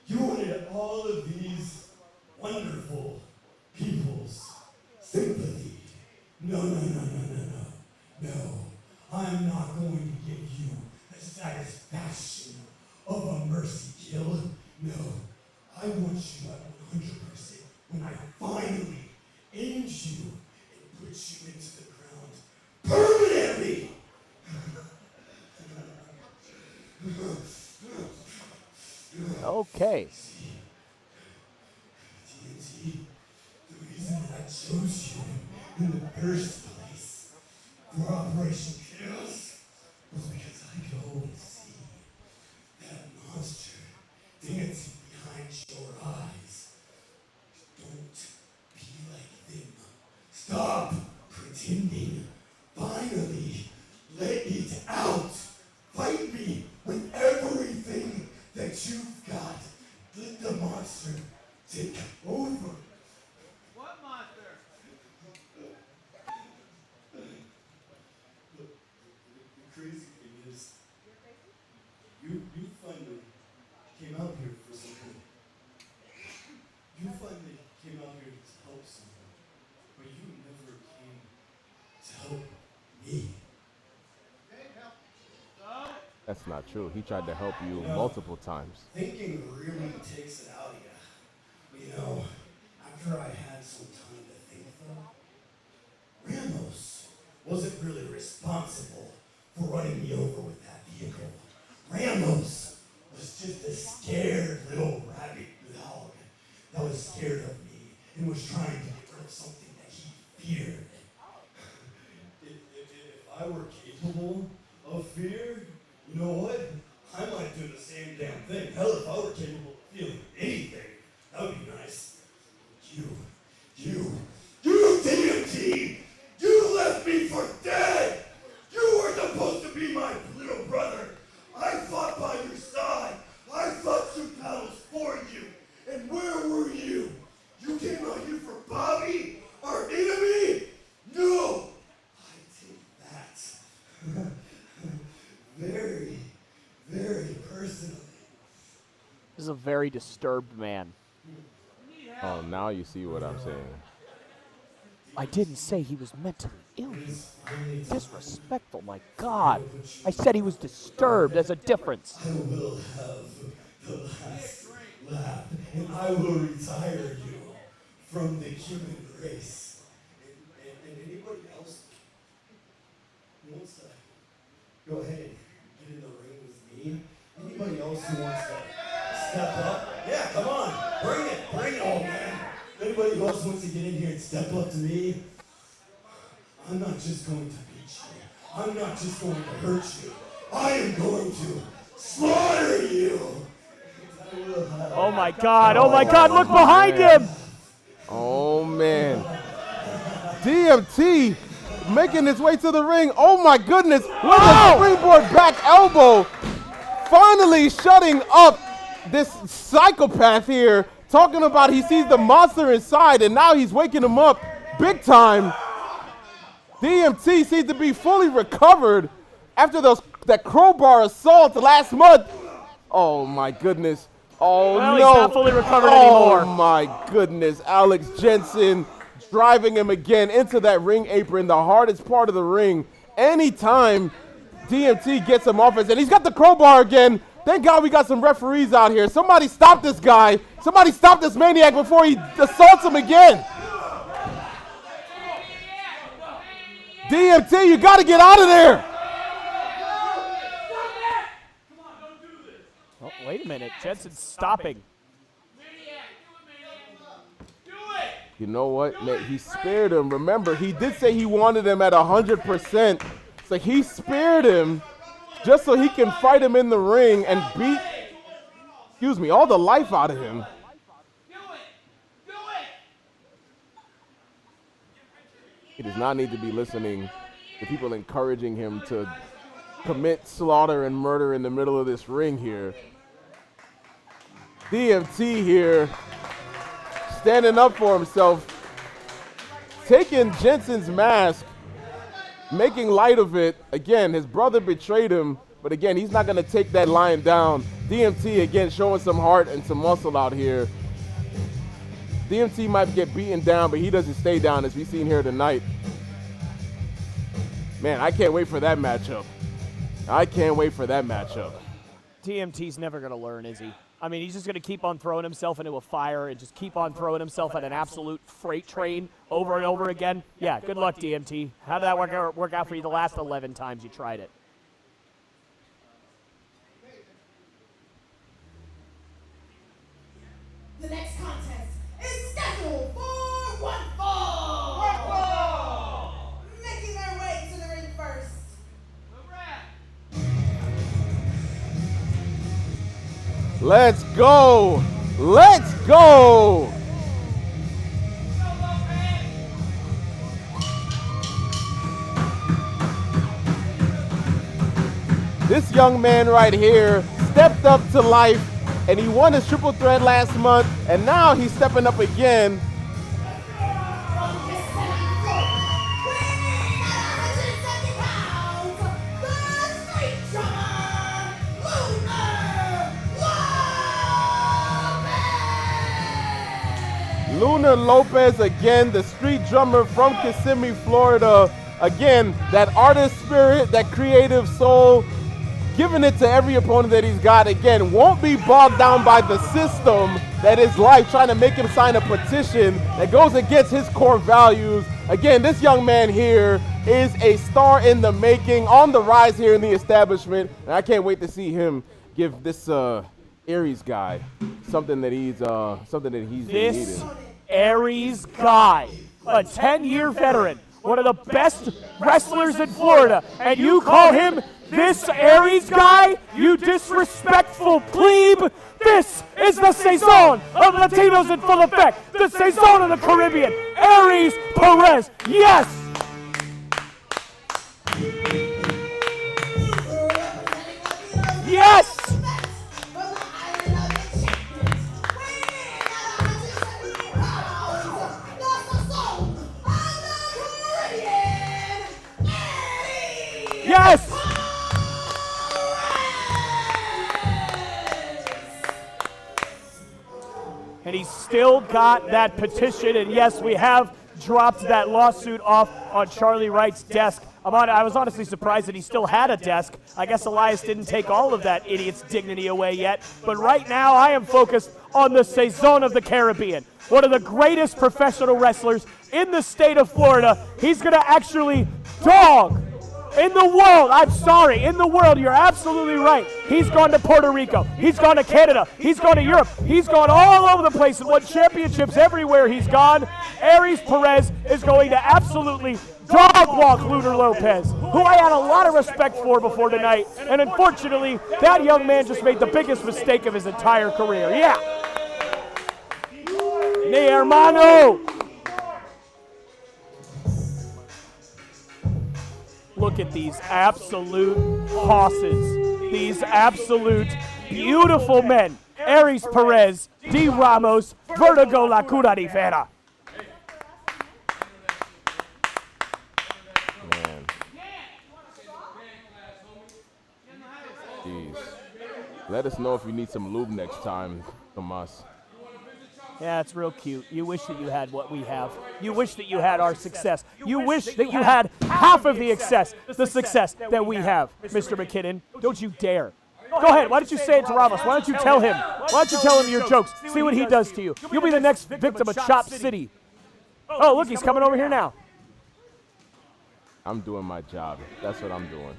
You wanted all of these wonderful people's sympathy. No. I'm not going to give you the satisfaction of a mercy kill. No, I want you at 100%. When I finally end you and put you into the ground permanently. Okay. TNT, the reason that I chose you in the first place for Operation Chaos was because I could always see that monster dancing behind your eyes. Don't be like them. Stop pretending. Finally, let it out. Fight me with everything that you've got. Let the monster take over. What monster? The crazy thing is, you finally came out here for something. You finally came out here to help someone, but you never came to help me. That's not true. He tried to help you multiple times. Thinking really takes it out of you. You know, after I had some time to think though, Ramos wasn't really responsible for running me over with that vehicle. Ramos was just a scared little rabbit dog that was scared of me and was trying to get rid of something that he feared. If I were capable of fear, you know what? I might do the same damn thing. Hell, if I were capable of feeling anything, that would be nice. You DMT! You left me for dead! You were supposed to be my little brother! I fought by your side! I fought 2 battles for This is a very disturbed man. Oh, now you see what I'm saying. I didn't say he was mentally ill. Disrespectful, my God. I said he was disturbed. There's a difference. I will have the last laugh, and I will retire you from the human race. And anybody else who wants to go ahead and get in the ring with me, anybody else who wants to step up, yeah, come on, bring it on, man. Anybody who else wants to get in here and step up to me, I'm not just going to beat you. I'm not just going to hurt you. I am going to slaughter you. Oh my God, look behind him. Oh man. DMT making his way to the ring. Oh my goodness, with a springboard back elbow. Finally shutting up this psychopath here, talking about he sees the monster inside, and now he's waking him up big time. DMT seems to be fully recovered after that crowbar assault last month. Oh my goodness. Oh well, no. He's not fully recovered anymore. Oh my goodness. Alex Jensen driving him again into that ring apron, the hardest part of the ring. Anytime DMT gets him off his, and he's got the crowbar again. Thank God we got some referees out here. Somebody stop this guy. Somebody stop this maniac before he assaults him again. DMT, you got to get out of there. Oh, wait a minute. Jensen's stopping. You know what, man? He spared him. Remember, he did say he wanted him at 100%. So he spared him just so he can fight him in the ring and beat, all the life out of him. He does not need to be listening to people encouraging him to commit slaughter and murder in the middle of this ring here. DMT here, standing up for himself, taking Jensen's mask, making light of it. Again, his brother betrayed him, but again, he's not going to take that lying down. DMT, again, showing some heart and some muscle out here. DMT might get beaten down, but he doesn't stay down, as we've seen here tonight. Man, I can't wait for that matchup. DMT's never going to learn, is he? I mean, he's just going to keep on throwing himself into a fire and just keep on throwing himself at an absolute freight train over and over again. Yeah, good luck, DMT. How did that work out for you the last 11 times you tried it? The next contest is scheduled for one fall. Making their way to the ring first. Let's go. Let's go. This young man right here stepped up to life, and he won his triple threat last month, and now he's stepping up again. Lunar Lopez, again, the street drummer from Kissimmee, Florida. Again, that artist spirit, that creative soul, giving it to every opponent that he's got. Again, won't be bogged down by the system that is life, trying to make him sign a petition that goes against his core values. Again, this young man here is a star in the making, on the rise here in the establishment, and I can't wait to see him give this Aries guy something that he's This Aries guy, a 10-year veteran, one of the best wrestlers in Florida, and you call him this Aries guy? You disrespectful plebe! This is the Saison of Latinos in full effect, the Saison of the Caribbean, Aries Perez, yes! Yes! Yes! and he's still got that petition. And yes, we have dropped that lawsuit off on Charlie Wright's desk. I was honestly surprised that he still had a desk. I guess Elias didn't take all of that idiot's dignity away yet. But right now, I am focused on the Saison of the Caribbean, one of the greatest professional wrestlers in the state of Florida. He's going to actually dog in the world. I'm sorry, in the world. You're absolutely right. He's gone to Puerto Rico. He's gone to Canada. He's gone to Europe. He's gone all over the place and won championships everywhere he's gone. Aries Perez is going to absolutely dog walk Lunar Lopez, who I had a lot of respect for before tonight. And unfortunately, that young man just made the biggest mistake of his entire career. Yeah. Mi hermano. Look at these absolute hosses. These absolute beautiful men. Aries Perez, D. Ramos, Vertigo La Cura de Fera. Man. Jeez. Let us know if you need some lube next time from us. Yeah, it's real cute. You wish that you had what we have. You wish that you had our success. You wish that you had half of the success that we have, Mr. McKinnon. Don't you dare. Go ahead. Why don't you say it to Ramos? Why don't you tell him? Why don't you tell him your jokes? See what he does to you. You'll be the next victim of Chop City. Oh, look, he's coming over here now. I'm doing my job. That's what I'm doing.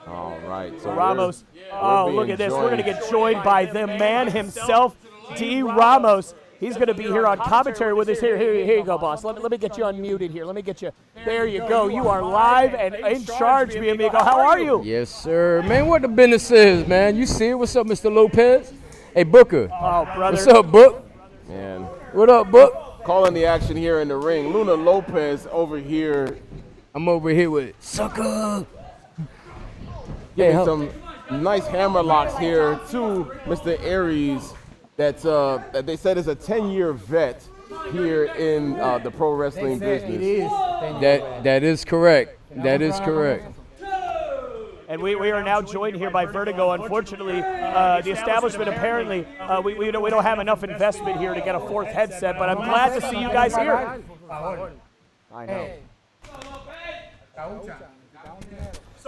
All right. So Ramos. Oh, look at this. We're going to get joined by the man himself, D. Ramos. He's going to be here on commentary with us. Here you go, boss. Let me get you unmuted here. Let me get you. There you go. You are live and in charge, mi amigo. How are you? Yes, sir. Man, what the business is, man. You see it? What's up, Mr. Lopez? Hey, Booker. Oh, brother. What's up, Book? Man. What up, Book? Calling the action here in the ring. Lunar Lopez over here. I'm over here with Sucker. Getting some nice hammer locks here to Mr. Aries that they said is a 10-year vet here in the pro wrestling business. That is correct. That is correct. And we are now joined here by Vertigo. Unfortunately, the establishment apparently, we don't have enough investment here to get a fourth headset, but I'm glad to see you guys here. I know.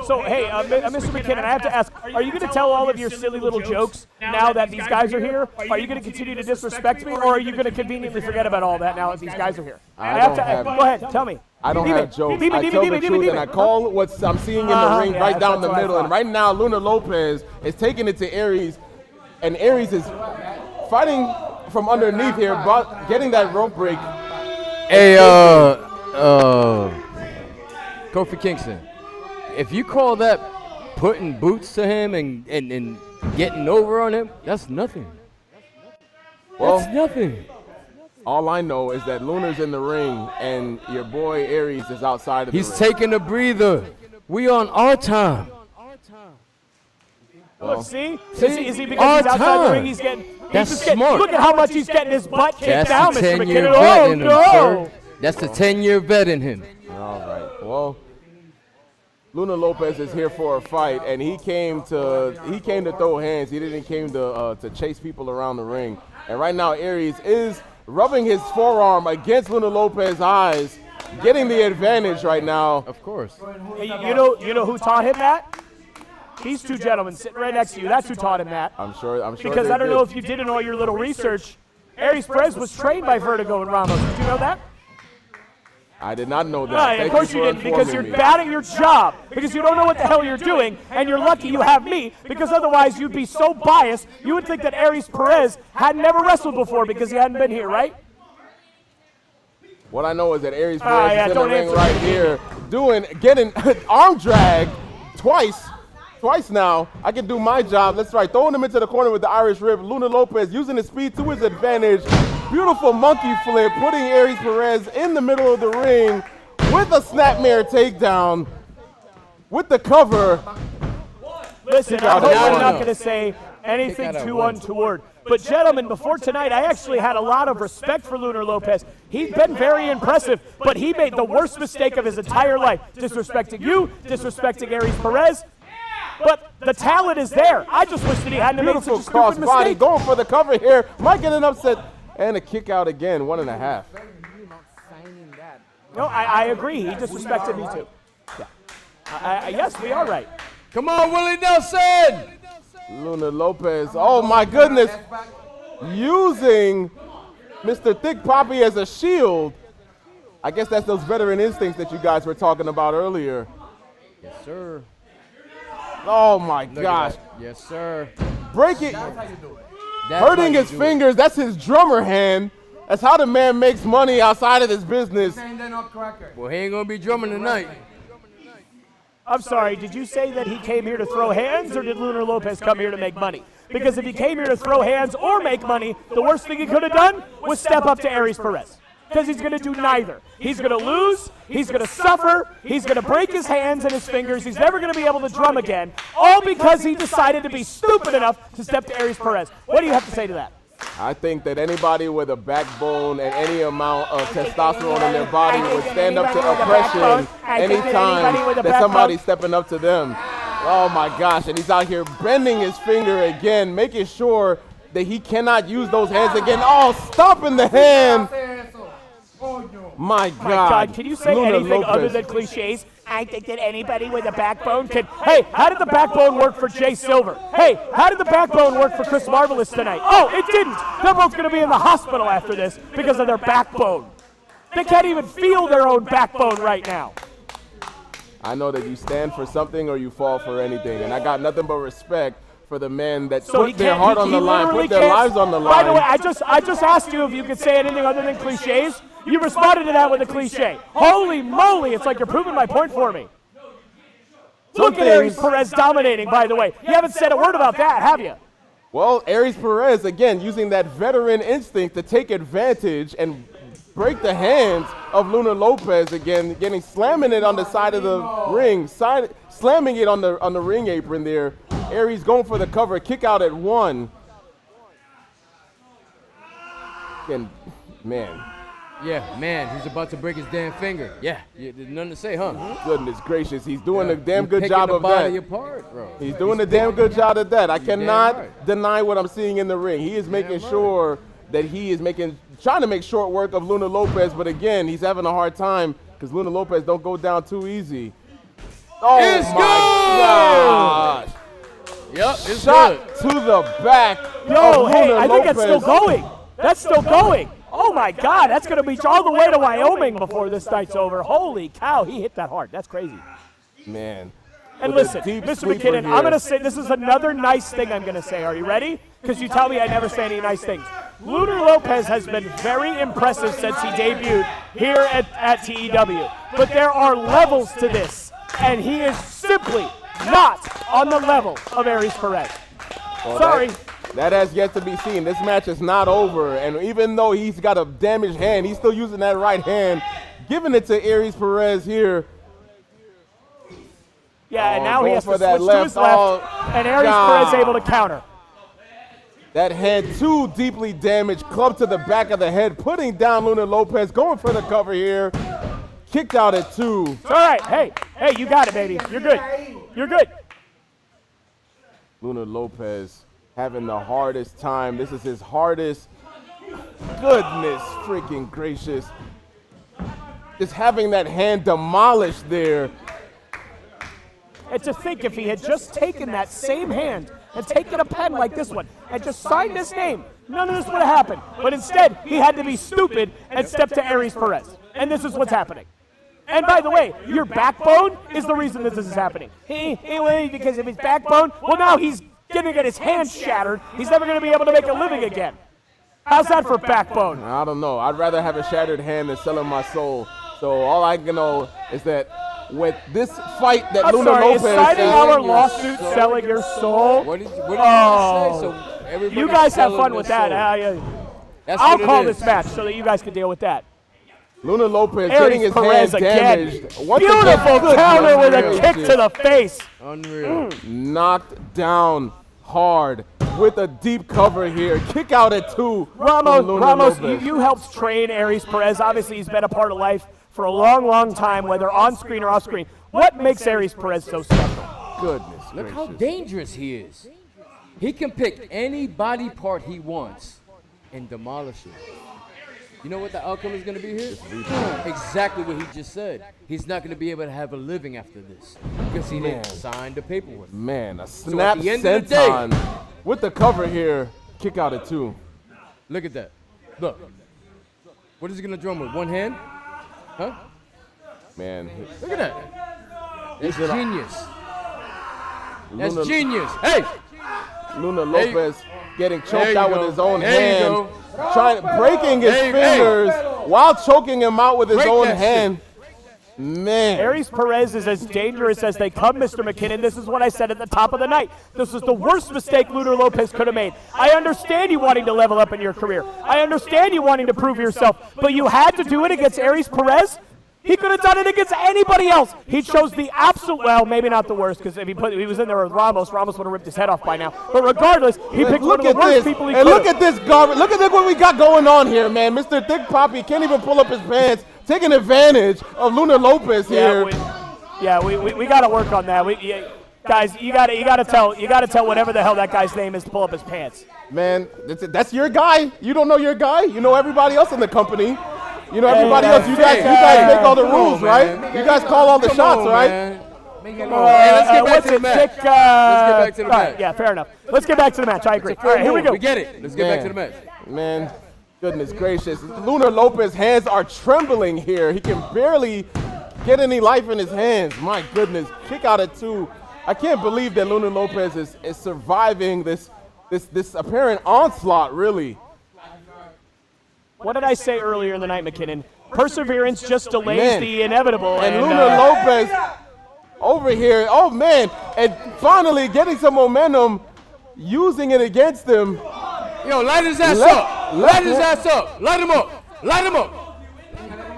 So, hey, Mr. McKinnon, I have to ask, are you going to tell all of your silly little jokes now that these guys are here? Are you going to continue to disrespect me, or are you going to conveniently forget about all that now that these guys are here? Go ahead, tell me. I don't have jokes. I tell the truth, and I call what I'm seeing in the ring right down the middle. And right now, Lunar Lopez is taking it to Aries, and Aries is fighting from underneath here, but getting that rope break. Hey, Kofi Kingston. If you call that putting boots to him and getting over on him, that's nothing. Well, that's nothing. All I know is that Lunar's in the ring and your boy Aries is outside of the ring. He's taking a breather. We on our time. Well, look, see? Is he because he's outside the ring, he's getting... That's smart. Look at how much he's getting his butt kicked down, Mr. McKinnon. Oh, no. That's the 10-year vet in him. All right. Well, Lunar Lopez is here for a fight, and he came to throw hands. He didn't came to chase people around the ring. And right now, Aries is rubbing his forearm against Lunar Lopez's eyes, getting the advantage right now. Of course. Hey, you know who taught him that? These two gentlemen sitting right next to you. That's who taught him that. I'm sure. Because I don't know if you did in all your little research. Aries Perez was trained by Vertigo and Ramos. Did you know that? I did not know that. Of course you didn't, because you're bad at your job, because you don't know what the hell you're doing, and you're lucky you have me, because otherwise you'd be so biased, you would think that Aries Perez had never wrestled before because he hadn't been here, right? What I know is that Aries Perez is in the ring right here, getting arm drag twice now. I can do my job. That's right, throwing him into the corner with the Irish rib. Lunar Lopez using his speed to his advantage. Beautiful monkey flip, putting Aries Perez in the middle of the ring with a snapmare takedown with the cover. Listen, I hope I'm not going to say anything too untoward. But gentlemen, before tonight, I actually had a lot of respect for Lunar Lopez. He's been very impressive, but he made the worst mistake of his entire life, disrespecting you, disrespecting Aries Perez. But the talent is there. I just wish that he hadn't made such a cross stupid body, mistake. going for the cover here. Might get an upset and a kick out again, 1.5. No, I agree. He disrespected me too. Yeah. Yes, we are right. Come on, Willie Nelson! Lunar Lopez, oh my goodness, using Mr. Thick Poppy as a shield. I guess that's those veteran instincts that you guys were talking about earlier. Yes, sir. Oh my gosh. Yes, sir. Break it. Hurting his fingers, that's his drummer hand. That's how the man makes money outside of this business. Well, he ain't gonna be drumming tonight. I'm sorry, did you say that he came here to throw hands, or did Lunar Lopez come here to make money? Because if he came here to throw hands or make money, the worst thing he could have done was step up to Aries Perez. Because he's going to do neither. He's going to lose, he's going to suffer, he's going to break his hands and his fingers, he's never going to be able to drum again, all because he decided to be stupid enough to step to Aries Perez. What do you have to say to that? I think that anybody with a backbone and any amount of testosterone in their body would stand up to oppression anytime that somebody's stepping up to them. Oh my gosh, and he's out here bending his finger again, making sure that he cannot use those hands again. Oh, stopping the hand. My God, can you say Lunar anything Lopez. other than cliches? I think that anybody with a backbone can. Hey, how did the backbone work for Jay Silver? Hey, how did the backbone work for Chris Marvelous tonight? Oh, it didn't. They're both going to be in the hospital after this because of their backbone. They can't even feel their own backbone right now. I know that you stand for something or you fall for anything, and I got nothing but respect for the men that put their heart on the line, put their lives on the line. By the way, I just asked you if you could say anything other than cliches. You responded to that with a cliche. Holy moly, it's like you're proving my point for me. Look at Aries Perez dominating, by the way. You haven't said a word about that, have you? Well, Aries Perez, again, using that veteran instinct to take advantage and break the hands of Lunar Lopez again, slamming it on the side of the ring, slamming it on the ring apron there. Aries going for the cover, kick out at 1. And man. Yeah, man, he's about to break his damn finger. Yeah, there's nothing to say, huh? Goodness gracious, he's doing a damn good job of that. Apart, bro. He's doing a damn good job of that. I cannot deny what I'm seeing in the ring. He is making sure that he is trying to make short work of Lunar Lopez, but again, he's having a hard time because Lunar Lopez don't go down too easy. Oh it's my gosh. Yep, it's shot good. To the back. Yo, hey, Lunar I think that's still Lopez. going. That's still going. Oh my God, that's going to be all the way to Wyoming before this night's over. Holy cow, he hit that hard. That's crazy. Man. And listen, Mr. McKinnon, I'm going to say this is another nice thing I'm going to say. Are you ready? Because you tell me I never say any nice things. Lunar Lopez has been very impressive since he debuted here at TEW. But there are levels to this, and he is simply not on the level of Aries Perez. Well, sorry. That has yet to be seen. This match is not over, and even though he's got a damaged hand, he's still using that right hand, giving it to Aries Perez here. Yeah, and now he has to switch to his left, Oh, and Aries Perez able to counter. That head too deeply damaged, club to the back of the head, putting down Lunar Lopez, going for the cover here. Kicked out at 2. It's all right. Hey, you got it, baby. You're good. You're good. Lunar Lopez having the hardest time. This is his hardest. Goodness freaking gracious. Just having that hand demolished there. And to think if he had just taken that same hand and taken a pen like this one and just signed his name, none of this would have happened. But instead, he had to be stupid and step to Aries Perez. And this is what's happening. And by the way, your backbone is the reason that this is happening. Because of his backbone, well, now he's going to get his hand shattered. He's never going to be able to make a living again. How's that for backbone? I don't know. I'd rather have a shattered hand than selling my soul. So all I can know is that with this fight that Lunar Lopez is signing our lawsuit selling your soul? What did you say? So you guys have fun with that. I'll call this match so that you guys can deal with that. Lunar Lopez Aries getting his Perez hand again. damaged. Once Beautiful again, counter with a kick to the face. Unreal. Knocked down hard. with a deep cover here. Kick out at 2. Ramos, you helped train Aries Perez. Obviously, he's been a part of life for a long, long time, whether on screen or off screen. What makes Aries Perez so special? Goodness Look gracious. how dangerous he is. He can pick any body part he wants and demolish it. You know what the outcome is going to be here? Exactly what he just said. He's not going to be able to have a living after this because he didn't sign the paperwork. Man, a So snap at the end of the day, senton with the cover here. Kick out at 2. look at that. Look. What is he going to drum with? One hand? Huh? Man. Look at that. That's genius. That's Lunar- genius. Hey! Lunar Lopez getting There choked you out go. with his own There you hand. go. Breaking his fingers while choking him out with his Break own that hand. Man. Aries Perez is as dangerous as they come, Mr. McKinnon. This is what I said at the top of the night. This was the worst mistake Lunar Lopez could have made. I understand you wanting to level up in your career. I understand you wanting to prove yourself. But you had to do it against Aries Perez? He could have done it against anybody else. He chose the absolute, well, maybe not the worst, because if he was in there with Ramos would have ripped his head off by now. But regardless, he picked one of the worst people he could. And look at this garbage. Look at what we got going on here, man. Mr. Thick Poppy can't even pull up his pants, taking advantage of Lunar Lopez here. We got to work on that. Guys, you got to tell whatever the hell that guy's name is to pull up his pants. Man, that's your guy. You don't know your guy. You know everybody else in the company. You know everybody else. You guys make all the rules, right? You guys call all the shots, right? Let's get back to the match. Let's get back to the match. Yeah, fair enough. Let's get back to the match. I agree. All right, here we go. We get it. Let's get back to the match. Man, goodness gracious. Lunar Lopez's hands are trembling here. He can barely get any life in his hands. My goodness. Kick out at 2. I can't believe that Lunar Lopez is surviving this apparent onslaught, really. What did I say earlier in the night, McKinnon? Perseverance just delays the inevitable. And Lunar Lopez over here, oh man, and finally getting some momentum, using it against him. Yo, light his ass up. Light his ass up. Light him up. Light him up.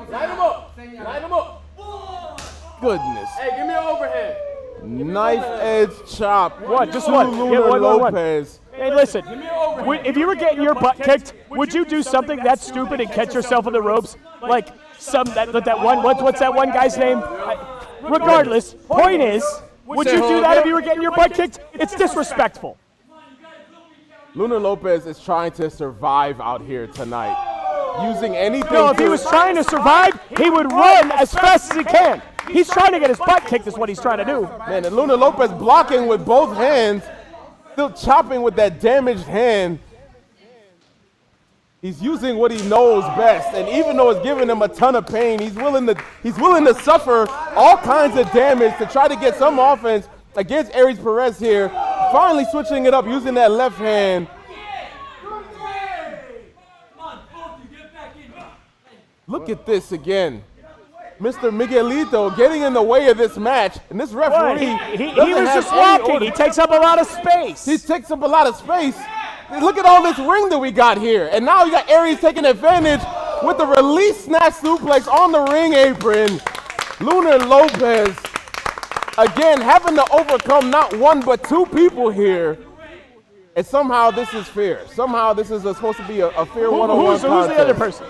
Light him up. Light him up. Goodness. Hey, give me an overhead. Knife edge chop. What? Just to one. Lunar Lopez. Hey, listen. If you were getting your butt kicked, would you do something that stupid and catch yourself in the ropes? Like what's that one guy's name? Regardless, point is, would you do that if you were getting your butt kicked? It's disrespectful. Lunar Lopez is trying to survive out here tonight, using anything. No, if he was trying to survive, he would run as fast as he can. He's trying to get his butt kicked is what he's trying to do. Man, and Lunar Lopez blocking with both hands, still chopping with that damaged hand. He's using what he knows best, and even though it's giving him a ton of pain, he's willing to suffer all kinds of damage to try to get some offense against Aries Perez here. Finally switching it up, using that left hand. Look at this again. Mr. Miguelito getting in the way of this match, and this referee he was just walking. He takes up a lot of space. He takes up a lot of space. Look at all this ring that we got here, and now you got Aries taking advantage with the release snatch suplex on the ring apron. Lunar Lopez again having to overcome not one but 2 people here, and somehow this is fair. Somehow this is supposed to be a fair one-on-one contest. Who's the other person?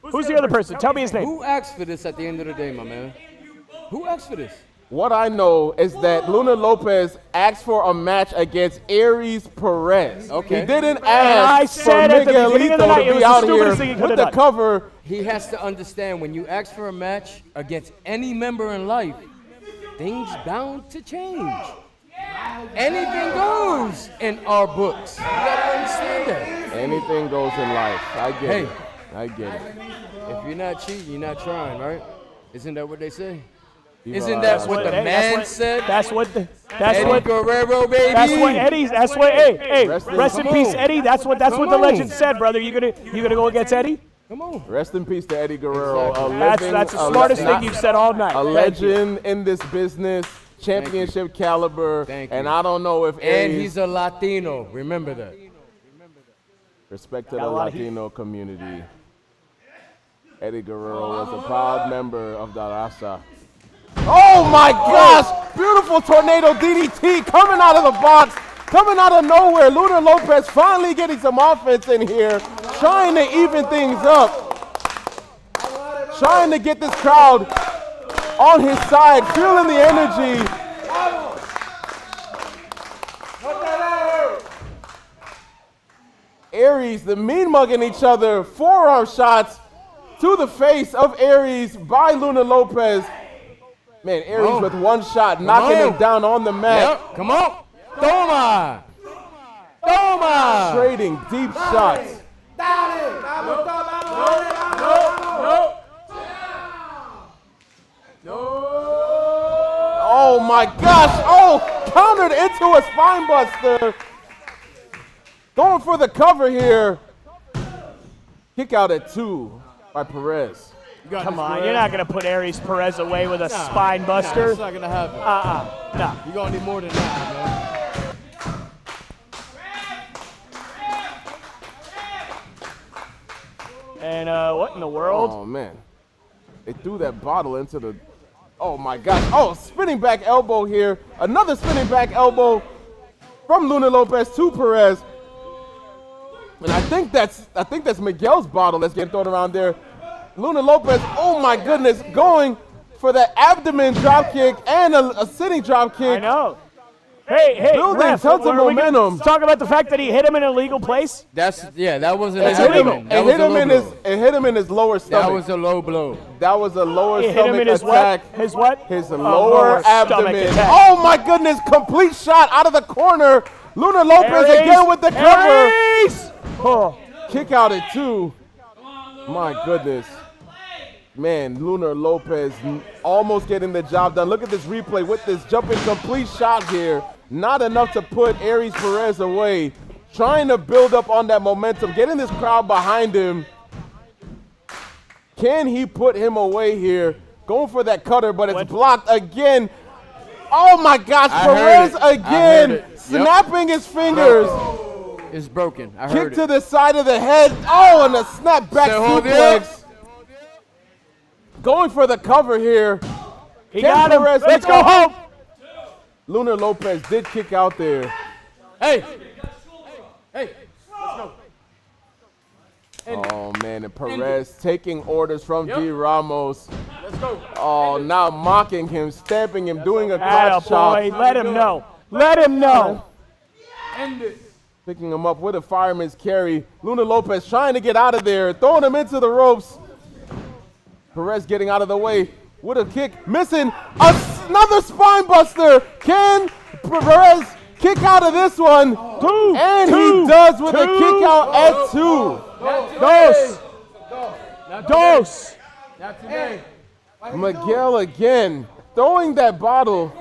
Who's the other person? Tell me his name. Who asked for this at the end of the day, my man? Who asked for this? What I know is that Lunar Lopez asked for a match against Aries Perez. Okay. He didn't ask for Miguelito to be out here with the cover. He has to understand when you ask for a match against any member in life, things bound to change. Anything goes in our books. You gotta understand that. Anything goes in life. I get it. I get it. If you're not cheating, you're not trying, right? Isn't that what they say? Isn't that what the man said? That's what Eddie Guerrero, baby. That's what hey, rest in peace, Eddie. That's what the legend said, brother. You gonna go against Eddie? Come on. Rest in peace to Eddie Guerrero. That's the smartest thing you've said all night. A legend in this business, championship caliber, and I don't know if Aries. And he's a Latino. Remember that. Respect to the Latino community. Eddie Guerrero was a proud member of the Raza. Oh my gosh! Beautiful tornado DDT coming out of the box. coming out of nowhere. Lunar Lopez finally getting some offense in here, trying to even things up, trying to get this crowd on his side, feeling the energy. Aries, the mean mugging each other, forearm shots to the face of Aries by Lunar Lopez. Man, Aries with one shot, knocking him down on the mat. Yep. Come on. Toma. Toma. Trading deep shots. Oh my gosh. Oh, countered into a spine buster. Going for the cover here. Kick out at 2 by Perez. Come on, you're not going to put Aries Perez away with a spine buster. It's not going to happen. No. You're going to need more than that, man. And what in the world? Oh, man. They threw that bottle into the... Oh, my gosh. Oh, spinning back elbow here. Another spinning back elbow from Lunar Lopez to Perez. And I think that's Miguel's bottle that's getting thrown around there. Lunar Lopez, oh my goodness, going for that abdomen drop kick and a sitting drop kick. I know. Hey, building ref, tons of momentum. Talk about the fact that he hit him in a legal place. That wasn't It hit him in his lower stomach. That was a low blow. That was a lower It hit him stomach in his attack. what? His what? His lower lower abdomen. stomach attack. Oh my goodness, complete shot out of the corner. Lunar Lopez Aries, again with the cover. Aries! Oh. Kick out at 2. My goodness. Man, Lunar Lopez almost getting the job done. Look at this replay with this jumping complete shot here. Not enough to put Aries Perez away. Trying to build up on that momentum, getting this crowd behind him. Can he put him away here? Going for that cutter, but it's blocked again. Oh my gosh, Perez again, snapping his fingers. It's broken. I Kick heard to it. the side of the head. Oh, and a snap back suplex. Going for the cover here. He got him. Perez Let's go home. Lunar Lopez did kick out there. Hey, let's go. Oh man, and Perez taking orders from D. Ramos. Let's go. Oh, now mocking him, stamping him, doing a crotch chop. Boy, let him know. Let him know. End it. Picking him up with a fireman's carry. Lunar Lopez trying to get out of there, throwing him into the ropes. Perez getting out of the way with a kick, missing another spine buster. Can Perez kick out of this one? He does with a kick out at 2. Dos. Not today. Miguel again throwing that bottle.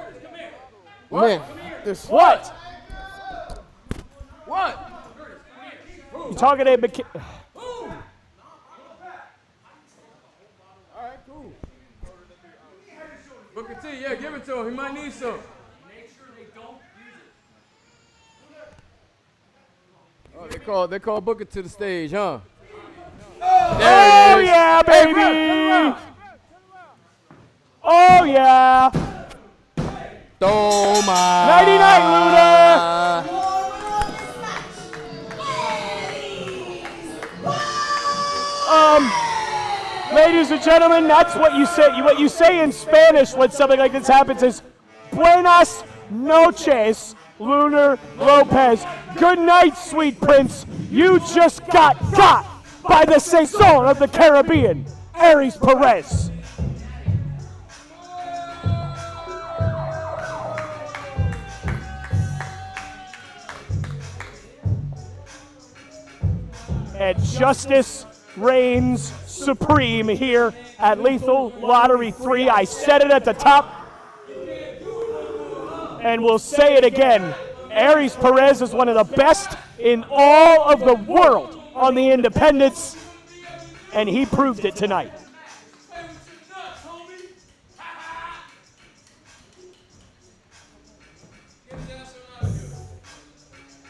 Man, this What? What? You talking to McK? All right, cool. Booker T, yeah, give it to him. He might need some. Make sure they don't use it. Oh, they call Booker to the stage, huh? Oh yeah, baby! Oh yeah! Toma! 99 Lunar! Ladies and gentlemen, that's what you say. What you say in Spanish when something like this happens is "Buenas noches, Lunar Lopez." Good night, sweet prince. You just got by the Cesar of the Caribbean, Aries Perez. And justice reigns supreme here at Lethal Lottery 3. I said it at the top, and we'll say it again. Aries Perez is one of the best in all of the world on the independents, and he proved it tonight.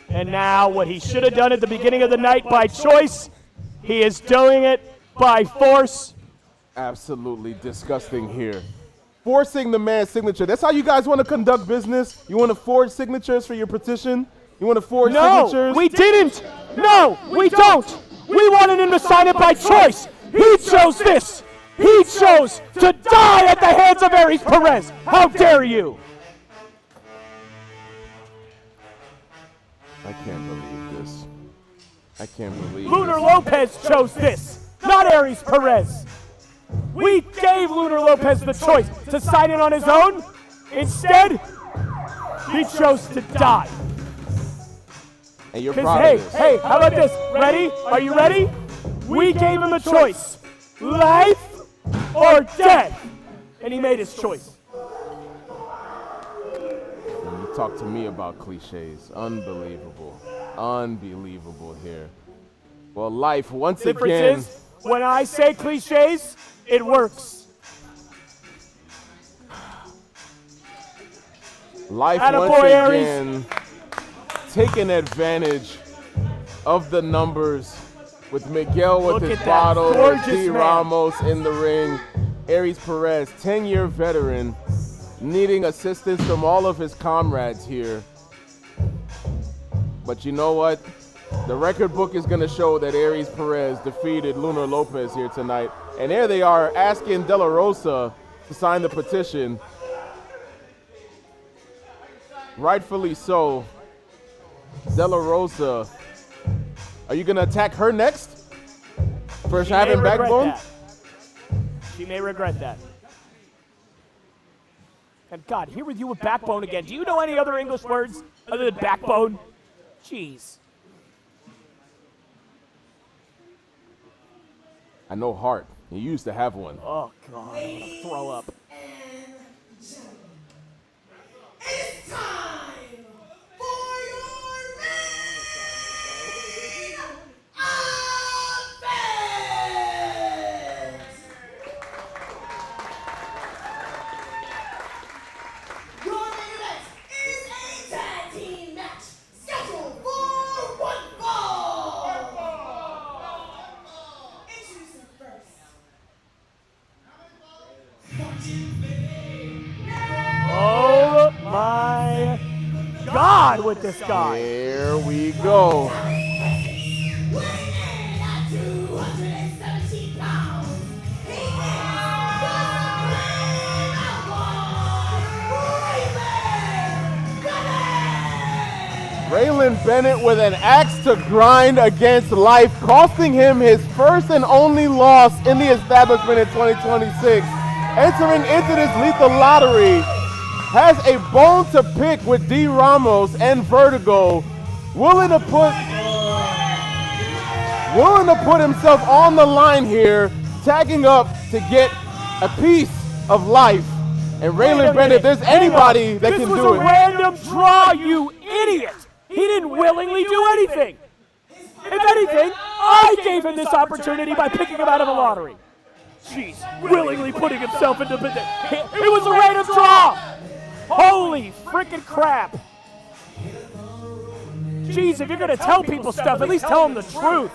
And now what he should have done at the beginning of the night by choice, he is doing it by force. Absolutely disgusting here. Forcing the man's signature. That's how you guys want to conduct business? You want to forge signatures for your petition? You want to forge No, signatures? we didn't. No, we don't. We wanted him to sign it by choice. He chose this. He chose to die at the hands of Aries Perez. How dare you? I can't believe this. I can't believe Lunar this. Lopez chose this, not Aries Perez. We gave Lunar Lopez the choice to sign it on his own. Instead, he chose to die. And you're 'Cause proud hey, of this. hey, how about this? Ready? Are you ready? We gave him a choice. Life or death. And he made his choice. When you talk to me about cliches, unbelievable. Unbelievable here. Well, life once The again. difference is, when I say cliches, it works. Life Attaboy, once Aries. again taking advantage of the numbers with Miguel with Look his at that bottle, gorgeous D. man. Ramos in the ring, Aries Perez, 10-year veteran, needing assistance from all of his comrades here. But you know what? The record book is going to show that Aries Perez defeated Lunar Lopez here tonight. And there they are asking De La Rosa to sign the petition. Rightfully so. De La Rosa, are you going to attack her next? For She may having regret backbone? that. She may regret that. And God, here with you with backbone again. Do you know any other English words other than backbone? Jeez. I know heart. You used to have one. Oh, God, I'm going to throw up. It's time for your main event! Your main event is a tag team match scheduled for one fall! Introducing first. Oh, my God, with this guy. Here we go. Weighing in at 217 pounds, he is the Supreme Outlaw, Raylan Bennett with an axe to grind against life, costing him his first and only loss in the establishment in 2026. Entering into this lethal lottery, has a bone to pick with D. Ramos and Vertigo, willing to put himself on the line here, tagging up to get a piece of life. And Raylan Bennett, if there's anybody that can do This it. was a random draw, you idiot. He didn't willingly do anything. If anything, I gave him this opportunity by picking him out of a lottery. Jeez, willingly putting himself into the... It was a random draw. Holy freaking crap. Jeez, if you're going to tell people stuff, at least tell them the truth.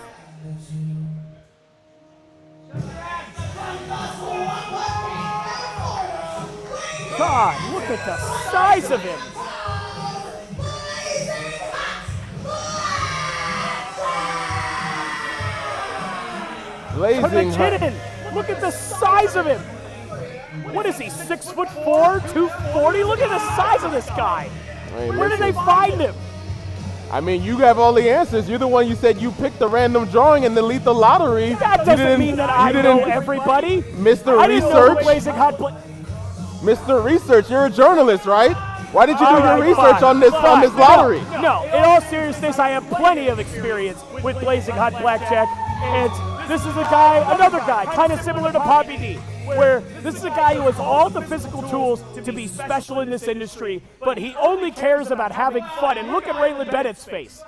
God, look at the size of him. Blazing McKinnon, look at the size of him. What is he, 6'4", 240? Look at the size of this guy. Hey, Where did they listen. find him? I mean, you have all the answers. You're the one you said you picked the random drawing in the lethal lottery. That doesn't mean that I know everybody. Mr. I didn't know who Research. Blazing Hot Mr. Research, you're a journalist, right? Why did you do All your right, research fine, on this lottery? No, in all seriousness, I have plenty of experience with Blazing Hot Blackjack, and this is another guy, kind of similar to Poppy D, where this is a guy who has all the physical tools to be special in this industry, but he only cares about having fun. And look at Raylan Bennett's face.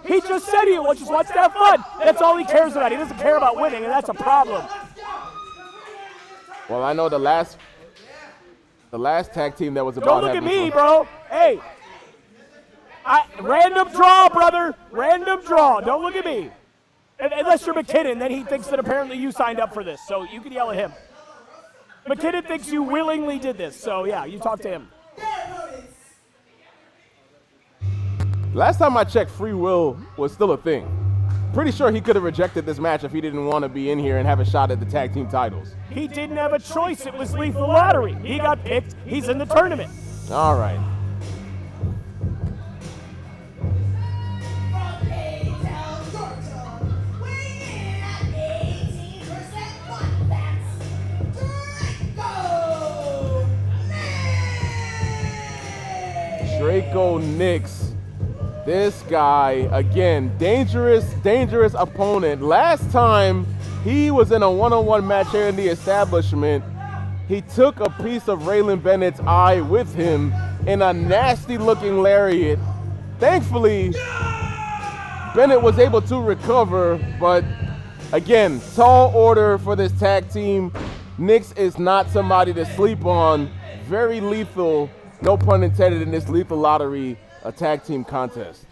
He just said he just wants to have fun. That's all he cares about. He doesn't care about winning, and that's a problem. Well, I know the last tag team that was about Don't look at having me, fun. bro. Hey. Random draw, brother. Random draw. Don't look at me. Unless you're McKinnon, then he thinks that apparently you signed up for this, so you can yell at him. McKinnon thinks you willingly did this, so yeah, you talk to him. Last time I checked, free will was still a thing. Pretty sure he could have rejected this match if he didn't want to be in here and have a shot at the tag team titles. He didn't have a choice. It was lethal lottery. He got picked. He's in the tournament. All right. From A-Town, Georgia, weighing in at 18% one, that's Draco Nix. This guy, again, dangerous opponent. Last time he was in a one-on-one match here in the establishment, he took a piece of Raylan Bennett's eye with him in a nasty-looking lariat. Thankfully, Bennett was able to recover, but again, tall order for this tag team. Nix is not somebody to sleep on. Very lethal, no pun intended, in this lethal lottery, a tag team contest.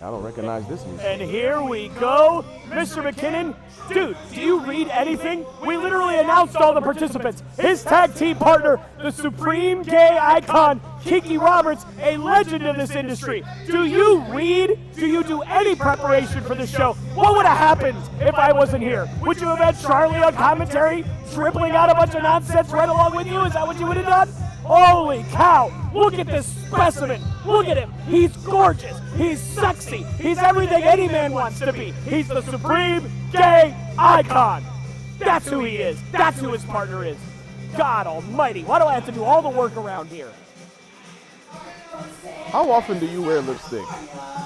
I don't recognize this music. And here we go, Mr. McKinnon. Dude, do you read anything? We literally announced all the participants. His tag team partner, the supreme gay icon, Kiki Roberts, a legend in this industry. Do you read? Do you do any preparation for the show? What would have happened if I wasn't here? Would you have had Charlie on commentary, dribbling out a bunch of nonsense right along with you? Is that what you would have done? Holy cow, look at this specimen. Look at him. He's gorgeous. He's sexy. He's everything any man wants to be. He's the supreme gay icon. That's who he is. That's who his partner is. God almighty, why do I have to do all the work around here? How often do you wear lipstick?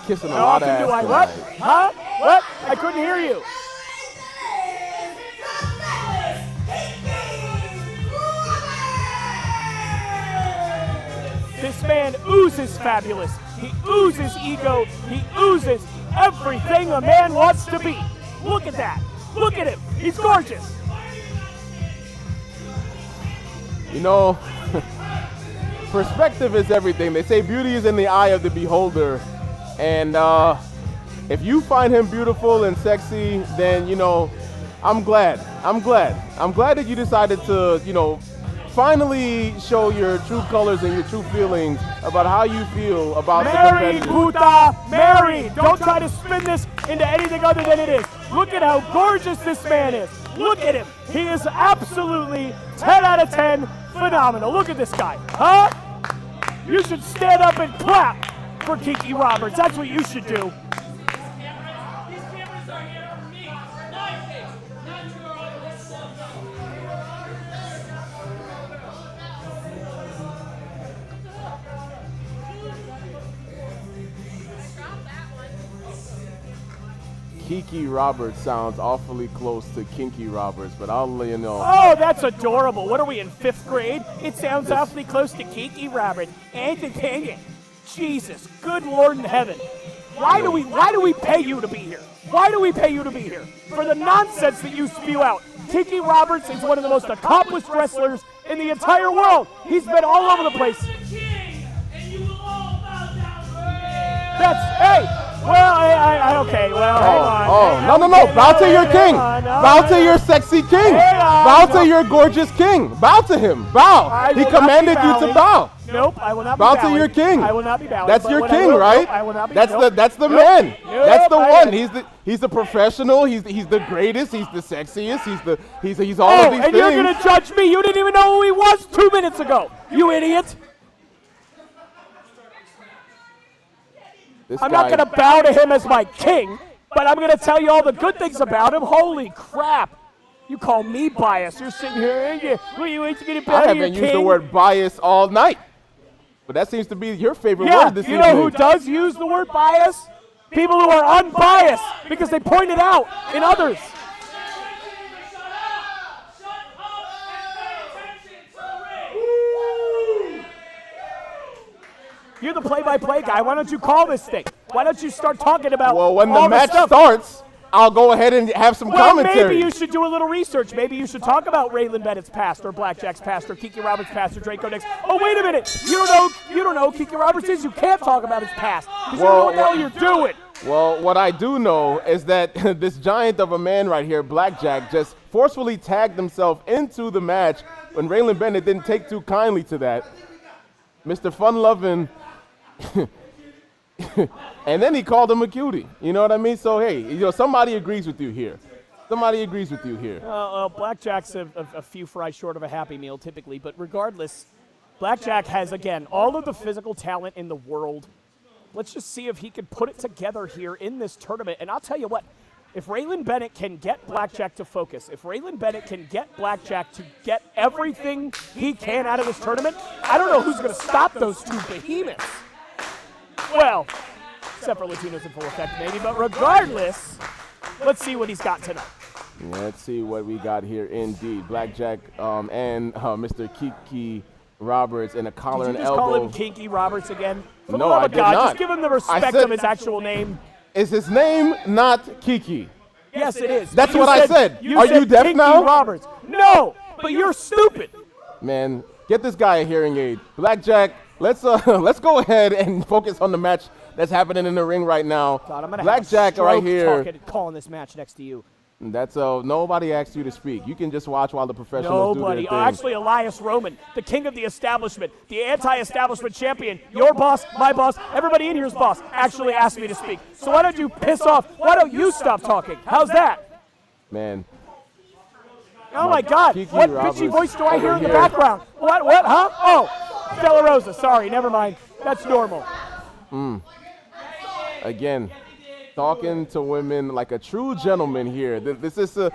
Kissing a How lot often of ass do I what? tonight. Huh? What? I couldn't hear you. This man oozes fabulous. He oozes ego. He oozes everything a man wants to be. Look at that. Look at him. He's gorgeous. You know, perspective is everything. They say beauty is in the eye of the beholder. And if you find him beautiful and sexy, then, you know, I'm glad. I'm glad that you decided to, you know, finally show your true colors and your true feelings about how you feel about Mary, the puta, Mary. Don't try to spin this into anything other than it is. Look at how gorgeous this man is. Look at him. He is absolutely 10 out of 10 phenomenal. Look at this guy. Huh? You should stand up and clap for Kiki Roberts. That's what you should do. Kiki Roberts sounds awfully close to Kinky Roberts, but I'll let you know. Oh, that's adorable. What are we in 5th grade? It sounds awfully close to Kiki Roberts. Ain't the king? Jesus, good Lord in heaven. Why do we pay you to be here? Why do we pay you to be here? For the nonsense that you spew out. Kiki Roberts is one of the most accomplished wrestlers in the entire world. He's been all over the place. Hey, well, okay, well, hang on. No. Bow to your king. Bow to your sexy king. Bow to your gorgeous king. Bow to him. Bow. He commanded you to bow. Nope, I will not be bow bowing. to your king. I will not be bowing. That's your king, right? Nope, I will not be. That's the man. That's the one. He's the professional. He's the greatest. He's the sexiest. He's all of these things. And you're gonna judge me? You didn't even know who he was 2 minutes ago. You idiot. I'm not going to bow to him as my king, but I'm going to tell you all the good things about him. Holy crap. You call me biased. You're sitting here, you wait to get it I haven't used the word bias all night, but that seems to be your favorite word this evening. You know who does use the word bias? People who are unbiased because they point it out in others. You're the play-by-play guy. Why don't you call this thing? Why don't you start talking about Well, when all the match stuff? starts, I'll go ahead and have some commentary. Maybe you should do a little research. Maybe you should talk about Raylan Bennett's past, or Blackjack's past, or Kiki Roberts' past, or Draco Nix. Oh, wait a minute. You don't know who Kiki Roberts is. You can't talk about his past. Because you don't know what the hell you're doing. Well, what I do know is that this giant of a man right here, Blackjack, just forcefully tagged himself into the match when Raylan Bennett didn't take too kindly to that. Mr. Fun-Lovin', and then he called him a cutie. You know what I mean? So, hey, somebody agrees with you here. Somebody agrees with you here. Well, Blackjack's a few fries short of a Happy Meal typically, but regardless, Blackjack has, again, all of the physical talent in the world. Let's just see if he can put it together here in this tournament. And I'll tell you what, if Raylan Bennett can get Blackjack to focus, if Raylan Bennett can get Blackjack to get everything he can out of this tournament, I don't know who's going to stop those two behemoths. Well, except for Latinos in full effect maybe, but regardless, let's see what he's got tonight. Yeah, let's see what we got here indeed. Blackjack and Mr. Kiki Roberts in a collar and elbow. Did you just call him Kinky Roberts again? For No, the love I of did God, not. just give him the respect of his actual name. Is his name not Kiki? Yes, it is. That's You what I said. Are you deaf Kinky now? Roberts. No, but you're stupid. Man, get this guy a hearing aid. Blackjack, let's go ahead and focus on the match that's happening in the ring right now. God, I'm gonna Blackjack have a right stroke here. calling this match next to you. That's nobody asked you to speak. You can just watch while the professionals Nobody. do their thing. Actually, Elias Roman, the king of the establishment, the anti-establishment champion, your boss, my boss, everybody in here's boss, actually asked me to speak. So why don't you piss off? Why don't you stop talking? How's that? Man. Oh my God! Kiki What Roberts bitchy voice do I hear over in the here. background? What? Huh? Oh, Stella Rosa. Sorry, never mind. That's normal. Again, talking to women like a true gentleman here. This is the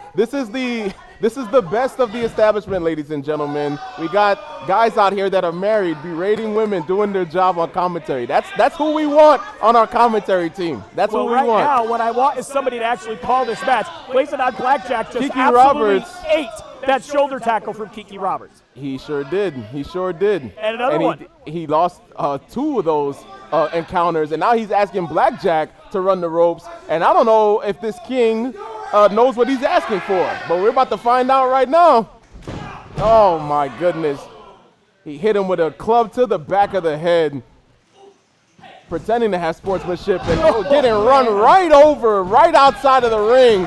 best of the establishment, ladies and gentlemen. We got guys out here that are married, berating women, doing their job on commentary. That's who we want on our commentary team. That's Well, what we right want. now, what I want is somebody to actually call this match. Place it on Blackjack. Just Kiki absolutely Roberts. ate that shoulder tackle from Kiki Roberts. He sure did. He sure did. And another one. He lost two of those encounters, and now he's asking Blackjack to run the ropes. And I don't know if this king knows what he's asking for, but we're about to find out right now. Oh my goodness. He hit him with a club to the back of the head, pretending to have sportsmanship, and getting run right over, right outside of the ring.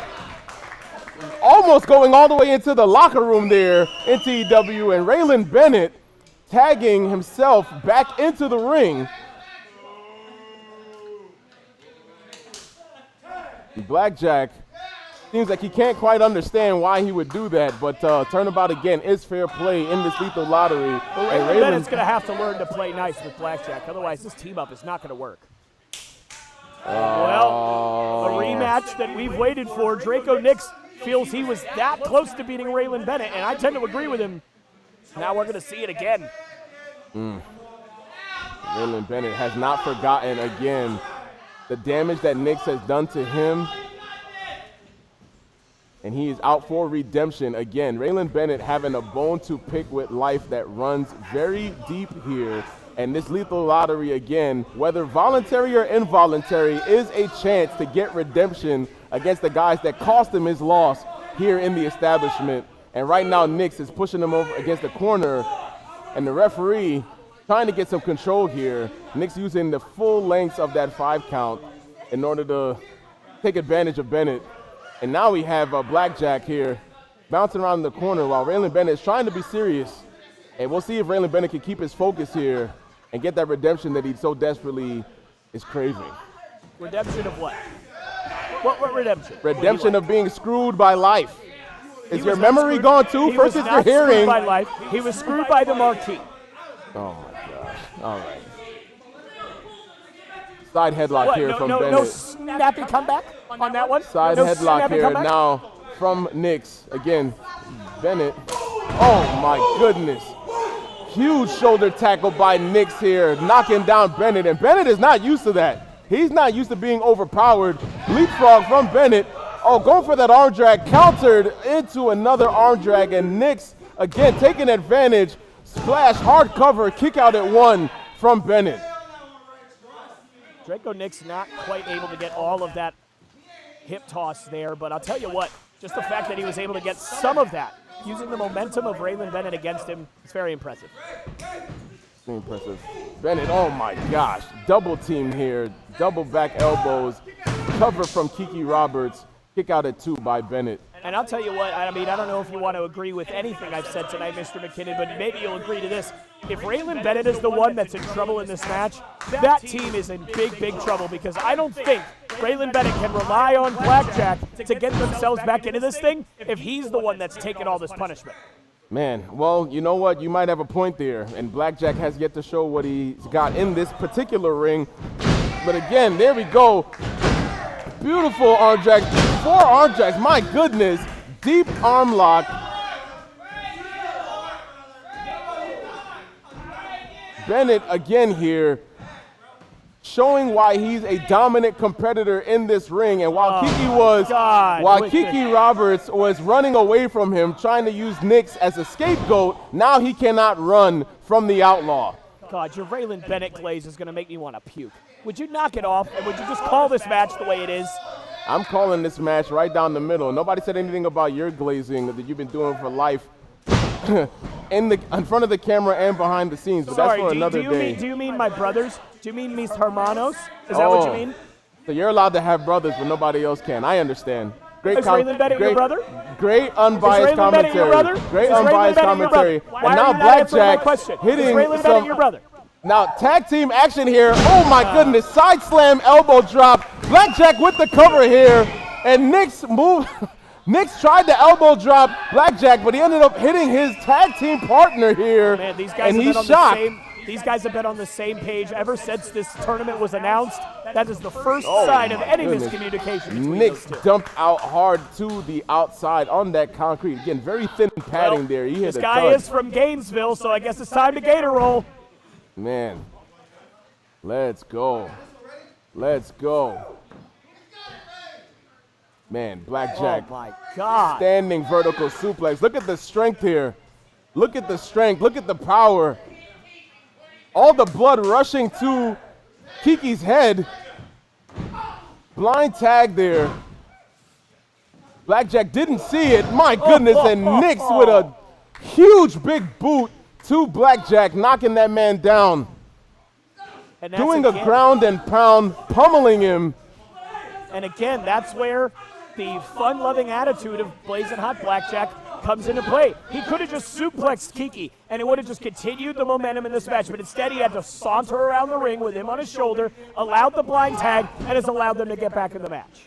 Almost going all the way into the locker room there in TEW, and Raylan Bennett tagging himself back into the ring. Blackjack seems like he can't quite understand why he would do that, but turnabout again is fair play in this lethal lottery. Well, And Raylan Bennett's going to have to learn to play nice with Blackjack. Otherwise, this team up is not going to work. Well, a rematch that we've waited for. Draco Nix feels he was that close to beating Raylan Bennett, and I tend to agree with him. Now we're going to see it again. Raylan Bennett has not forgotten again the damage that Nix has done to him. And he is out for redemption again. Raylan Bennett having a bone to pick with life that runs very deep here. And this lethal lottery again, whether voluntary or involuntary, is a chance to get redemption against the guys that cost him his loss here in the establishment. And right now, Nix is pushing him over against the corner. And the referee trying to get some control here. Nix using the full length of that 5 count in order to take advantage of Bennett. And now we have Blackjack here bouncing around in the corner while Raylan Bennett is trying to be serious. And we'll see if Raylan Bennett can keep his focus here and get that redemption that he so desperately is craving. Redemption of what? What redemption? Redemption of being screwed by life. Is He your was not memory screwed- gone too? he First was it's your not screwed hearing. by life. He was screwed by the marquee. Oh my gosh. All right. Side headlock What, here no, from no, Bennett. no snappy comeback on that one? Side No headlock snappy here comeback? now from Nix. Again, Bennett. Oh my goodness. Huge shoulder tackle by Nix here, knocking down Bennett. And Bennett is not used to that. He's not used to being overpowered. Leapfrog from Bennett. Oh, going for that arm drag, countered into another arm drag. And Nix, again, taking advantage. Splash, hard cover, kick out at 1 from Bennett. Draco Nix not quite able to get all of that hip toss there, but I'll tell you what, just the fact that he was able to get some of that, using the momentum of Raylan Bennett against him, is very impressive. Impressive. Bennett, oh my gosh. Double team here. Double back elbows. Cover from Kiki Roberts. Kick out at 2 by Bennett. And I'll tell you what, I mean, I don't know if you want to agree with anything I've said tonight, Mr. McKinnon, but maybe you'll agree to this. If Raylan Bennett is the one that's in trouble in this match, that team is in big, big trouble because I don't think Raylan Bennett can rely on Blackjack to get themselves back into this thing if he's the one that's taking all this punishment. Man, well, you know what? You might have a point there, and Blackjack has yet to show what he's got in this particular ring. But again, there we go. Beautiful arm drag, 4 arm drags, my goodness. Deep arm lock. Bennett again here, showing why he's a dominant competitor in this ring. And while Kiki Roberts was running away from him, trying to use Nix as a scapegoat, now he cannot run from the Outlaw. God, your Raylan Bennett glaze is going to make me want to puke. Would you knock it off, and would you just call this match the way it is? I'm calling this match right down the middle. Nobody said anything about your glazing that you've been doing for life in front of the camera and behind the scenes, but that's for another day. Do you mean my brothers? Do you mean mis hermanos? Is that what you mean? So you're allowed to have brothers, but nobody else can. I understand. Is Raylan Bennett your brother? Great unbiased commentary. Great unbiased commentary. And now Blackjack hitting Raylan Bennett your brother? Now tag team action here. Oh my goodness. Side slam, elbow drop. Blackjack with the cover here. And Nix tried the elbow drop Blackjack, but he ended up hitting his tag team partner here. Man, these guys and he's shocked. These guys have been on the same page ever since this tournament was announced. That is the first sign of any miscommunication between Nix those two. dumped out hard to the outside on that concrete. Again, very thin padding there. He hit this guy is from Gainesville, so I guess it's time to Gator roll. Man, let's go. Let's go. Man, Blackjack. Oh my God. Standing vertical suplex. Look at the strength here. Look at the strength. Look at the power. All the blood rushing to Kiki's head. Blind tag there. Blackjack didn't see it. My goodness, and Nix with a huge big boot to Blackjack, knocking that man down. Doing a ground and pound, pummeling him. And again, that's where the fun-loving attitude of Blazing Hot Blackjack comes into play. He could have just suplexed Kiki, and it would have just continued the momentum in this match, but instead he had to saunter around the ring with him on his shoulder, allowed the blind tag, and has allowed them to get back in the match.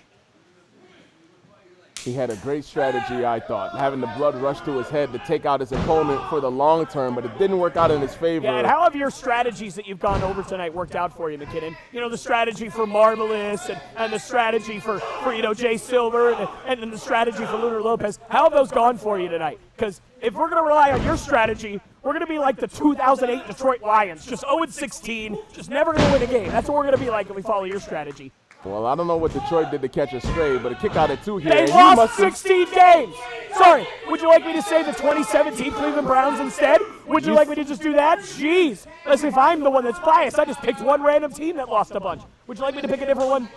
He had a great strategy, I thought, having the blood rush to his head to take out his opponent for the long term, but it didn't work out in his favor. Yeah, and how have your strategies that you've gone over tonight worked out for you, McKinnon? You know, the strategy for Marvelous and the strategy for Jay Silver and then the strategy for Lunar Lopez. How have those gone for you tonight? Because if we're going to rely on your strategy, we're going to be like the 2008 Detroit Lions, just 0-16, just never going to win a game. That's what we're going to be like if we follow your strategy. Well, I don't know what Detroit did to catch a stray, but a kick out at 2 here. They lost 16 games. Sorry, would you like me to say the 2017 Cleveland Browns instead? Would you like me to just do that? Jeez. Listen, if I'm the one that's biased, I just picked one random team that lost a bunch. Would you like me to pick a different one?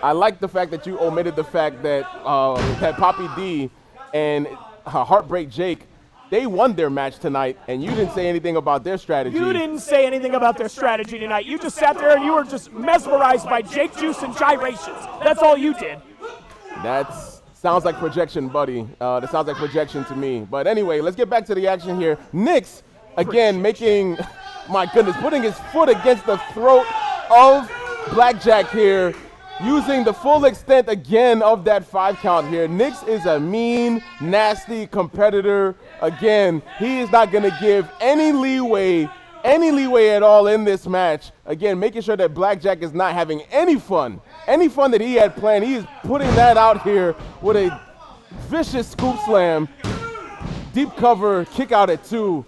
I like the fact that you omitted the fact that Poppy D and Heartbreak Jake, they won their match tonight, and you didn't say anything about their strategy. You didn't say anything about their strategy tonight. You just sat there and you were just mesmerized by Jake Juice and gyrations. That's all you did. That sounds like projection, buddy. That sounds like projection to me. But anyway, let's get back to the action here. Nix, again, making, my goodness, putting his foot against the throat of Blackjack here, using the full extent again of that 5 count here. Nix is a mean, nasty competitor. Again, he is not going to give any leeway at all in this match. Again, making sure that Blackjack is not having any fun that he had planned. He is putting that out here with a vicious scoop slam. Deep cover, kick out at 2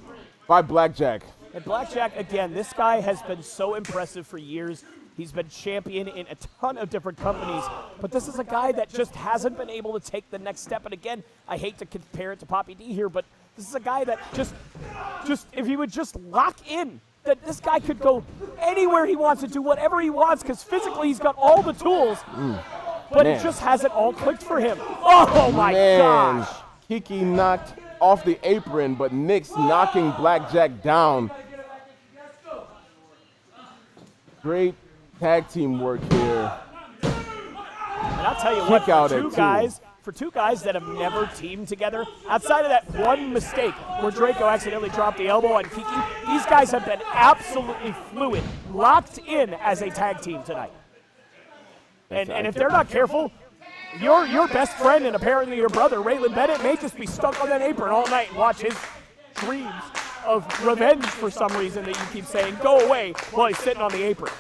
by Blackjack. And Blackjack, again, this guy has been so impressive for years. He's been champion in a ton of different companies, but this is a guy that just hasn't been able to take the next step. And again, I hate to compare it to Poppy D here, but this is a guy that just if he would just lock in, that this guy could go anywhere he wants to do whatever he wants, because physically he's got all the tools, but it just hasn't all clicked for him. Oh my gosh. Kiki knocked off the apron, but Nix knocking Blackjack down. Great tag team work here. And I'll tell you what, for two guys that have never teamed together, outside of that one mistake where Draco accidentally dropped the elbow on Kiki, these guys have been absolutely fluid, locked in as a tag team tonight. And if they're not careful, your best friend and apparently your brother, Raylan Bennett, may just be stuck on that apron all night and watch his dreams of revenge for some reason that you keep saying, go away, while he's sitting on the apron.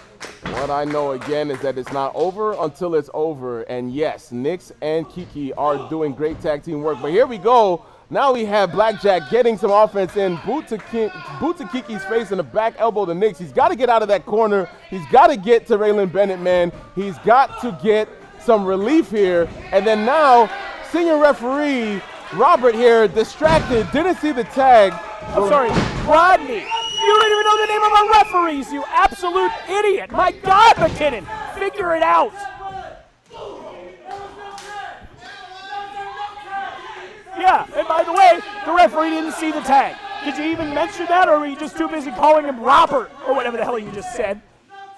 What I know again is that it's not over until it's over. And yes, Nyx and Kiki are doing great tag team work. But here we go. Now we have Blackjack getting some offense in. Boot to Kiki's face and a back elbow to Nyx. He's got to get out of that corner. He's got to get to Raylan Bennett, man. He's got to get some relief here. And then now, senior referee Robert here, distracted, didn't see the tag. I'm sorry, Rodney. You don't even know the name of our referees, you absolute idiot. My God, McKinnon, figure it out. Yeah, and by the way, the referee didn't see the tag. Did you even mention that, or were you just too busy calling him Robert, or whatever the hell you just said?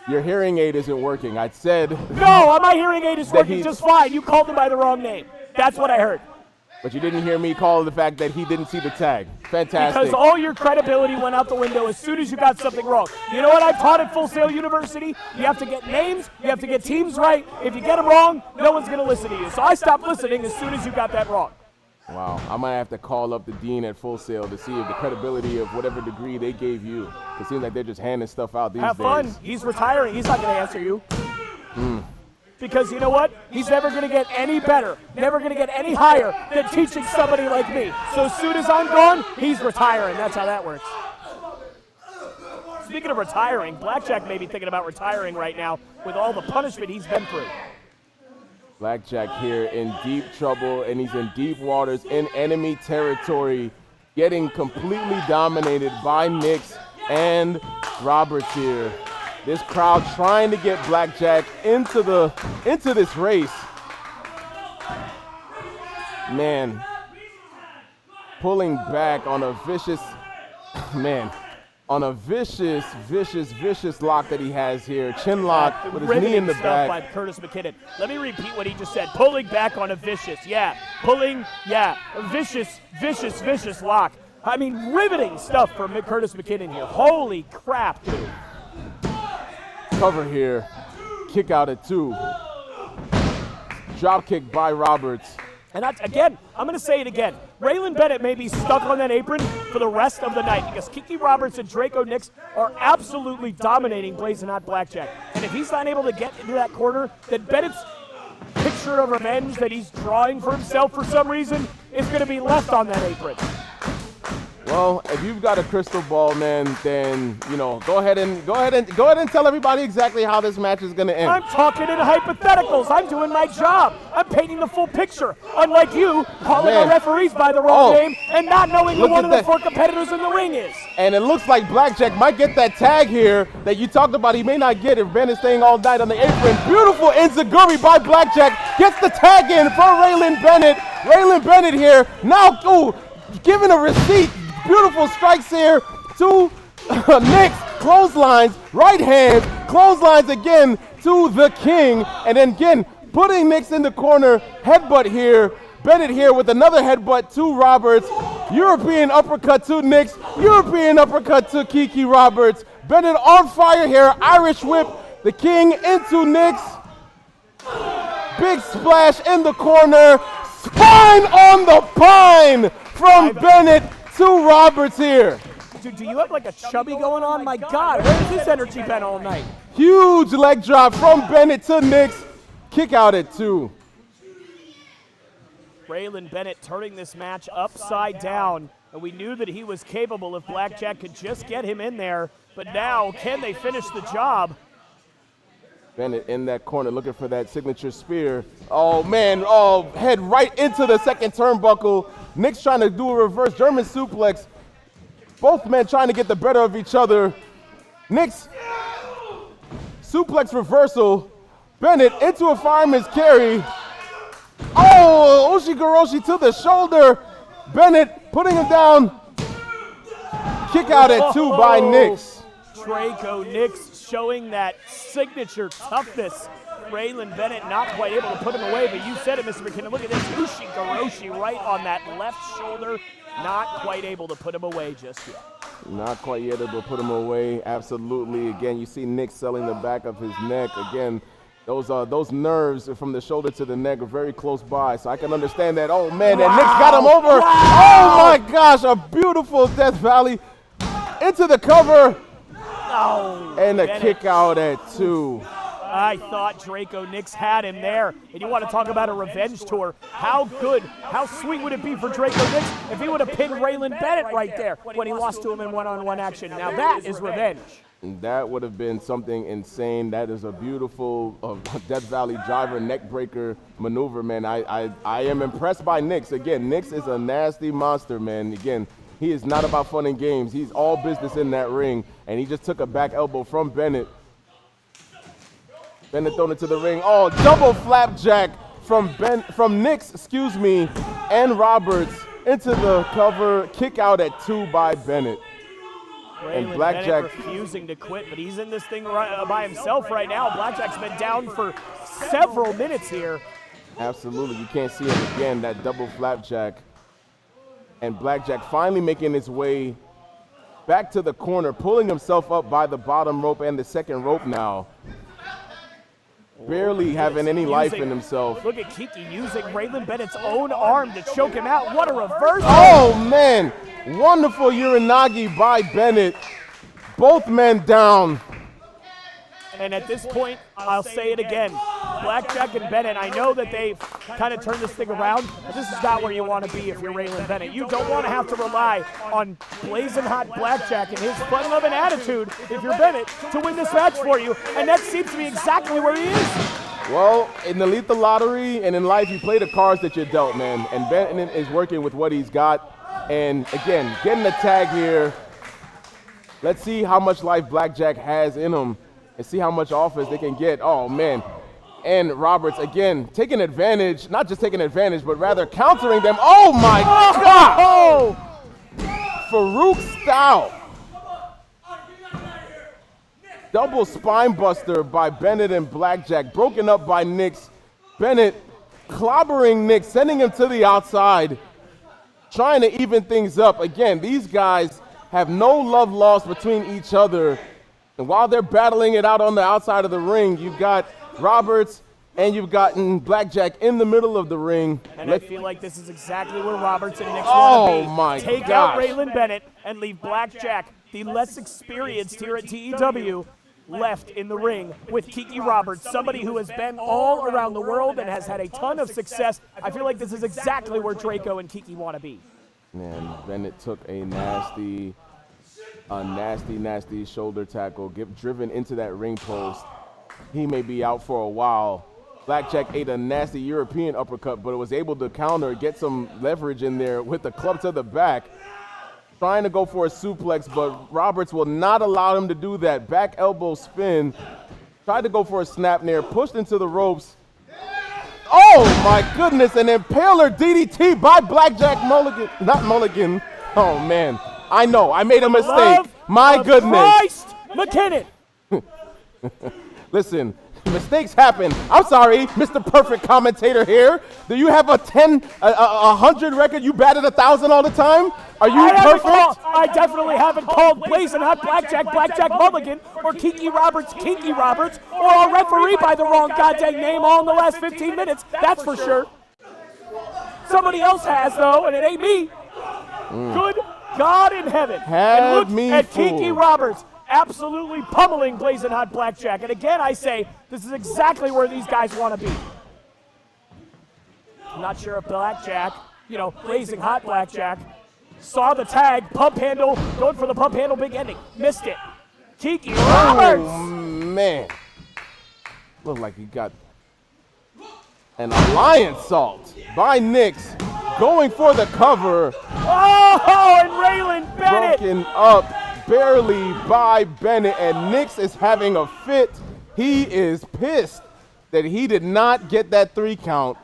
Your hearing aid isn't working. I said... No, my hearing aid is working just fine. You called him by the wrong name. That's what I heard. But you didn't hear me call the fact that he didn't see the tag. Fantastic. Because all your credibility went out the window as soon as you got something wrong. You know what I taught at Full Sail University? You have to get names, you have to get teams right. If you get them wrong, no one's going to listen to you. So I stopped listening as soon as you got that wrong. Wow, I might have to call up the dean at Full Sail to see if the credibility of whatever degree they gave you. It seems like they're just handing stuff out these days. Have fun. He's retiring. He's not going to answer you. Because you know what? He's never going to get any better, never going to get any higher than teaching somebody like me. So as soon as I'm gone, he's retiring. That's how that works. Speaking of retiring, Blackjack may be thinking about retiring right now with all the punishment he's been through. Blackjack here in deep trouble, and he's in deep waters in enemy territory, getting completely dominated by Nyx and Roberts here. This crowd trying to get Blackjack into this race. Man, pulling back on a vicious lock that he has here. Chin lock with his knee in the back. By Curtis McKinnon. Let me repeat what he just said. Pulling back on a vicious, vicious lock. I mean, riveting stuff from Curtis McKinnon here. Holy crap, dude. Cover here, kick out at 2. Drop kick by Roberts. And again, I'm going to say it again. Raylan Bennett may be stuck on that apron for the rest of the night because Kiki Roberts and Draco Nyx are absolutely dominating Blazing Hot Blackjack. And if he's not able to get into that corner, then Bennett's picture of revenge that he's drawing for himself for some reason is going to be left on that apron. Well, if you've got a crystal ball, man, then go ahead and tell everybody exactly how this match is going to end. I'm talking in hypotheticals. I'm doing my job. I'm painting the full picture. Unlike you, calling our referees by the wrong name and not knowing who one of the 4 competitors in the ring is. And it looks like Blackjack might get that tag here that you talked about. He may not get if Ben is staying all night on the apron. Beautiful enziguri by Blackjack. Gets the tag in for Raylan Bennett. Raylan Bennett here now, giving a receipt. Beautiful strikes here to Nyx, clotheslines, right hand, clotheslines again to the King, and then again putting Nyx in the corner, headbutt here, Bennett here with another headbutt to Roberts, European uppercut to Nyx, European uppercut to Kiki Roberts, Bennett on fire here, Irish whip, the King into Nyx, big splash in the corner, spine on the pine from Bennett to Roberts here. Dude, do you have like a chubby going on? My God, where's this energy been all night? Huge leg drop from Bennett to Nyx. Kick out at 2. Raylan Bennett turning this match upside down, and we knew that he was capable if Blackjack could just get him in there, but now can they finish the job? Bennett in that corner looking for that signature spear. Oh man, head right into the second turnbuckle. Nyx trying to do a reverse German suplex. Both men trying to get the better of each other. Nyx, suplex reversal. Bennett into a fireman's carry. Oh, Ushigoroshi to the shoulder. Bennett putting him down. Kick out at 2 by Nyx. Draco Nyx showing that signature toughness. Raylan Bennett not quite able to put him away, but you said it, Mr. McKinnon. Look at this Ushi-Garoshi right on that left shoulder. Not quite able to put him away just yet. Not quite yet able to put him away. Absolutely. Again, you see Nick selling the back of his neck. Again, those nerves from the shoulder to the neck are very close by, so I can understand that. Oh, man, and Nick's got him over. Wow. Oh, my gosh, a beautiful Death Valley into the cover. Oh, and a Bennett. kick out at 2. I thought Draco Nix had him there. And you want to talk about a revenge tour. How good, how sweet would it be for Draco Nix if he would have pinned Raylan Bennett right there when he lost to him in one-on-one action. Now that is revenge. That would have been something insane. That is a beautiful Death Valley driver neck breaker maneuver, man. I am impressed by Nix. Again, Nix is a nasty monster, man. Again, he is not about fun and games. He's all business in that ring, and he just took a back elbow from Bennett. Bennett thrown into the ring. Oh, double flapjack from Nix, and Roberts into the cover. Kick out at 2 by Bennett. And Blackjack refusing to quit, but he's in this thing by himself right now. Blackjack's been down for several minutes here. Absolutely, you can't see him again, that double flapjack. And Blackjack finally making his way back to the corner, pulling himself up by the bottom rope and the second rope now. Barely having any life in himself. Look at Kiki using Raylan Bennett's own arm to choke him out. What a reversal. Oh, man. Wonderful Uranagi by Bennett. Both men down. And at this point, I'll say it again. Blackjack and Bennett, I know that they've kind of turned this thing around, but this is not where you want to be if you're Raylan Bennett. You don't want to have to rely on blazing hot Blackjack and his fun-loving attitude, if you're Bennett, to win this match for you. And that seems to be exactly where he is. Well, in the lethal lottery and in life, you play the cards that you're dealt, man. And Bennett is working with what he's got. And again, getting the tag here. Let's see how much life Blackjack has in him and see how much offense they can get. Oh, man. And Roberts, again, taking advantage, not just taking advantage, but rather countering them. Oh, my God! Oh! Farouk style. Double spine buster by Bennett and Blackjack, broken up by Nix. Bennett clobbering Nix, sending him to the outside, trying to even things up. Again, these guys have no love lost between each other. And while they're battling it out on the outside of the ring, you've got Roberts and you've gotten Blackjack in the middle of the ring. And I feel like this is exactly where Roberts and Nix want to be. My Take gosh. out Raylan Bennett and leave Blackjack, the less experienced here at TEW, left in the ring with Kiki Roberts, somebody who has been all around the world and has had a ton of success. I feel like this is exactly where Draco and Kiki want to be. Man, Bennett took a nasty shoulder tackle, driven into that ring post. He may be out for a while. Blackjack ate a nasty European uppercut, but was able to counter, get some leverage in there with the club to the back. Trying to go for a suplex, but Roberts will not allow him to do that. Back elbow spin. Tried to go for a snap near, pushed into the ropes. Oh my goodness, an impaler DDT by Blackjack Mulligan. Not Mulligan. Oh man, I know, I made a mistake. My goodness. Christ McKinnon. Listen, mistakes happen. I'm sorry, Mr. Perfect Commentator here. Do you have a 100 record? You batted 1,000 all the time? Are you perfect? I definitely haven't called Blazing Hot Blackjack Mulligan, or Kiki Roberts, or a referee by the wrong goddamn name all in the last 15 minutes. That's for sure. Somebody else has, though, and it ain't me. Good God in heaven. And look at Kiki Roberts absolutely pummeling Blazing Hot Blackjack. And again, I say, this is exactly where these guys want to be. I'm not sure if Blackjack, Blazing Hot Blackjack, saw the tag, pump handle, going for the pump handle, big ending. Missed it. Kiki Roberts. Oh, man. Looked like he got an alliance salt by Nix, going for the cover. Oh, and Raylan Bennett. Broken up barely by Bennett, and Nix is having a fit. He is pissed that he did not get that 3 count.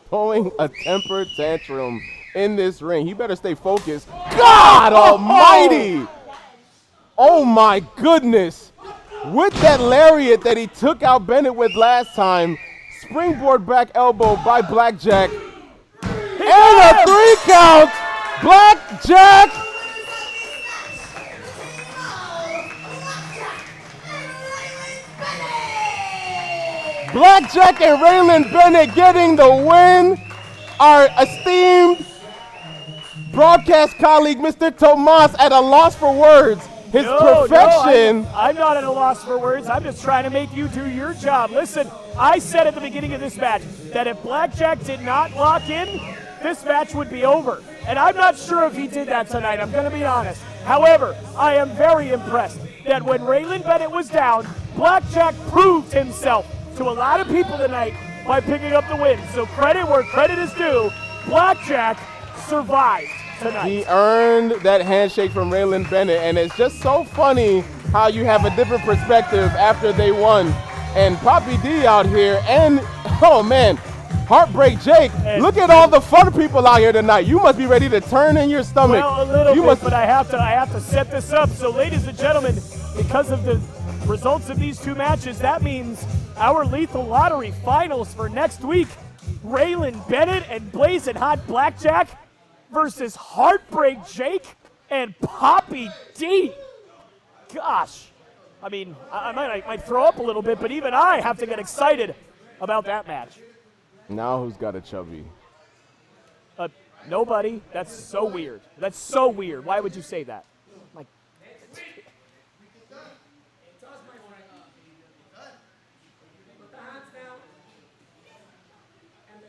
Throwing a temper tantrum in this ring. He better stay focused. God almighty! Oh my goodness. With that lariat that he took out Bennett with last time, springboard back elbow by Blackjack. And a 3 count! Blackjack! Blackjack and Raylan Bennett getting the win. Our esteemed broadcast colleague, Mr. Tomas, at a loss for words. His perfection. No, I'm not at a loss for words. I'm just trying to make you do your job. Listen, I said at the beginning of this match that if Blackjack did not lock in, this match would be over. And I'm not sure if he did that tonight, I'm going to be honest. However, I am very impressed that when Raylan Bennett was down, Blackjack proved himself to a lot of people tonight by picking up the win. So credit where credit is due, Blackjack survived tonight. He earned that handshake from Raylan Bennett, and it's just so funny how you have a different perspective after they won. And Poppy D out here, and oh man, Heartbreak Jake, look at all the fun people out here tonight. You must be ready to turn in your stomach. Well, a little bit, but I have to set this up. So ladies and gentlemen, because of the results of these two matches, that means our Lethal Lottery finals for next week, Raylan Bennett and Blazing Hot Blackjack versus Heartbreak Jake and Poppy D. Gosh, I mean, I might throw up a little bit, but even I have to get excited about that match. Now who's got a chubby? Nobody. That's so weird. That's so weird. Why would you say that? Like,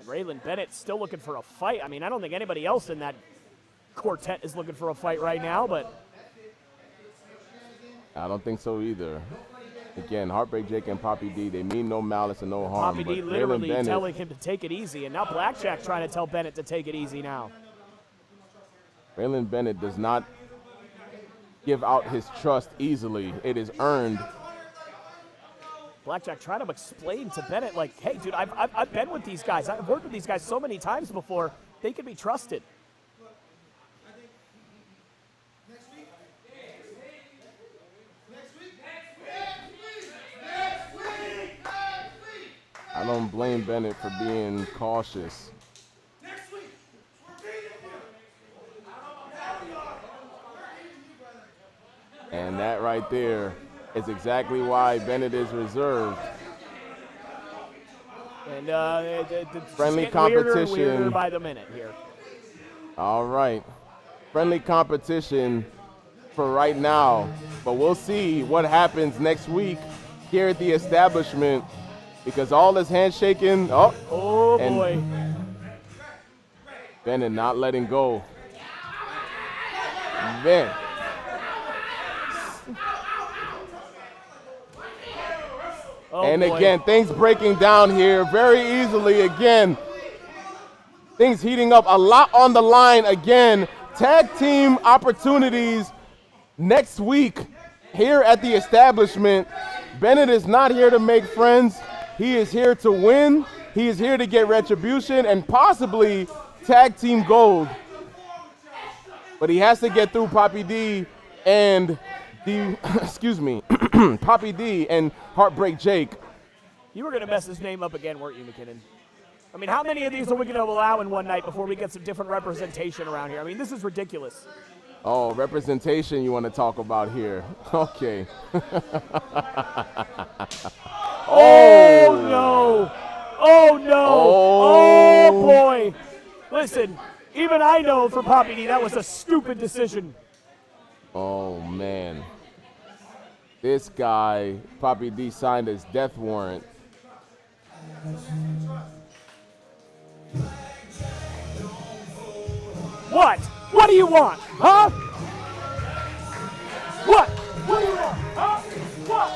Raylan Bennett still looking for a fight. I mean, I don't think anybody else in that quartet is looking for a fight right now, but I don't think so either. Again, Heartbreak Jake and Poppy D, they mean no malice and no harm. Poppy D literally telling him to take it easy, and now Blackjack trying to tell Bennett to take it easy now. Raylan Bennett does not give out his trust easily. It is earned. Blackjack trying to explain to Bennett, like, hey, dude, I've been with these guys. I've worked with these guys so many times before. They can be trusted. I don't blame Bennett for being cautious. And that right there is exactly why Bennett is reserved. And it's friendly competition competition weirder by the minute here. All right, friendly competition for right now, but we'll see what happens next week here at the establishment, because all this handshaking. Oh and boy. Bennett not letting go. Ben. Oh and boy. again, things breaking down here very easily again. Things heating up, a lot on the line again. Tag team opportunities next week here at the establishment. Bennett is not here to make friends. He is here to win. He is here to get retribution and possibly tag team gold. But he has to get through Poppy D and Poppy D and Heartbreak Jake. You were going to mess his name up again, weren't you, McKinnon? I mean, how many of these are we going to allow in one night before we get some different representation around here? I mean, this is ridiculous. Oh, representation you want to talk about here. Okay. Oh, no. Oh, no. Oh, boy. Listen, even I know for Poppy D that was a stupid decision. Oh, man. This guy, Poppy D, signed his death warrant. What? What do you want? Huh? What? What do you want? Huh? What?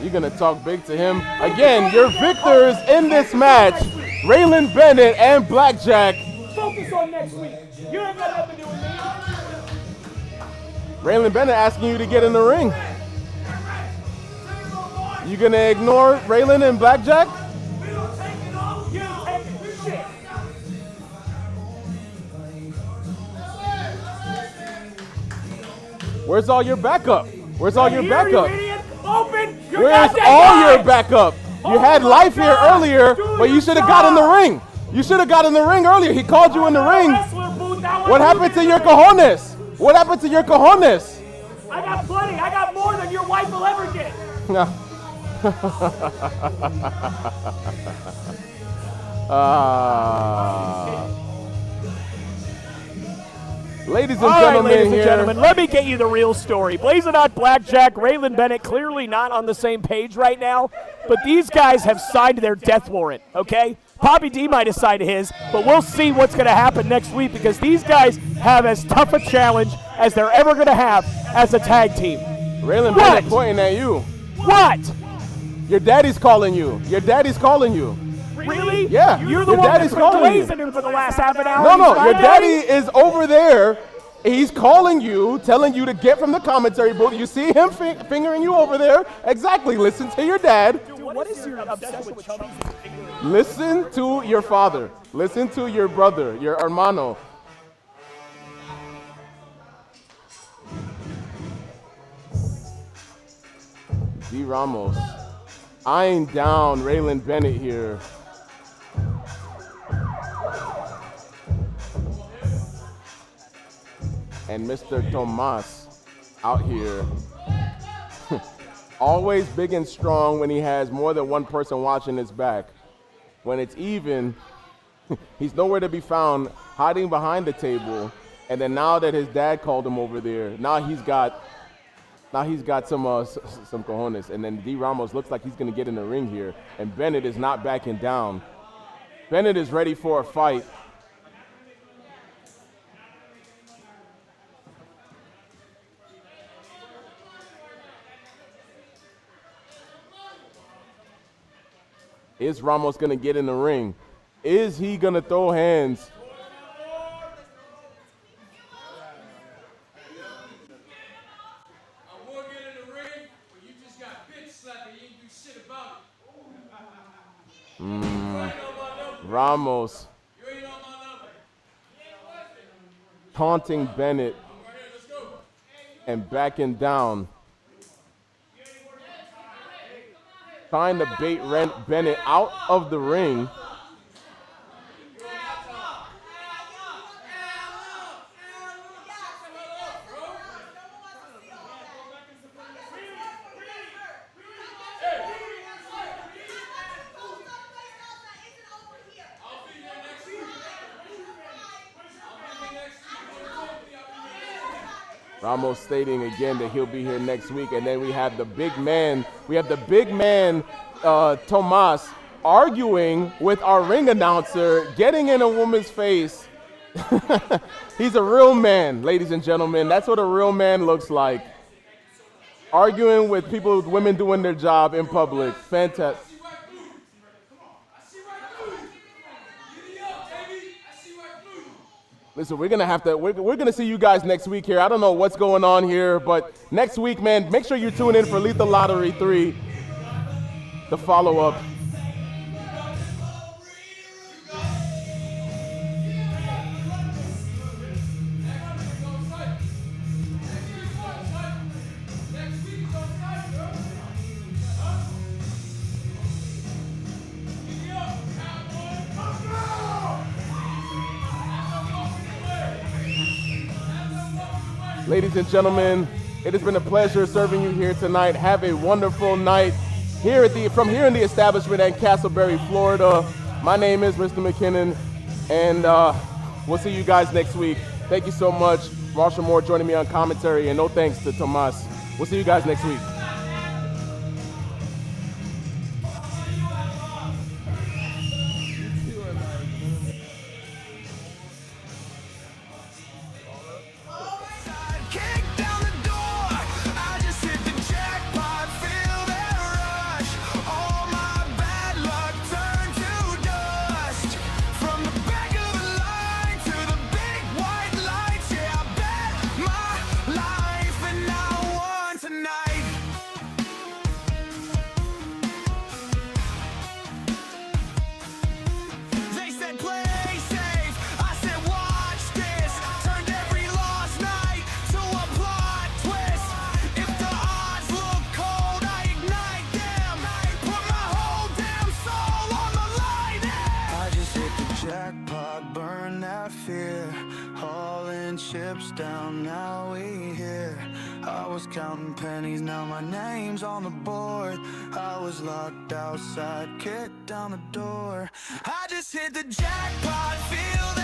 You're going to talk big to him. Again, your victors in this match, Raylan Bennett and Blackjack. Focus on next week. You ain't got nothing to do with me. Raylan Bennett asking you to get in the ring. You going to ignore Raylan and Blackjack? Where's all your backup? Where's all your Here, backup? You idiot. Open your Where's goddamn all eyes. your backup? You Oh had my life here God. earlier, Do but you your should have got in the job. ring. You should have got in the ring earlier. He called you in the ring. Wrestler booth, that What one happened to you your did. cojones? What happened to your cojones? I got plenty. I got more than your wife will ever get. Ladies and All right, gentlemen, ladies and here. gentlemen, let me get you the real story. Blazing Out Blackjack, Raylan Bennett clearly not on the same page right now, but these guys have signed their death warrant, okay? Poppy D might have signed his, but we'll see what's going to happen next week because these guys have as tough a challenge as they're ever going to have as a tag team. Raylan What? Bennett pointing at you. What? Your daddy's calling you. Your daddy's calling you. Really? Yeah, You're the your one daddy's that's been calling you. blazing him for the last half an hour. No, He's your my daddy is over there. He's calling you, telling you to get from the commentary booth. You see him fingering you over there. Exactly. Listen to your dad. Dude, what is your obsession with chubby? Listen to your father. Listen to your brother, your hermano. D. Ramos eyeing down Raylan Bennett here. And Mr. Tomas out here. Always big and strong when he has more than one person watching his back. When it's even, he's nowhere to be found, hiding behind the table. And then now that his dad called him over there, now he's got some cojones. And then D. Ramos looks like he's going to get in the ring here. And Bennett is not backing down. Bennett is ready for a fight. Is Ramos going to get in the ring? Is he going to throw hands? I want to get in the ring, but you just got bitch slapped and you ain't do shit about it. You ain't on my number. Ramos You ain't on my number. taunting Bennett Right here, let's go. and backing down. Trying to bait Bennett out of the ring. Ramos stating again that he'll be here next week, and then we have the big man. Tomas arguing with our ring announcer, getting in a woman's face. He's a real man, ladies and gentlemen. That's what a real man looks like. Arguing with women doing their job in public. Fantastic. Listen, we're gonna see you guys next week here. I don't know what's going on here, but next week, man, make sure you tune in for Lethal Lottery 3, the follow-up. Ladies and gentlemen, it has been a pleasure serving you here tonight. Have a wonderful night from here in the establishment at Castleberry, Florida. My name is Mr. McKinnon, and we'll see you guys next week. Thank you so much. Marshall Moore joining me on commentary, and no thanks to Tomas. We'll see you guys next week. Life and now I won tonight. down, now we here. I was counting pennies, now my name's on the board. I was locked outside, kicked down the door. I just hit the jackpot, feel